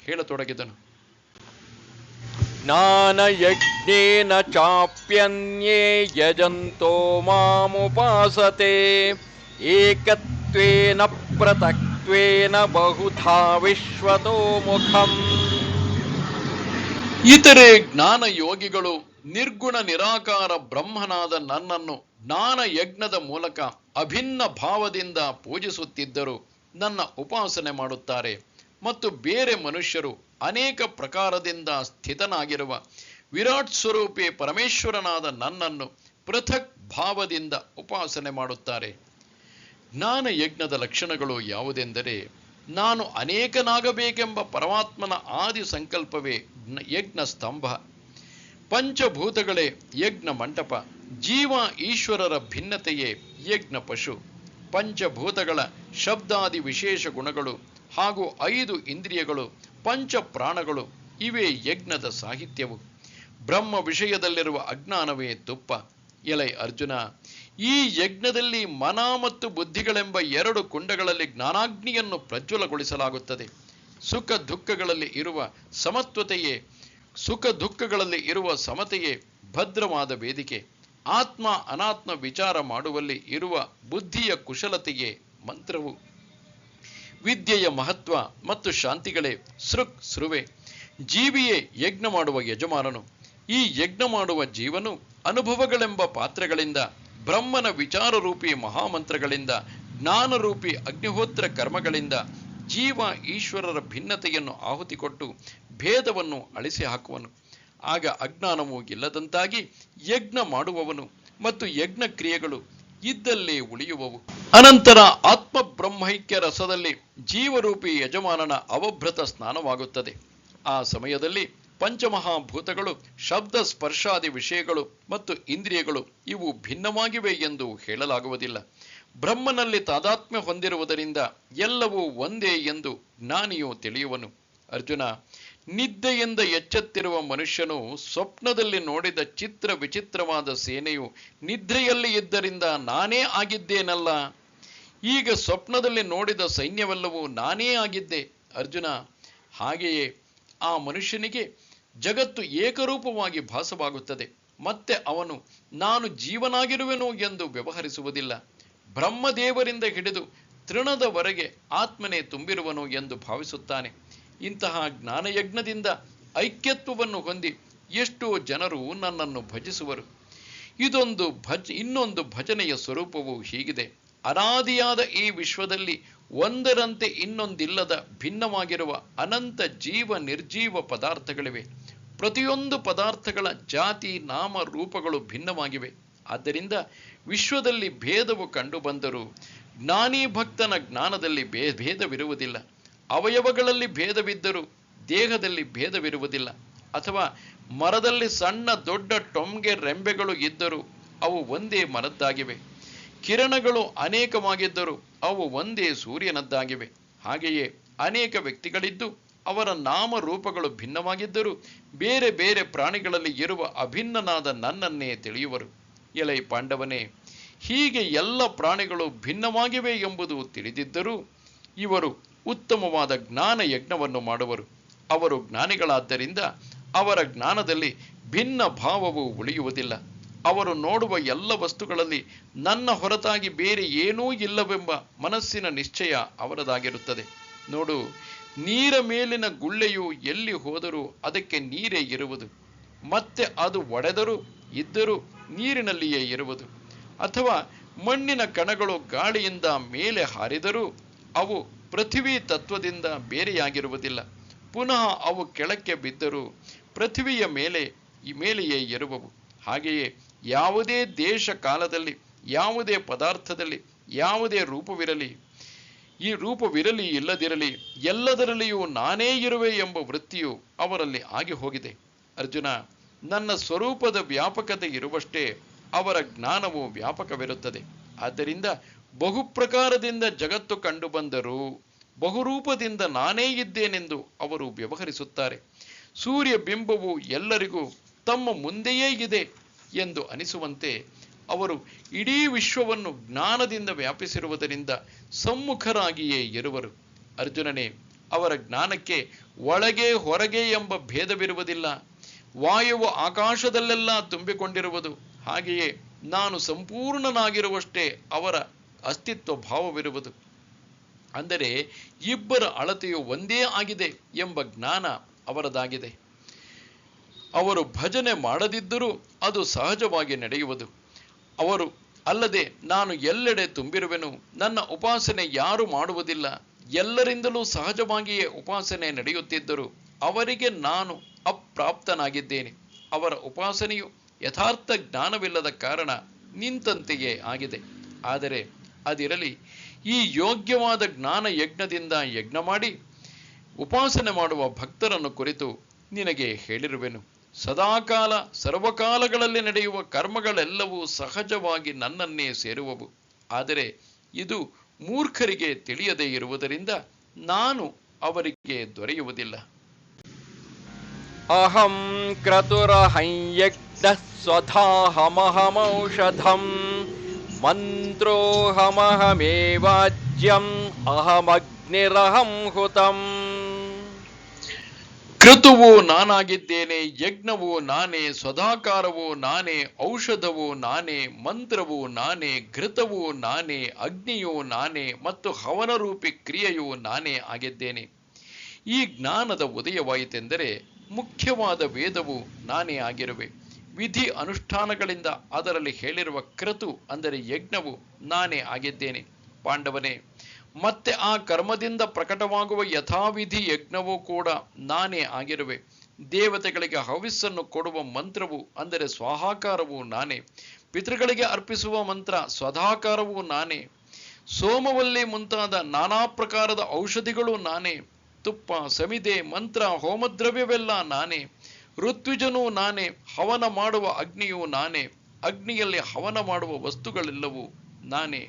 ಹೇಳತೊಡಗಿದನು. ಜ್ಞಾನಯಜ್ಞೇನ ಚಾಪ್ಯನ್ಯೇ ಯಜಂತೋ ಮಾಮುಪಾಸತೆ ಏಕತ್ವೇನ ಪೃಥಕ್ತ್ವೇನ ಬಹುಧಾ ವಿಶ್ವತೋ ಮುಖಂ. ಇತರೆ ಜ್ಞಾನ ಯೋಗಿಗಳು ನಿರ್ಗುಣ ನಿರಾಕಾರ ಬ್ರಹ್ಮನಾದ ನನ್ನನ್ನು ಜ್ಞಾನ ಯಜ್ಞದ ಮೂಲಕ ಅಭಿನ್ನ ಭಾವದಿಂದ ಪೂಜಿಸುತ್ತಿದ್ದರು ನನ್ನ ಉಪಾಸನೆ ಮಾಡುತ್ತಾರೆ. ಮತ್ತು ಬೇರೆ ಮನುಷ್ಯರು ಅನೇಕ ಪ್ರಕಾರದಿಂದ ಸ್ಥಿತನಾಗಿರುವ ವಿರಾಟ್ ಸ್ವರೂಪಿ ಪರಮೇಶ್ವರನಾದ ನನ್ನನ್ನು ಪೃಥಕ್ ಭಾವದಿಂದ ಉಪಾಸನೆ ಮಾಡುತ್ತಾರೆ. ಜ್ಞಾನ ಯಜ್ಞದ ಲಕ್ಷಣಗಳು ಯಾವುದೆಂದರೆ, ನಾನು ಅನೇಕನಾಗಬೇಕೆಂಬ ಪರಮಾತ್ಮನ ಆದಿ ಸಂಕಲ್ಪವೇ ಯಜ್ಞ ಸ್ತಂಭ, ಪಂಚಭೂತಗಳೇ ಯಜ್ಞ ಮಂಟಪ, ಜೀವ ಈಶ್ವರರ ಭಿನ್ನತೆಯೇ ಯಜ್ಞ ಪಶು. ಪಂಚಭೂತಗಳ ಶಬ್ದಾದಿ ವಿಶೇಷ ಗುಣಗಳು ಹಾಗೂ 5 ಇಂದ್ರಿಯಗಳು, ಪಂಚ ಪ್ರಾಣಗಳು ಇವೇ ಯಜ್ಞದ ಸಾಹಿತ್ಯವು. ಬ್ರಹ್ಮ ವಿಷಯದಲ್ಲಿರುವ ಅಜ್ಞಾನವೇ ತುಪ್ಪ. ಎಲೈ ಅರ್ಜುನ, ಈ ಯಜ್ಞದಲ್ಲಿ ಮನ ಮತ್ತು ಬುದ್ಧಿಗಳೆಂಬ 2 ಕುಂಡಗಳಲ್ಲಿ ಜ್ಞಾನಾಗ್ನಿಯನ್ನು ಪ್ರಜ್ವಲಗೊಳಿಸಲಾಗುತ್ತದೆ. ಸುಖ ದುಃಖಗಳಲ್ಲಿ ಇರುವ ಸಮತೆಯೇ ಭದ್ರವಾದ ವೇದಿಕೆ. ಆತ್ಮ ಅನಾತ್ಮ ವಿಚಾರ ಮಾಡುವಲ್ಲಿ ಇರುವ ಬುದ್ಧಿಯ ಕುಶಲತೆಯೇ ಮಂತ್ರವು. ವಿದ್ಯೆಯ ಮಹತ್ವ ಮತ್ತು ಶಾಂತಿಗಳೇ ಸೃವೆ. ಜೀವಿಯೇ ಯಜ್ಞ ಮಾಡುವ ಯಜಮಾನನು. ಈ ಯಜ್ಞ ಮಾಡುವ ಜೀವನು ಅನುಭವಗಳೆಂಬ ಪಾತ್ರಗಳಿಂದ, ಬ್ರಹ್ಮನ ವಿಚಾರರೂಪಿ ಮಹಾಮಂತ್ರಗಳಿಂದ, ಜ್ಞಾನರೂಪಿ ಅಗ್ನಿಹೋತ್ರ ಕರ್ಮಗಳಿಂದ ಜೀವ ಈಶ್ವರರ ಭಿನ್ನತೆಯನ್ನು ಆಹುತಿ ಕೊಟ್ಟು ಭೇದವನ್ನು ಅಳಿಸಿ ಹಾಕುವನು. ಆಗ ಅಜ್ಞಾನವು ಇಲ್ಲದಂತಾಗಿ ಯಜ್ಞ ಮಾಡುವವನು ಮತ್ತು ಯಜ್ಞ ಕ್ರಿಯೆಗಳು ಇದ್ದಲ್ಲೇ ಉಳಿಯುವವು. ಅನಂತರ ಆತ್ಮ ಬ್ರಹ್ಮೈಕ್ಯ ರಸದಲ್ಲಿ ಜೀವರೂಪಿ ಯಜಮಾನನ ಅವಭೃತ ಸ್ನಾನವಾಗುತ್ತದೆ. ಆ ಸಮಯದಲ್ಲಿ ಪಂಚಮಹಾಭೂತಗಳು, ಶಬ್ದ ಸ್ಪರ್ಶಾದಿ ವಿಷಯಗಳು ಮತ್ತು ಇಂದ್ರಿಯಗಳು ಇವು ಭಿನ್ನವಾಗಿವೆ ಎಂದು ಹೇಳಲಾಗುವುದಿಲ್ಲ. ಬ್ರಹ್ಮನಲ್ಲಿ ತಾದಾತ್ಮ್ಯ ಹೊಂದಿರುವುದರಿಂದ ಎಲ್ಲವೂ ಒಂದೇ ಎಂದು ಜ್ಞಾನಿಯು ತಿಳಿಯುವನು. ಅರ್ಜುನ, ನಿದ್ದೆಯಿಂದ ಎಚ್ಚೆತ್ತಿರುವ ಮನುಷ್ಯನು ಸ್ವಪ್ನದಲ್ಲಿ ನೋಡಿದ ಚಿತ್ರ ವಿಚಿತ್ರವಾದ ಸೇನೆಯು ನಿದ್ರೆಯಲ್ಲಿ ಇದ್ದರಿಂದ ನಾನೇ ಆಗಿದ್ದೇನಲ್ಲ. ಈಗ ಸ್ವಪ್ನದಲ್ಲಿ ನೋಡಿದ ಸೈನ್ಯವೆಲ್ಲವೂ ನಾನೇ ಆಗಿದ್ದೆ. ಅರ್ಜುನ, ಹಾಗೆಯೇ ಆ ಮನುಷ್ಯನಿಗೆ ಜಗತ್ತು ಏಕರೂಪವಾಗಿ ಭಾಸವಾಗುತ್ತದೆ. ಮತ್ತೆ ಅವನು ನಾನು ಜೀವನಾಗಿರುವೆನು ಎಂದು ವ್ಯವಹರಿಸುವುದಿಲ್ಲ. ಬ್ರಹ್ಮದೇವರಿಂದ ಹಿಡಿದು ತೃಣದವರೆಗೆ ಆತ್ಮನೇ ತುಂಬಿರುವನು ಎಂದು ಭಾವಿಸುತ್ತಾನೆ. ಇಂತಹ ಜ್ಞಾನಯಜ್ಞದಿಂದ ಐಕ್ಯತ್ವವನ್ನು ಹೊಂದಿ ಎಷ್ಟೋ ಜನರು ನನ್ನನ್ನು ಭಜಿಸುವರು. ಇನ್ನೊಂದು ಭಜನೆಯ ಸ್ವರೂಪವು ಹೀಗಿದೆ. ಅನಾದಿಯಾದ ಈ ವಿಶ್ವದಲ್ಲಿ ಒಂದರಂತೆ ಇನ್ನೊಂದಿಲ್ಲದ ಭಿನ್ನವಾಗಿರುವ ಅನಂತ ಜೀವ ನಿರ್ಜೀವ ಪದಾರ್ಥಗಳಿವೆ. ಪ್ರತಿಯೊಂದು ಪದಾರ್ಥಗಳ ಜಾತಿ ನಾಮ ರೂಪಗಳು ಭಿನ್ನವಾಗಿವೆ. ಆದ್ದರಿಂದ ವಿಶ್ವದಲ್ಲಿ ಭೇದವು ಕಂಡುಬಂದರೂ ಜ್ಞಾನಿ ಭಕ್ತನ ಜ್ಞಾನದಲ್ಲಿ ಭೇದವಿರುವುದಿಲ್ಲ. ಅವಯವಗಳಲ್ಲಿ ಭೇದವಿದ್ದರೂ ದೇಹದಲ್ಲಿ ಭೇದವಿರುವುದಿಲ್ಲ. ಅಥವಾ ಮರದಲ್ಲಿ ಸಣ್ಣ ದೊಡ್ಡ ಟೊಂಗೆ ರೆಂಬೆಗಳು ಇದ್ದರೂ ಅವು ಒಂದೇ ಮರದ್ದಾಗಿವೆ. ಕಿರಣಗಳು ಅನೇಕವಾಗಿದ್ದರೂ ಅವು ಒಂದೇ ಸೂರ್ಯನದ್ದಾಗಿವೆ. ಹಾಗೆಯೇ ಅನೇಕ ವ್ಯಕ್ತಿಗಳಿದ್ದು ಅವರ ನಾಮರೂಪಗಳು ಭಿನ್ನವಾಗಿದ್ದರೂ ಬೇರೆ ಬೇರೆ ಪ್ರಾಣಿಗಳಲ್ಲಿ ಇರುವ ಅಭಿನ್ನನಾದ ನನ್ನನ್ನೇ ತಿಳಿಯುವರು. ಎಲೈ ಪಾಂಡವನೇ, ಹೀಗೆ ಎಲ್ಲ ಪ್ರಾಣಿಗಳು ಭಿನ್ನವಾಗಿವೆ ಎಂಬುದು ತಿಳಿದಿದ್ದರೂ ಇವರು ಉತ್ತಮವಾದ ಜ್ಞಾನ ಯಜ್ಞವನ್ನು ಮಾಡುವರು. ಅವರು ಜ್ಞಾನಿಗಳಾದ್ದರಿಂದ ಅವರ ಜ್ಞಾನದಲ್ಲಿ ಭಿನ್ನ ಭಾವವು ಉಳಿಯುವುದಿಲ್ಲ. ಅವರು ನೋಡುವ ಎಲ್ಲ ವಸ್ತುಗಳಲ್ಲಿ ನನ್ನ ಹೊರತಾಗಿ ಬೇರೆ ಏನೂ ಇಲ್ಲವೆಂಬ ಮನಸ್ಸಿನ ನಿಶ್ಚಯ ಅವರದಾಗಿರುತ್ತದೆ. ನೋಡು, ನೀರ ಮೇಲಿನ ಗುಳ್ಳೆಯು ಎಲ್ಲಿ ಹೋದರೂ ಅದಕ್ಕೆ ನೀರೇ ಇರುವುದು. ಮತ್ತೆ ಅದು ಒಡೆದರೂ ಇದ್ದರೂ ನೀರಿನಲ್ಲಿಯೇ ಇರುವುದು. ಅಥವಾ ಮಣ್ಣಿನ ಕಣಗಳು ಗಾಳಿಯಿಂದ ಮೇಲೆ ಹಾರಿದರೂ ಅವು ಪೃಥ್ವಿ ತತ್ವದಿಂದ ಬೇರೆಯಾಗಿರುವುದಿಲ್ಲ. ಪುನಃ ಅವು ಕೆಳಕ್ಕೆ ಬಿದ್ದರೂ ಪೃಥ್ವಿಯ ಮೇಲೆಯೇ ಇರುವವು. ಹಾಗೆಯೇ ಯಾವುದೇ ದೇಶ ಕಾಲದಲ್ಲಿ, ಯಾವುದೇ ಪದಾರ್ಥದಲ್ಲಿ ಯಾವುದೇ ರೂಪವಿರಲಿ ಇಲ್ಲದಿರಲಿ ಎಲ್ಲದರಲ್ಲಿಯೂ ನಾನೇ ಇರುವೆ ಎಂಬ ವೃತ್ತಿಯು ಅವರಲ್ಲಿ ಆಗಿ ಹೋಗಿದೆ. ಅರ್ಜುನ, ನನ್ನ ಸ್ವರೂಪದ ವ್ಯಾಪಕತೆ ಇರುವಷ್ಟೇ ಅವರ ಜ್ಞಾನವು ವ್ಯಾಪಕವಿರುತ್ತದೆ. ಆದ್ದರಿಂದ ಬಹುಪ್ರಕಾರದಿಂದ ಜಗತ್ತು ಕಂಡುಬಂದರೂ ಬಹುರೂಪದಿಂದ ನಾನೇ ಇದ್ದೇನೆಂದು ಅವರು ವ್ಯವಹರಿಸುತ್ತಾರೆ. ಸೂರ್ಯ ಬಿಂಬವು ಎಲ್ಲರಿಗೂ ತಮ್ಮ ಮುಂದೆಯೇ ಇದೆ ಎಂದು ಅನಿಸುವಂತೆ ಅವರು ಇಡೀ ವಿಶ್ವವನ್ನು ಜ್ಞಾನದಿಂದ ವ್ಯಾಪಿಸಿರುವುದರಿಂದ ಸಮ್ಮುಖರಾಗಿಯೇ ಇರುವರು. ಅರ್ಜುನನೇ, ಅವರ ಜ್ಞಾನಕ್ಕೆ ಒಳಗೆ ಹೊರಗೆ ಎಂಬ ಭೇದವಿರುವುದಿಲ್ಲ. ವಾಯುವು ಆಕಾಶದಲ್ಲೆಲ್ಲ ತುಂಬಿಕೊಂಡಿರುವುದು. ಹಾಗೆಯೇ ನಾನು ಸಂಪೂರ್ಣನಾಗಿರುವಷ್ಟೇ ಅವರ ಅಸ್ತಿತ್ವ ಭಾವವಿರುವುದು. ಅಂದರೆ ಇಬ್ಬರ ಅಳತೆಯು ಒಂದೇ ಆಗಿದೆ ಎಂಬ ಜ್ಞಾನ ಅವರದಾಗಿದೆ. ಅವರು ಭಜನೆ ಮಾಡದಿದ್ದರೂ ಅದು ಸಹಜವಾಗಿ ನಡೆಯುವುದು. ಅವರು ಅಲ್ಲದೆ ನಾನು ಎಲ್ಲೆಡೆ ತುಂಬಿರುವೆನು, ನನ್ನ ಉಪಾಸನೆ ಯಾರು ಮಾಡುವುದಿಲ್ಲ, ಎಲ್ಲರಿಂದಲೂ ಸಹಜವಾಗಿಯೇ ಉಪಾಸನೆ ನಡೆಯುತ್ತಿದ್ದರೂ ಅವರಿಗೆ ನಾನು ಅಪ್ರಾಪ್ತನಾಗಿದ್ದೇನೆ. ಅವರ ಉಪಾಸನೆಯು ಯಥಾರ್ಥ ಜ್ಞಾನವಿಲ್ಲದ ಕಾರಣ ನಿಂತಂತೆಯೇ ಆಗಿದೆ. ಆದರೆ ಅದಿರಲಿ, ಈ ಯೋಗ್ಯವಾದ ಜ್ಞಾನ ಯಜ್ಞದಿಂದ ಯಜ್ಞ ಮಾಡಿ ಉಪಾಸನೆ ಮಾಡುವ ಭಕ್ತರನ್ನು ಕುರಿತು ನಿನಗೆ ಹೇಳಿರುವೆನು. ಸದಾಕಾಲ ಸರ್ವಕಾಲಗಳಲ್ಲಿ ನಡೆಯುವ ಕರ್ಮಗಳೆಲ್ಲವೂ ಸಹಜವಾಗಿ ನನ್ನನ್ನೇ ಸೇರುವವು. ಆದರೆ ಇದು ಮೂರ್ಖರಿಗೆ ತಿಳಿಯದೇ ಇರುವುದರಿಂದ ನಾನು ಅವರಿಗೆ ದೊರೆಯುವುದಿಲ್ಲ. ಅಹಂ ಕ್ರತುರಹಂ ಯಜ್ಞಃ ಸ್ವಧಾಹಮಹಮೌಷಧಂ ಮಂತ್ರೋಹಮಹಮೇವಾಜ್ಯಂ ಅಹಮಗ್ನಿರಹಂ ಹುತಂ. ಕ್ರತುವು ನಾನಾಗಿದ್ದೇನೆ, ಯಜ್ಞವು ನಾನೇ, ಸ್ವಧಾಕಾರವು ನಾನೇ, ಔಷಧವು ನಾನೇ, ಮಂತ್ರವು ನಾನೇ, ಘೃತವು ನಾನೇ, ಅಗ್ನಿಯು ನಾನೇ ಮತ್ತು ಹವನರೂಪಿ ಕ್ರಿಯೆಯು ನಾನೇ ಆಗಿದ್ದೇನೆ. ಈ ಜ್ಞಾನದ ಉದಯವಾಯಿತೆಂದರೆ ಮುಖ್ಯವಾದ ವೇದವು ನಾನೇ ಆಗಿರುವೆ. ವಿಧಿ ಅನುಷ್ಠಾನಗಳಿಂದ ಅದರಲ್ಲಿ ಹೇಳಿರುವ ಕ್ರತು ಅಂದರೆ ಯಜ್ಞವು ನಾನೇ ಆಗಿದ್ದೇನೆ. ಪಾಂಡವನೇ, ಮತ್ತೆ ಆ ಕರ್ಮದಿಂದ ಪ್ರಕಟವಾಗುವ ಯಥಾವಿಧಿ ಯಜ್ಞವೂ ಕೂಡ ನಾನೇ ಆಗಿರುವೆ. ದೇವತೆಗಳಿಗೆ ಹವಿಸ್ಸನ್ನು ಕೊಡುವ ಮಂತ್ರವು ಅಂದರೆ ಸ್ವಾಹಾಕಾರವು ನಾನೇ, ಪಿತೃಗಳಿಗೆ ಅರ್ಪಿಸುವ ಮಂತ್ರ ಸ್ವಧಾಕಾರವೂ ನಾನೇ, ಸೋಮವಲ್ಲಿ ಮುಂತಾದ ನಾನಾ ಪ್ರಕಾರದ ಔಷಧಿಗಳು ನಾನೇ, ತುಪ್ಪ ಸಮಿದೆ ಮಂತ್ರ ಹೋಮದ್ರವ್ಯವೆಲ್ಲ ನಾನೇ, ಋತ್ವಿಜನೂ ನಾನೇ, ಹವನ ಮಾಡುವ ಅಗ್ನಿಯೂ ನಾನೇ, ಅಗ್ನಿಯಲ್ಲಿ ಹವನ ಮಾಡುವ ವಸ್ತುಗಳೆಲ್ಲವೂ ನಾನೇ.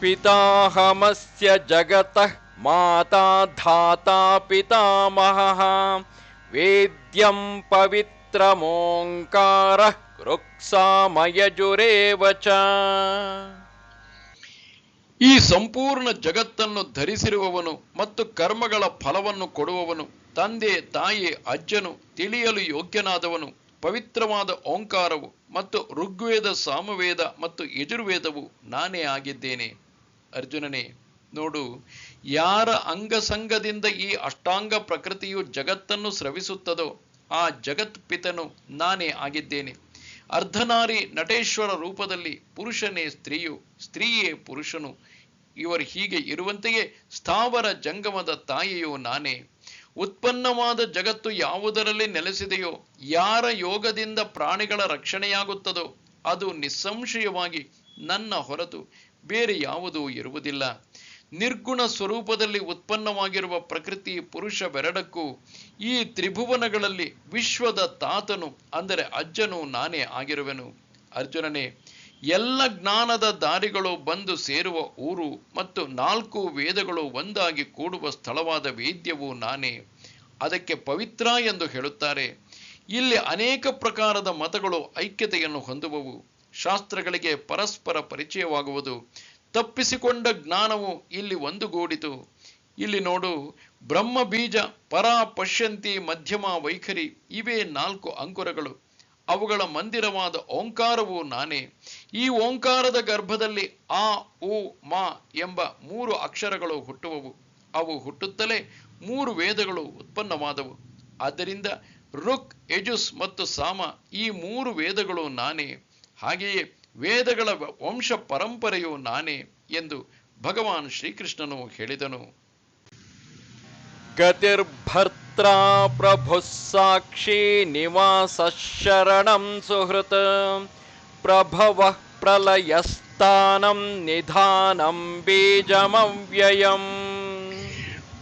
ಪಿತಾಹಮಸ್ಯ ಜಗತಃ ಮಾತಾ ಧಾತಾ ಪಿತಾಮಹಃ ವೇದ್ಯಂ ಪವಿತ್ರಮೋಂಕಾರಃ ಋಕ್ಸಾಮಯಜುರೇವ ಚ. ಈ ಸಂಪೂರ್ಣ ಜಗತ್ತನ್ನು ಧರಿಸಿರುವವನು ಮತ್ತು ಕರ್ಮಗಳ ಫಲವನ್ನು ಕೊಡುವವನು, ತಂದೆ ತಾಯಿ ಅಜ್ಜನು, ತಿಳಿಯಲು ಯೋಗ್ಯನಾದವನು, ಪವಿತ್ರವಾದ ಓಂಕಾರವು ಮತ್ತು ಋಗ್ವೇದ ಸಾಮವೇದ ಮತ್ತು ಯಜುರ್ವೇದವು ನಾನೇ ಆಗಿದ್ದೇನೆ. ಅರ್ಜುನನೇ, ನೋಡು, ಯಾರ ಅಂಗಸಂಗದಿಂದ ಈ ಅಷ್ಟಾಂಗ ಪ್ರಕೃತಿಯು ಜಗತ್ತನ್ನು ಸ್ರವಿಸುತ್ತದೋ ಆ ಜಗತ್ಪಿತನು ನಾನೇ ಆಗಿದ್ದೇನೆ. ಅರ್ಧನಾರಿ ನಟೇಶ್ವರ ರೂಪದಲ್ಲಿ ಪುರುಷನೇ ಸ್ತ್ರೀಯು, ಸ್ತ್ರೀಯೇ ಪುರುಷನು, ಇವರು ಹೀಗೆ ಇರುವಂತೆಯೇ ಸ್ಥಾವರ ಜಂಗಮದ ತಾಯಿಯು ನಾನೇ. ಉತ್ಪನ್ನವಾದ ಜಗತ್ತು ಯಾವುದರಲ್ಲಿ ನೆಲೆಸಿದೆಯೋ, ಯಾರ ಯೋಗದಿಂದ ಪ್ರಾಣಿಗಳ ರಕ್ಷಣೆಯಾಗುತ್ತದೋ ಅದು ನಿಸ್ಸಂಶಯವಾಗಿ ನನ್ನ ಹೊರತು ಬೇರೆ ಯಾವುದೂ ಇರುವುದಿಲ್ಲ. ನಿರ್ಗುಣ ಸ್ವರೂಪದಲ್ಲಿ ಉತ್ಪನ್ನವಾಗಿರುವ ಪ್ರಕೃತಿ ಪುರುಷವೆರಡಕ್ಕೂ ಈ ತ್ರಿಭುವನಗಳಲ್ಲಿ ವಿಶ್ವದ ತಾತನು ಅಂದರೆ ಅಜ್ಜನು ನಾನೇ ಆಗಿರುವೆನು. ಅರ್ಜುನನೇ, ಎಲ್ಲ ಜ್ಞಾನದ ದಾರಿಗಳು ಬಂದು ಸೇರುವ ಊರು ಮತ್ತು 4 ವೇದಗಳು ಒಂದಾಗಿ ಕೂಡುವ ಸ್ಥಳವಾದ ವೇದ್ಯವು ನಾನೇ. ಅದಕ್ಕೆ ಪವಿತ್ರ ಎಂದು ಹೇಳುತ್ತಾರೆ. ಇಲ್ಲಿ ಅನೇಕ ಪ್ರಕಾರದ ಮತಗಳು ಐಕ್ಯತೆಯನ್ನು ಹೊಂದುವವು. ಶಾಸ್ತ್ರಗಳಿಗೆ ಪರಸ್ಪರ ಪರಿಚಯವಾಗುವುದು. ತಪ್ಪಿಸಿಕೊಂಡ ಜ್ಞಾನವು ಇಲ್ಲಿ ಒಂದುಗೂಡಿತು. ಇಲ್ಲಿ ನೋಡು, ಬ್ರಹ್ಮ ಬೀಜ, ಪರ, ಪಶ್ಯಂತಿ, ಮಧ್ಯಮ, ವೈಖರಿ ಇವೇ 4 ಅಂಕುರಗಳು. ಅವುಗಳ ಮಂದಿರವಾದ ಓಂಕಾರವು ನಾನೇ. ಈ ಓಂಕಾರದ ಗರ್ಭದಲ್ಲಿ ಆ ಉ ಮಾ ಎಂಬ 3 ಅಕ್ಷರಗಳು ಹುಟ್ಟುವವು. ಅವು ಹುಟ್ಟುತ್ತಲೇ 3 ವೇದಗಳು ಉತ್ಪನ್ನವಾದವು. ಆದ್ದರಿಂದ ಋಕ್, ಯಜುಸ್ ಮತ್ತು ಸಾಮ ಈ 3 ವೇದಗಳು ನಾನೇ. ಹಾಗೆಯೇ ವೇದಗಳ ವಂಶ ಪರಂಪರೆಯು ನಾನೇ ಎಂದು ಭಗವಾನ್ ಶ್ರೀಕೃಷ್ಣನು ಹೇಳಿದನು. ಗತಿರ್ಭರ್ತ್ರಾ ಪ್ರಭು ಸಾಕ್ಷಿ ನಿವಾಸ ಶರಣಂ ಸುಹೃತ್ ಪ್ರಭವಃ ಪ್ರಲಯಸ್ಥಾನಂ ನಿಧಾನಂ ಬೀಜಮವ್ಯಯಂ.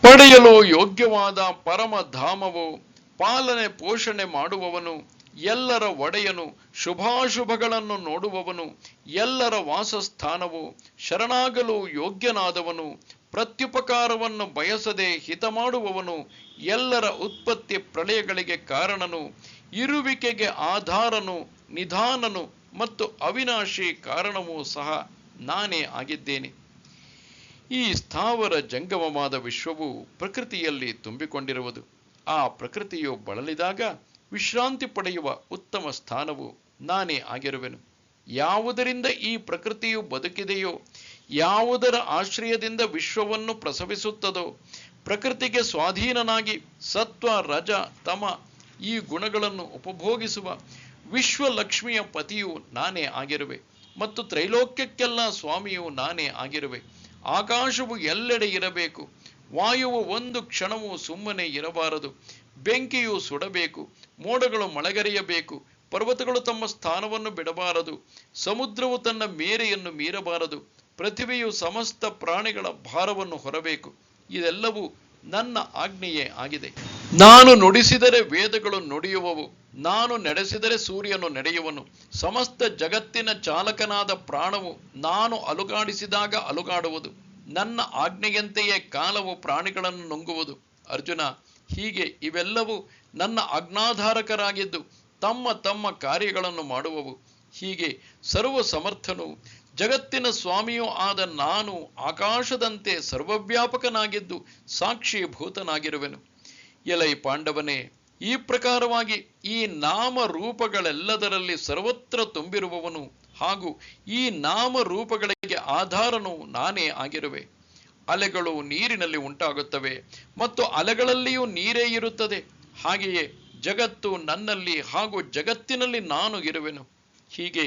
ಪಡೆಯಲು ಯೋಗ್ಯವಾದ ಪರಮಧಾಮವು, ಪಾಲನೆ ಪೋಷಣೆ ಮಾಡುವವನು, ಎಲ್ಲರ ಒಡೆಯನು, ಶುಭಾಶುಭಗಳನ್ನು ನೋಡುವವನು, ಎಲ್ಲರ ವಾಸಸ್ಥಾನವು, ಶರಣಾಗಲು ಯೋಗ್ಯನಾದವನು, ಪ್ರತ್ಯುಪಕಾರವನ್ನು ಬಯಸದೆ ಹಿತ ಮಾಡುವವನು, ಎಲ್ಲರ ಉತ್ಪತ್ತಿ ಪ್ರಳಯಗಳಿಗೆ ಕಾರಣನು, ಇರುವಿಕೆಗೆ ಆಧಾರನು, ನಿಧಾನನು ಮತ್ತು ಅವಿನಾಶಿ ಕಾರಣವೂ ಸಹ ನಾನೇ ಆಗಿದ್ದೇನೆ. ಈ ಸ್ಥಾವರ ಜಂಗಮವಾದ ವಿಶ್ವವು ಪ್ರಕೃತಿಯಲ್ಲಿ ತುಂಬಿಕೊಂಡಿರುವುದು. ಆ ಪ್ರಕೃತಿಯು ಬಳಲಿದಾಗ ವಿಶ್ರಾಂತಿ ಪಡೆಯುವ ಉತ್ತಮ ಸ್ಥಾನವು ನಾನೇ ಆಗಿರುವೆನು. ಯಾವುದರಿಂದ ಈ ಪ್ರಕೃತಿಯು ಬದುಕಿದೆಯೋ, ಯಾವುದರ ಆಶ್ರಯದಿಂದ ವಿಶ್ವವನ್ನು ಪ್ರಸವಿಸುತ್ತದೋ, ಪ್ರಕೃತಿಗೆ ಸ್ವಾಧೀನನಾಗಿ ಸತ್ವ, ರಜ, ತಮ ಈ ಗುಣಗಳನ್ನು ಉಪಭೋಗಿಸುವ ವಿಶ್ವಲಕ್ಷ್ಮಿಯ ಪತಿಯು ನಾನೇ ಆಗಿರುವೆ ಮತ್ತು ತ್ರೈಲೋಕ್ಯಕ್ಕೆಲ್ಲ ಸ್ವಾಮಿಯು ನಾನೇ ಆಗಿರುವೆ. ಆಕಾಶವು ಎಲ್ಲೆಡೆ ಇರಬೇಕು, ವಾಯುವು ಒಂದು ಕ್ಷಣವೂ ಸುಮ್ಮನೆ ಇರಬಾರದು, ಬೆಂಕಿಯು ಸುಡಬೇಕು, ಮೋಡಗಳು ಮಳೆಗರೆಯಬೇಕು, ಪರ್ವತಗಳು ತಮ್ಮ ಸ್ಥಾನವನ್ನು ಬಿಡಬಾರದು, ಸಮುದ್ರವು ತನ್ನ ಮೇರೆಯನ್ನು ಮೀರಬಾರದು, ಪೃಥ್ವಿಯು ಸಮಸ್ತ ಪ್ರಾಣಿಗಳ ಭಾರವನ್ನು ಹೊರಬೇಕು. ಇದೆಲ್ಲವೂ ನನ್ನ ಆಜ್ಞೆಯೇ ಆಗಿದೆ. ನಾನು ನುಡಿಸಿದರೆ ವೇದಗಳು ನುಡಿಯುವವು, ನಾನು ನಡೆಸಿದರೆ ಸೂರ್ಯನು ನಡೆಯುವನು. ಸಮಸ್ತ ಜಗತ್ತಿನ ಚಾಲಕನಾದ ಪ್ರಾಣವು ನಾನು ಅಲುಗಾಡಿಸಿದಾಗ ಅಲುಗಾಡುವುದು. ನನ್ನ ಆಜ್ಞೆಯಂತೆಯೇ ಕಾಲವು ಪ್ರಾಣಿಗಳನ್ನು ನುಂಗುವುದು. ಅರ್ಜುನ, ಹೀಗೆ ಇವೆಲ್ಲವೂ ನನ್ನ ಆಜ್ಞಾಧಾರಕರಾಗಿದ್ದು ತಮ್ಮ ತಮ್ಮ ಕಾರ್ಯಗಳನ್ನು ಮಾಡುವವು. ಹೀಗೆ ಸರ್ವ ಸಮರ್ಥನು ಜಗತ್ತಿನ ಸ್ವಾಮಿಯೂ ಆದ ನಾನು ಆಕಾಶದಂತೆ ಸರ್ವವ್ಯಾಪಕನಾಗಿದ್ದು ಸಾಕ್ಷೀಭೂತನಾಗಿರುವೆನು. ಎಲೈ ಪಾಂಡವನೇ, ಈ ಪ್ರಕಾರವಾಗಿ ಈ ನಾಮ ರೂಪಗಳೆಲ್ಲದರಲ್ಲಿ ಸರ್ವತ್ರ ತುಂಬಿರುವವನು ಹಾಗೂ ಈ ನಾಮ ರೂಪಗಳಿಗೆ ಆಧಾರನು ನಾನೇ ಆಗಿರುವೆ. ಅಲೆಗಳು ನೀರಿನಲ್ಲಿ ಉಂಟಾಗುತ್ತವೆ ಮತ್ತು ಅಲೆಗಳಲ್ಲಿಯೂ ನೀರೇ ಇರುತ್ತದೆ. ಹಾಗೆಯೇ ಜಗತ್ತು ನನ್ನಲ್ಲಿ ಹಾಗೂ ಜಗತ್ತಿನಲ್ಲಿ ನಾನು ಇರುವೆನು. ಹೀಗೆ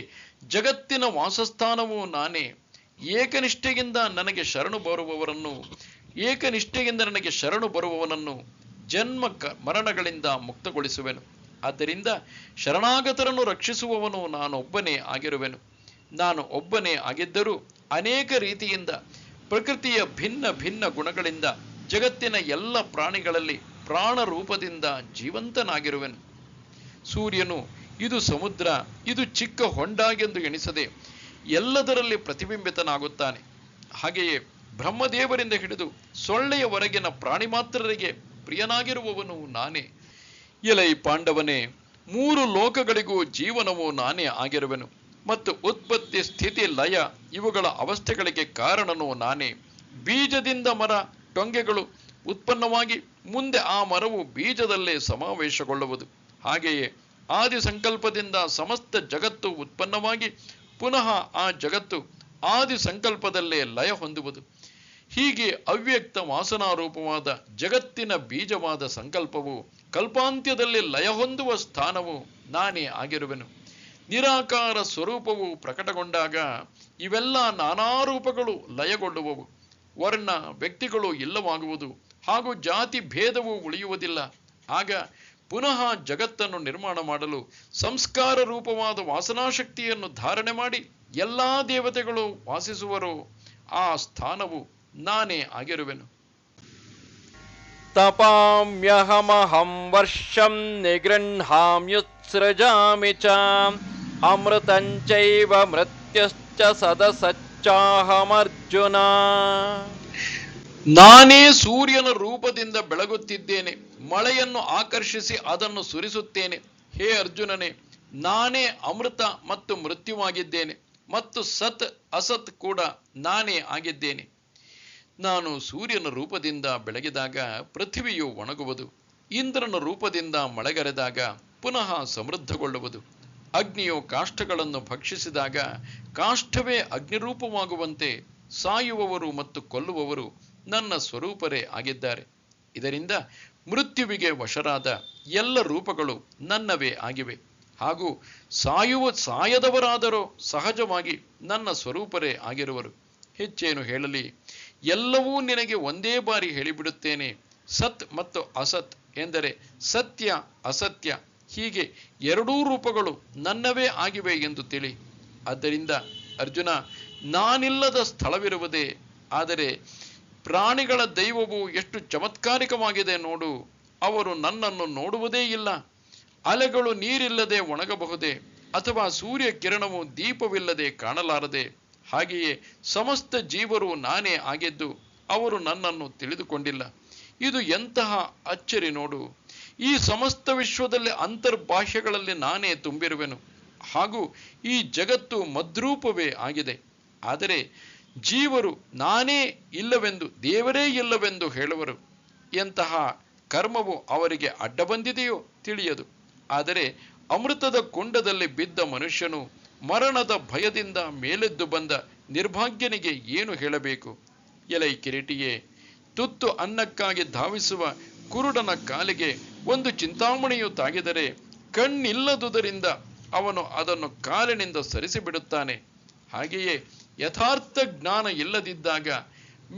ಜಗತ್ತಿನ ವಾಸಸ್ಥಾನವೂ ನಾನೇ. ಏಕನಿಷ್ಠೆಯಿಂದ ನನಗೆ ಶರಣು ಬರುವವನನ್ನು ಜನ್ಮ ಮರಣಗಳಿಂದ ಮುಕ್ತಗೊಳಿಸುವೆನು. ಆದ್ದರಿಂದ ಶರಣಾಗತರನ್ನು ರಕ್ಷಿಸುವವನು ನಾನೊಬ್ಬನೇ ಆಗಿರುವೆನು. ನಾನು ಒಬ್ಬನೇ ಆಗಿದ್ದರೂ ಅನೇಕ ರೀತಿಯಿಂದ ಪ್ರಕೃತಿಯ ಭಿನ್ನ ಭಿನ್ನ ಗುಣಗಳಿಂದ ಜಗತ್ತಿನ ಎಲ್ಲ ಪ್ರಾಣಿಗಳಲ್ಲಿ ಪ್ರಾಣ ರೂಪದಿಂದ ಜೀವಂತನಾಗಿರುವೆನು. ಸೂರ್ಯನು ಇದು ಸಮುದ್ರ, ಇದು ಚಿಕ್ಕ ಹೊಂಡಾಗೆಂದು ಎಣಿಸದೆ ಎಲ್ಲದರಲ್ಲಿ ಪ್ರತಿಬಿಂಬಿತನಾಗುತ್ತಾನೆ. ಹಾಗೆಯೇ ಬ್ರಹ್ಮದೇವರಿಂದ ಹಿಡಿದು ಸೊಳ್ಳೆಯವರೆಗಿನ ಪ್ರಾಣಿ ಮಾತ್ರರಿಗೆ ಪ್ರಿಯನಾಗಿರುವವನು ನಾನೇ. ಎಲೈ ಪಾಂಡವನೇ, 3 ಲೋಕಗಳಿಗೂ ಜೀವನವು ನಾನೇ ಆಗಿರುವೆನು ಮತ್ತು ಉತ್ಪತ್ತಿ ಸ್ಥಿತಿ ಲಯ ಇವುಗಳ ಅವಸ್ಥೆಗಳಿಗೆ ಕಾರಣನೂ ನಾನೇ. ಬೀಜದಿಂದ ಮರ ಟೊಂಗೆಗಳು ಉತ್ಪನ್ನವಾಗಿ ಮುಂದೆ ಆ ಮರವು ಬೀಜದಲ್ಲೇ ಸಮಾವೇಶಗೊಳ್ಳುವುದು. ಹಾಗೆಯೇ ಆದಿ ಸಂಕಲ್ಪದಿಂದ ಸಮಸ್ತ ಜಗತ್ತು ಉತ್ಪನ್ನವಾಗಿ ಪುನಃ ಆ ಜಗತ್ತು ಆದಿ ಸಂಕಲ್ಪದಲ್ಲೇ ಲಯ ಹೊಂದುವುದು. ಹೀಗೆ ಅವ್ಯಕ್ತ ವಾಸನಾರೂಪವಾದ ಜಗತ್ತಿನ ಬೀಜವಾದ ಸಂಕಲ್ಪವು ಕಲ್ಪಾಂತ್ಯದಲ್ಲಿ ಲಯ ಹೊಂದುವ ಸ್ಥಾನವು ನಾನೇ ಆಗಿರುವೆನು. ನಿರಾಕಾರ ಸ್ವರೂಪವು ಪ್ರಕಟಗೊಂಡಾಗ ಇವೆಲ್ಲ ನಾನಾ ರೂಪಗಳು ಲಯಗೊಳ್ಳುವವು. ವರ್ಣ ವ್ಯಕ್ತಿಗಳು ಇಲ್ಲವಾಗುವುದು ಹಾಗೂ ಜಾತಿ ಭೇದವು ಉಳಿಯುವುದಿಲ್ಲ. ಆಗ ಪುನಃ ಜಗತ್ತನ್ನು ನಿರ್ಮಾಣ ಮಾಡಲು ಸಂಸ್ಕಾರ ರೂಪವಾದ ವಾಸನಾಶಕ್ತಿಯನ್ನು ಧಾರಣೆ ಮಾಡಿ ಎಲ್ಲಾ ದೇವತೆಗಳು ವಾಸಿಸುವರು. ಆ ಸ್ಥಾನವು ನಾನೇ ಆಗಿರುವೆನು. ತಪಾಮ್ಯಹಮಹಂ ವರ್ಷಂ ನಿಗೃಹಾಮ್ಯುತ್ಸೃಜಾಮಿ ಚ ಅಮೃತಂಚೈವ ಮೃತ್ಯುಶ್ಚ ಸದಸಚ್ಚಾಹಮರ್ಜುನ. ನಾನೇ ಸೂರ್ಯನ ರೂಪದಿಂದ ಬೆಳಗುತ್ತಿದ್ದೇನೆ, ಮಳೆಯನ್ನು ಆಕರ್ಷಿಸಿ ಅದನ್ನು ಸುರಿಸುತ್ತೇನೆ. ಹೇ ಅರ್ಜುನನೇ, ನಾನೇ ಅಮೃತ ಮತ್ತು ಮೃತ್ಯುವಾಗಿದ್ದೇನೆ ಮತ್ತು ಸತ್ ಅಸತ್ ಕೂಡ ನಾನೇ ಆಗಿದ್ದೇನೆ. ನಾನು ಸೂರ್ಯನ ರೂಪದಿಂದ ಬೆಳಗಿದಾಗ ಪೃಥ್ವಿಯು ಒಣಗುವುದು, ಇಂದ್ರನ ರೂಪದಿಂದ ಮಳೆಗರೆದಾಗ ಪುನಃ ಸಮೃದ್ಧಗೊಳ್ಳುವುದು. ಅಗ್ನಿಯು ಕಾಷ್ಠಗಳನ್ನು ಭಕ್ಷಿಸಿದಾಗ ಕಾಷ್ಠವೇ ಅಗ್ನಿರೂಪವಾಗುವಂತೆ ಸಾಯುವವರು ಮತ್ತು ಕೊಲ್ಲುವವರು ನನ್ನ ಸ್ವರೂಪರೇ ಆಗಿದ್ದಾರೆ. ಇದರಿಂದ ಮೃತ್ಯುವಿಗೆ ವಶರಾದ ಎಲ್ಲ ರೂಪಗಳು ನನ್ನವೇ ಆಗಿವೆ. ಹಾಗೂ ಸಾಯದವರಾದರೂ ಸಹಜವಾಗಿ ನನ್ನ ಸ್ವರೂಪರೇ ಆಗಿರುವರು. ಹೆಚ್ಚೇನು ಹೇಳಲಿ, ಎಲ್ಲವೂ ನಿನಗೆ ಒಂದೇ ಬಾರಿ ಹೇಳಿಬಿಡುತ್ತೇನೆ. ಸತ್ ಮತ್ತು ಅಸತ್ ಎಂದರೆ ಸತ್ಯ ಅಸತ್ಯ, ಹೀಗೆ 2 ರೂಪಗಳು ನನ್ನವೇ ಆಗಿವೆ ಎಂದು ತಿಳಿ. ಆದ್ದರಿಂದ ಅರ್ಜುನ, ನಾನಿಲ್ಲದ ಸ್ಥಳವಿರುವುದೇ. ಆದರೆ ಪ್ರಾಣಿಗಳ ದೈವವು ಎಷ್ಟು ಚಮತ್ಕಾರಿಕವಾಗಿದೆ ನೋಡು. ಅವರು ನನ್ನನ್ನು ನೋಡುವುದೇ ಇಲ್ಲ. ಅಲೆಗಳು ನೀರಿಲ್ಲದೆ ಒಣಗಬಹುದೇ, ಅಥವಾ ಸೂರ್ಯ ಕಿರಣವು ದೀಪವಿಲ್ಲದೆ ಕಾಣಲಾರದೆ. ಹಾಗೆಯೇ ಸಮಸ್ತ ಜೀವರು ನಾನೇ ಆಗಿದ್ದು ಅವರು ನನ್ನನ್ನು ತಿಳಿದುಕೊಂಡಿಲ್ಲ. ಇದು ಎಂತಹ ಅಚ್ಚರಿ ನೋಡು. ಈ ಸಮಸ್ತ ವಿಶ್ವದಲ್ಲಿ ಅಂತರ್ಬಾಹ್ಯಗಳಲ್ಲಿ ನಾನೇ ತುಂಬಿರುವೆನು ಹಾಗೂ ಈ ಜಗತ್ತು ಮದ್ರೂಪವೇ ಆಗಿದೆ. ಆದರೆ ಜೀವರು ನಾನೇ ಇಲ್ಲವೆಂದು, ದೇವರೇ ಇಲ್ಲವೆಂದು ಹೇಳುವರು. ಎಂತಹ ಕರ್ಮವು ಅವರಿಗೆ ಅಡ್ಡ ಬಂದಿದೆಯೋ ತಿಳಿಯದು. ಆದರೆ ಅಮೃತದ ಕುಂಡದಲ್ಲಿ ಬಿದ್ದ ಮನುಷ್ಯನು ಮರಣದ ಭಯದಿಂದ ಮೇಲೆದ್ದು ಬಂದ ನಿರ್ಭಾಗ್ಯನಿಗೆ ಏನು ಹೇಳಬೇಕು? ಎಲೈ ಕಿರೀಟಿಯೇ, ತುತ್ತು ಅನ್ನಕ್ಕಾಗಿ ಧಾವಿಸುವ ಕುರುಡನ ಕಾಲಿಗೆ ಒಂದು ಚಿಂತಾಮಣಿಯು ತಾಗಿದರೆ ಕಣ್ಣಿಲ್ಲದುದರಿಂದ ಅವನು ಅದನ್ನು ಕಾಲಿನಿಂದ ಸರಿಸಿಬಿಡುತ್ತಾನೆ. ಹಾಗೆಯೇ ಯಥಾರ್ಥ ಜ್ಞಾನ ಇಲ್ಲದಿದ್ದಾಗ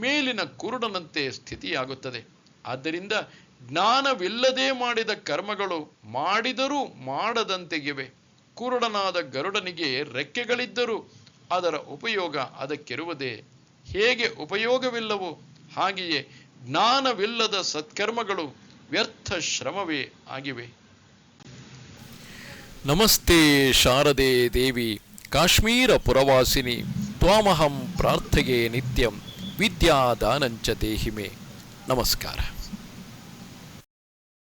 ಮೇಲಿನ ಕುರುಡನಂತೆ ಸ್ಥಿತಿಯಾಗುತ್ತದೆ. ಆದ್ದರಿಂದ ಜ್ಞಾನವಿಲ್ಲದೆ ಮಾಡಿದ ಕರ್ಮಗಳು ಮಾಡಿದರೂ ಮಾಡದಂತೆಗಿವೆ. ಕುರುಡನಾದ ಗರುಡನಿಗೆ ರೆಕ್ಕೆಗಳಿದ್ದರೂ ಅದರ ಉಪಯೋಗ ಅದಕ್ಕಿರುವುದೇ? ಹೇಗೆ ಉಪಯೋಗವಿಲ್ಲವೋ ಹಾಗೆಯೇ ಜ್ಞಾನವಿಲ್ಲದ ಸತ್ಕರ್ಮಗಳು ವ್ಯರ್ಥ ಶ್ರಮವೇ ಆಗಿವೆ. ನಮಸ್ತೆ ಶಾರದೆ ದೇವಿ ಕಾಶ್ಮೀರ ಪುರವಾಸಿನಿ ತ್ವಾಮಹಂ ಪ್ರಾರ್ಥೆಯೇ ನಿತ್ಯಂ ವಿದ್ಯಾದಾನಂಚ ದೇಹಿಮೆ. ನಮಸ್ಕಾರ.